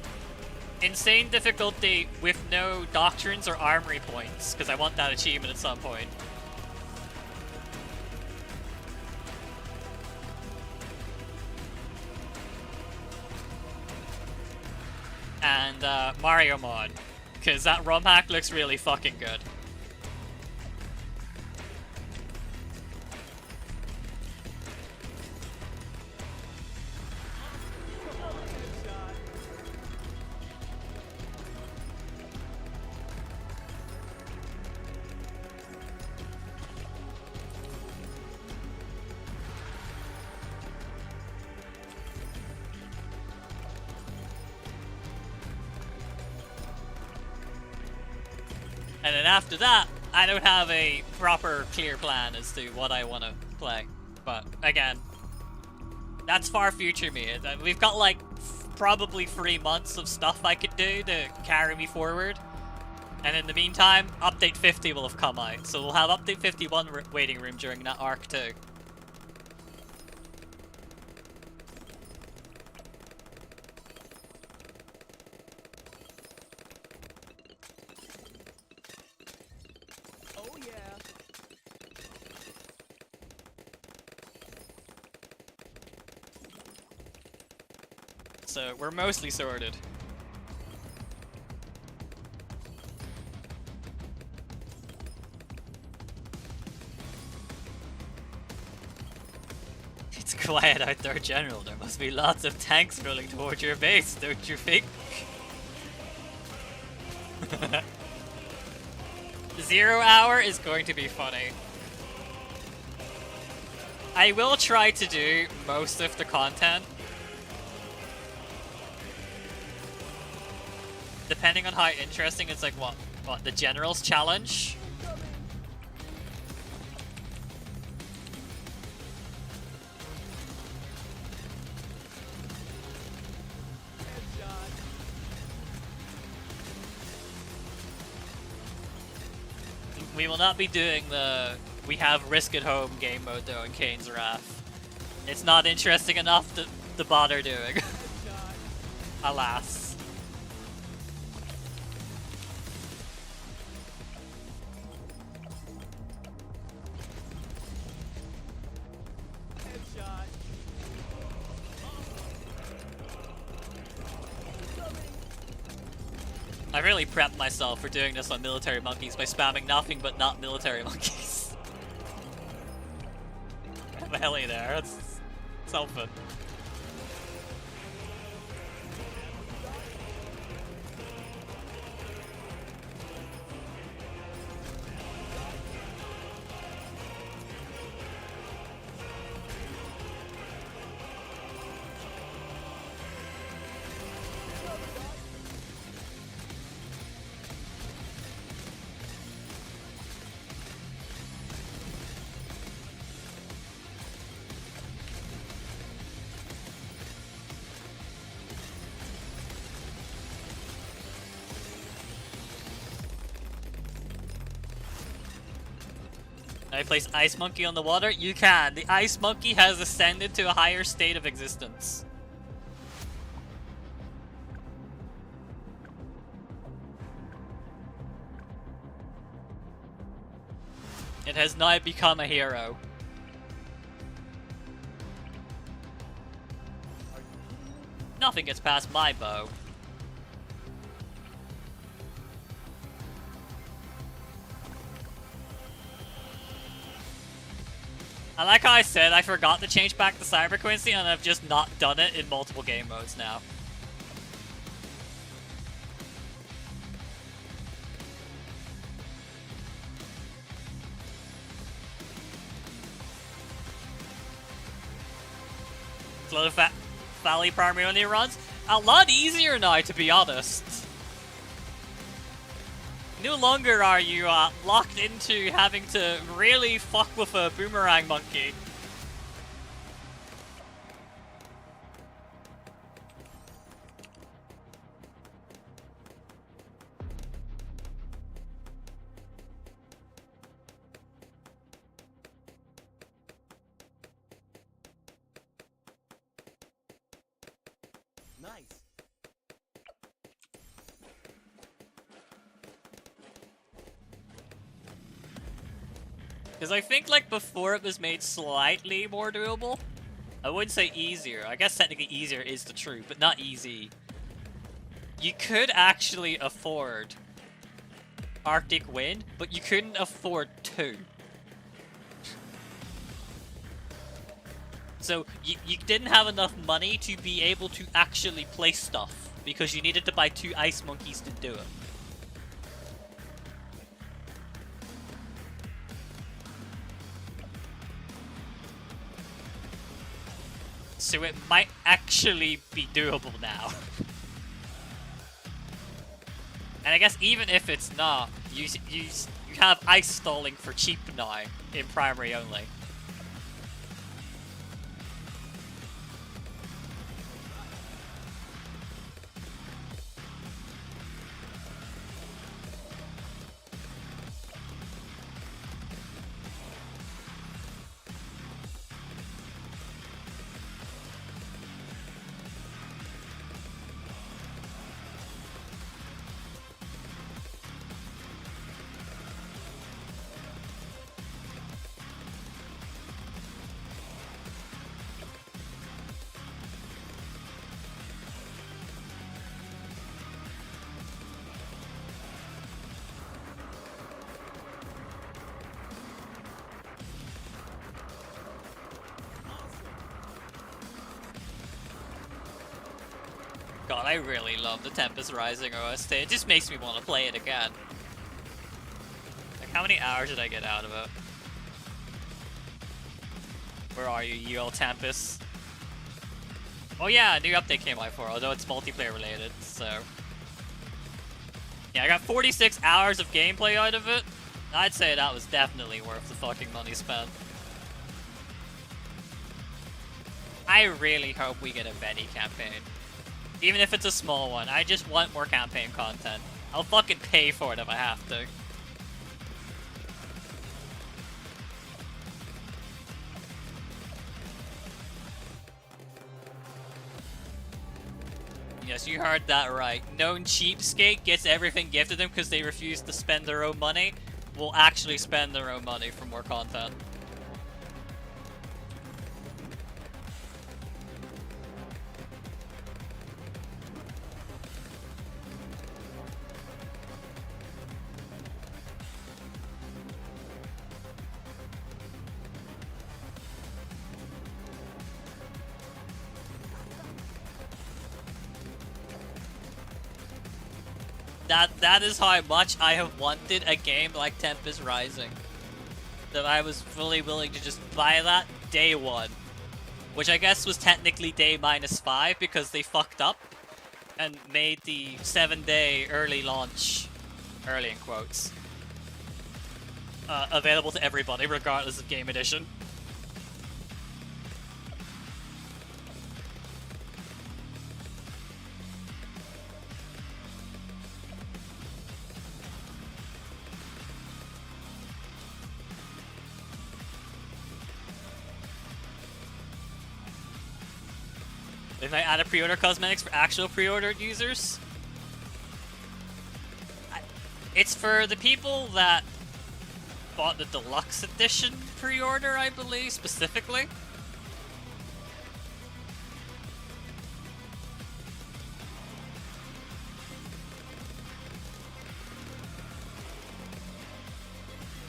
insane difficulty with no doctrines or armory points, because I want that achievement at some point. And Mario mod, because that ROM hack looks really fucking good. And then after that, I don't have a proper clear plan as to what I want to play. But again, that's far future me. We've got like probably 3 months of stuff I could do to carry me forward. And in the meantime, update 50 will have come out. So we'll have update 51 waiting room during that arc too. So we're mostly sorted. It's quiet out there, General. There must be lots of tanks rolling towards your base, don't you think? 0 hour is going to be funny. I will try to do most of the content depending on how interesting, it's like what the General's Challenge. We will not be doing the we have risk at home game mode though in Kane's Wrath. It's not interesting enough to bother doing. Alas. I really prepped myself for doing this on military monkeys by spamming nothing but not military monkeys. I'm a heli there, it's something. Can I place Ice Monkey on the water? You can. The Ice Monkey has ascended to a higher state of existence. It has now become a hero. Nothing gets past my bow. And like I said, I forgot to change back the Cyber Quincy, and I've just not done it in multiple game modes now. It's a lot of Valley primary only runs. A lot easier now, to be honest. No longer are you locked into having to really fuck with a boomerang monkey. Nice. Because I think, like, before it was made slightly more doable. I wouldn't say easier. I guess technically easier is the truth, but not easy. You could actually afford Arctic Wind, but you couldn't afford 2. So, you didn't have enough money to be able to actually place stuff, because you needed to buy 2 Ice Monkeys to do it. So it might actually be doable now. And I guess even if it's not, you have ice stalling for cheap now in primary only. God, I really love the Tempest Rising OST. It just makes me want to play it again. Like, how many hours did I get out of it? Where are you, ye old Tempest? Oh yeah, a new update came out for it, although it's multiplayer related, so... Yeah, I got 46 hours of gameplay out of it. I'd say that was definitely worth the fucking money spent. I really hope we get a Betty campaign. Even if it's a small one, I just want more campaign content. I'll fucking pay for it if I have to. Yes, you heard that right. Known cheapskate gets everything gifted them because they refuse to spend their own money. Will actually spend their own money for more content. That is how much I have wanted a game like Tempest Rising. That I was fully willing to just buy that day one. Which I guess was technically day -5 because they fucked up and made the 7-day early launch, early in quotes, available to everybody regardless of game edition. They might add a pre-order cosmetics for actual pre-ordered users. It's for the people that bought the deluxe edition pre-order, I believe, specifically.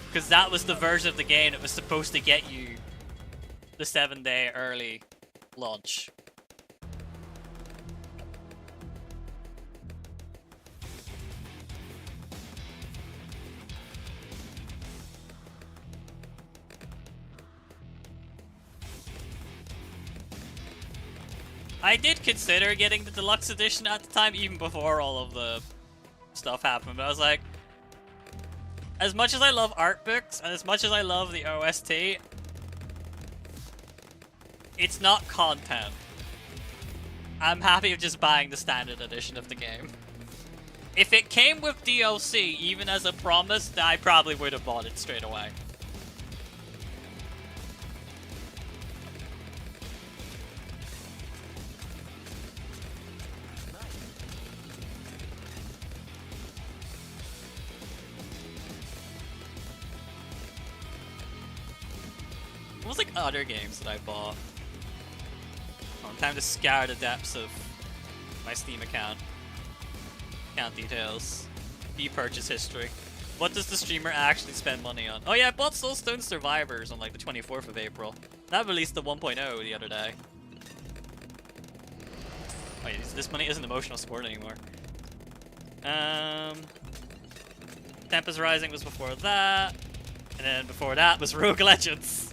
Because that was the version of the game that was supposed to get you the 7-day early launch. I did consider getting the deluxe edition at the time, even before all of the stuff happened, but I was like, as much as I love art books, and as much as I love the OST, it's not content. I'm happy with just buying the standard edition of the game. If it came with DLC, even as a promise, then I probably would have bought it straight away. What was like other games that I bought? Oh, time to scour the depths of my Steam account. Account details. E-purchase history. What does the streamer actually spend money on? Oh yeah, I bought Soulstone Survivors on like the 24th of April. That released the 1.0 the other day. Wait, this money isn't emotional support anymore. Tempest Rising was before that. And then before that was Rogue Legends.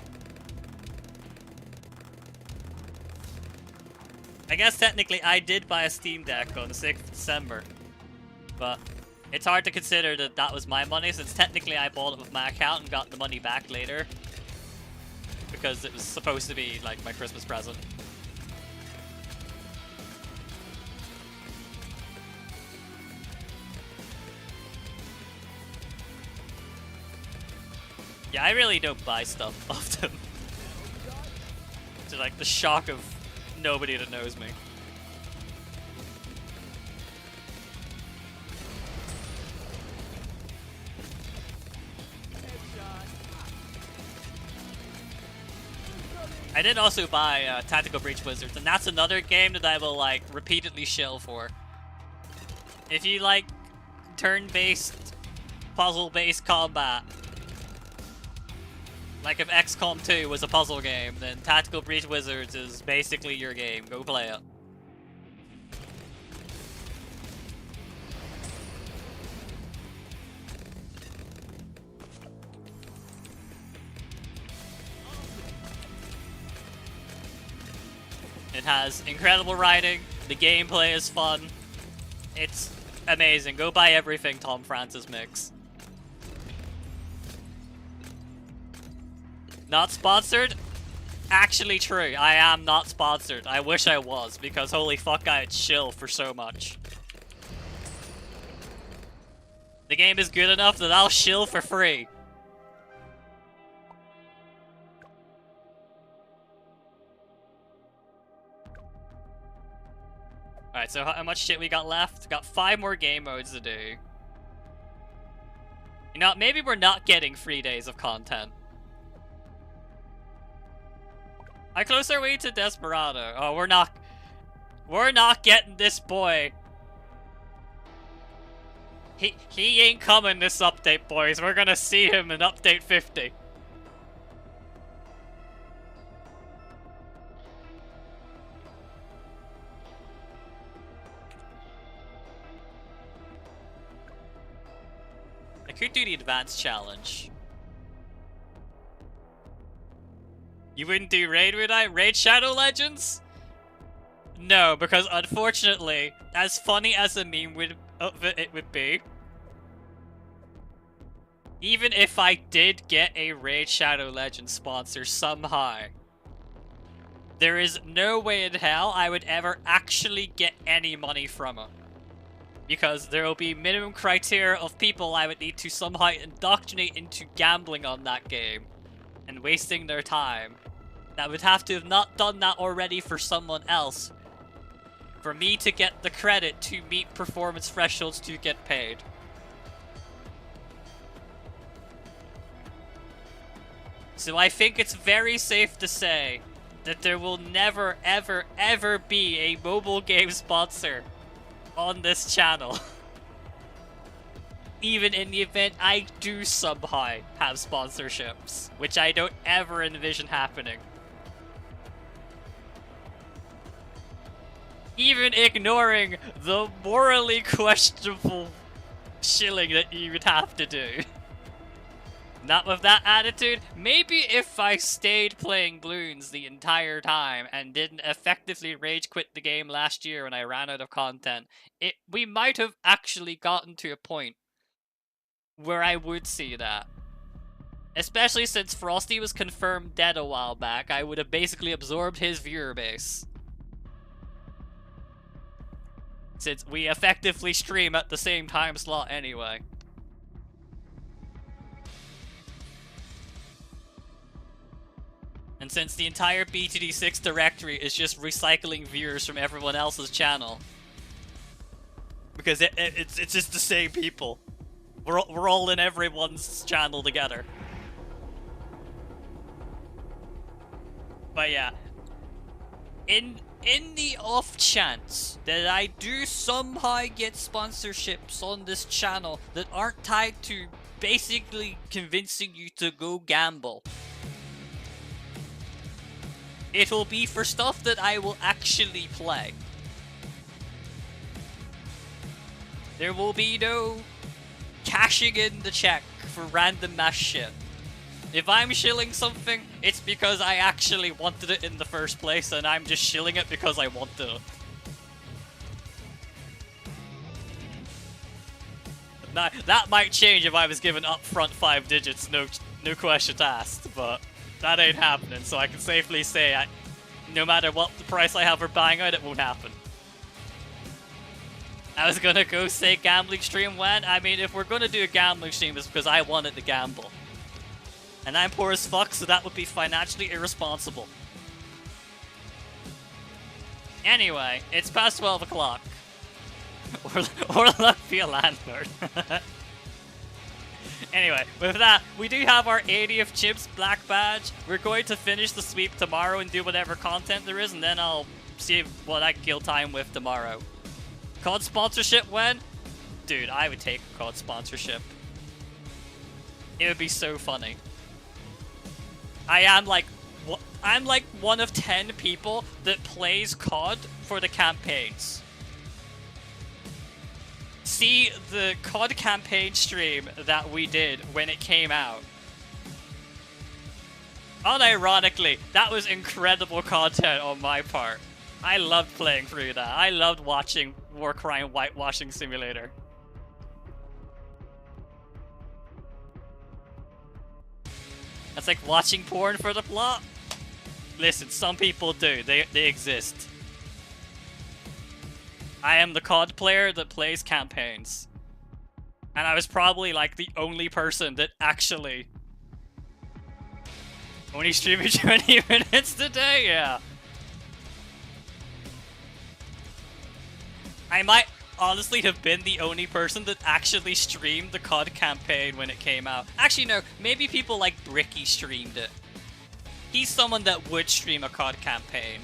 I guess technically I did buy a Steam Deck on the 6th of December, but it's hard to consider that that was my money since technically I bought it with my account and got the money back later because it was supposed to be like my Christmas present. Yeah, I really don't buy stuff often. To like the shock of nobody that knows me. I did also buy Tactical Breach Wizards, and that's another game that I will like repeatedly shill for. If you like turn-based, puzzle-based combat, like if XCOM 2 was a puzzle game, then Tactical Breach Wizards is basically your game. Go play it. It has incredible writing, the gameplay is fun, it's Amazing. Go buy everything Tom Francis makes. Not sponsored? Actually true. I am not sponsored. I wish I was, because holy fuck, I'd chill for so much. The game is good enough that I'll shill for free. Alright, so how much shit we got left? Got 5 more game modes to do. You know, maybe we're not getting 3 days of content. How close are we to Desperado? Oh, we're not getting this boy. He ain't coming this update, boys. We're gonna see him in update 50. I could do the advanced challenge. You wouldn't do Raid, would I? Raid Shadow Legends? No, because unfortunately, as funny as a meme it would be, even if I did get a Raid Shadow Legends sponsor somehow, there is no way in hell I would ever actually get any money from it. Because there will be minimum criteria of people I would need to somehow indoctrinate into gambling on that game and wasting their time. That would have to have not done that already for someone else for me to get the credit to meet performance thresholds to get paid. So I think it's very safe to say that there will never, ever, ever be a mobile game sponsor on this channel. Even in the event I do somehow have sponsorships, which I don't ever envision happening. Even ignoring the morally questionable shilling that you would have to do. Not with that attitude. Maybe if I stayed playing Bloons the entire time and didn't effectively rage quit the game last year when I ran out of content, we might have actually gotten to a point where I would see that. Especially since Frosty was confirmed dead a while back, I would have basically absorbed his viewer base. Since we effectively stream at the same time slot anyway. And since the entire BTD6 directory is just recycling viewers from everyone else's channel. Because it's just the same people. We're all in everyone's channel together. But yeah. In the off chance that I do somehow get sponsorships on this channel that aren't tied to basically convincing you to go gamble, it'll be for stuff that I will actually play. There will be no cashing in the check for random mash shit. If I'm shilling something, it's because I actually wanted it in the first place, and I'm just shilling it because I wanted it. Now, that might change if I was given upfront 5 digits, no questions asked, but that ain't happening, so I can safely say no matter what the price I have for buying out, it won't happen. I was gonna go say gambling stream when? I mean, if we're gonna do a gambling stream, it's because I wanted to gamble. And I'm poor as fuck, so that would be financially irresponsible. Anyway, it's past 12 o'clock. or luck be a landlord. Anyway, with that, we do have our 80th Chips Black Badge. We're going to finish the sweep tomorrow and do whatever content there is, and then I'll see what I can kill time with tomorrow. COD sponsorship when? Dude, I would take a COD sponsorship. It would be so funny. I'm like one of 10 people that plays COD for the campaigns. See the COD campaign stream that we did when it came out. Unironically, that was incredible content on my part. I loved playing through that. I loved watching War Crime Whitewashing Simulator. That's like watching porn for the plot. Listen, some people do. They exist. I am the COD player that plays campaigns. And I was probably like the only person that actually only streaming 20 minutes today, yeah. I might honestly have been the only person that actually streamed the COD campaign when it came out. Actually, no, maybe people like Bricky streamed it. He's someone that would stream a COD campaign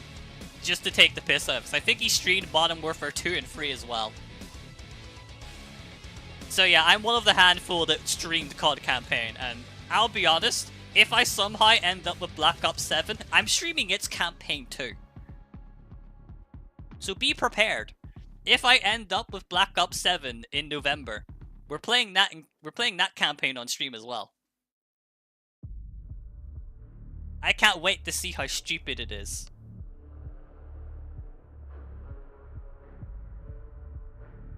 just to take the piss out of us. I think he streamed Modern Warfare 2 and 3 as well. So yeah, I'm one of the handful that streamed COD campaign, and I'll be honest, if I somehow end up with Black Ops 7, I'm streaming its campaign too. So be prepared. If I end up with Black Ops 7 in November, we're playing that campaign on stream as well. I can't wait to see how stupid it is.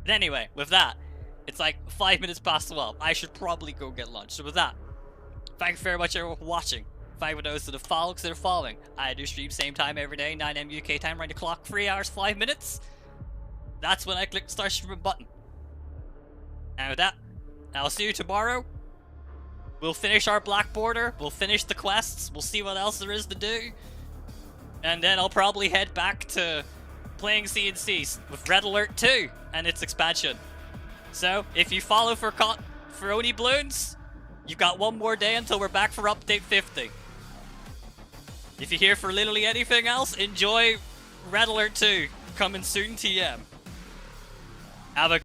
But anyway, with that, it's like 5 minutes past 12. I should probably go get lunch. So with that, thank you very much everyone for watching. Thank you for those that are following. I do stream same time every day, 9 AM UK time, around the clock, 3 hours, 5 minutes. That's when I click the start streaming button. And with that, I'll see you tomorrow. We'll finish our Black Border, we'll finish the quests, we'll see what else there is to do. And then I'll probably head back to playing CNCs with Red Alert 2 and its expansion. So, if you follow for Oni Balloons, you've got one more day until we're back for update 50. If you're here for literally anything else, enjoy Red Alert 2, coming soon TM. Have a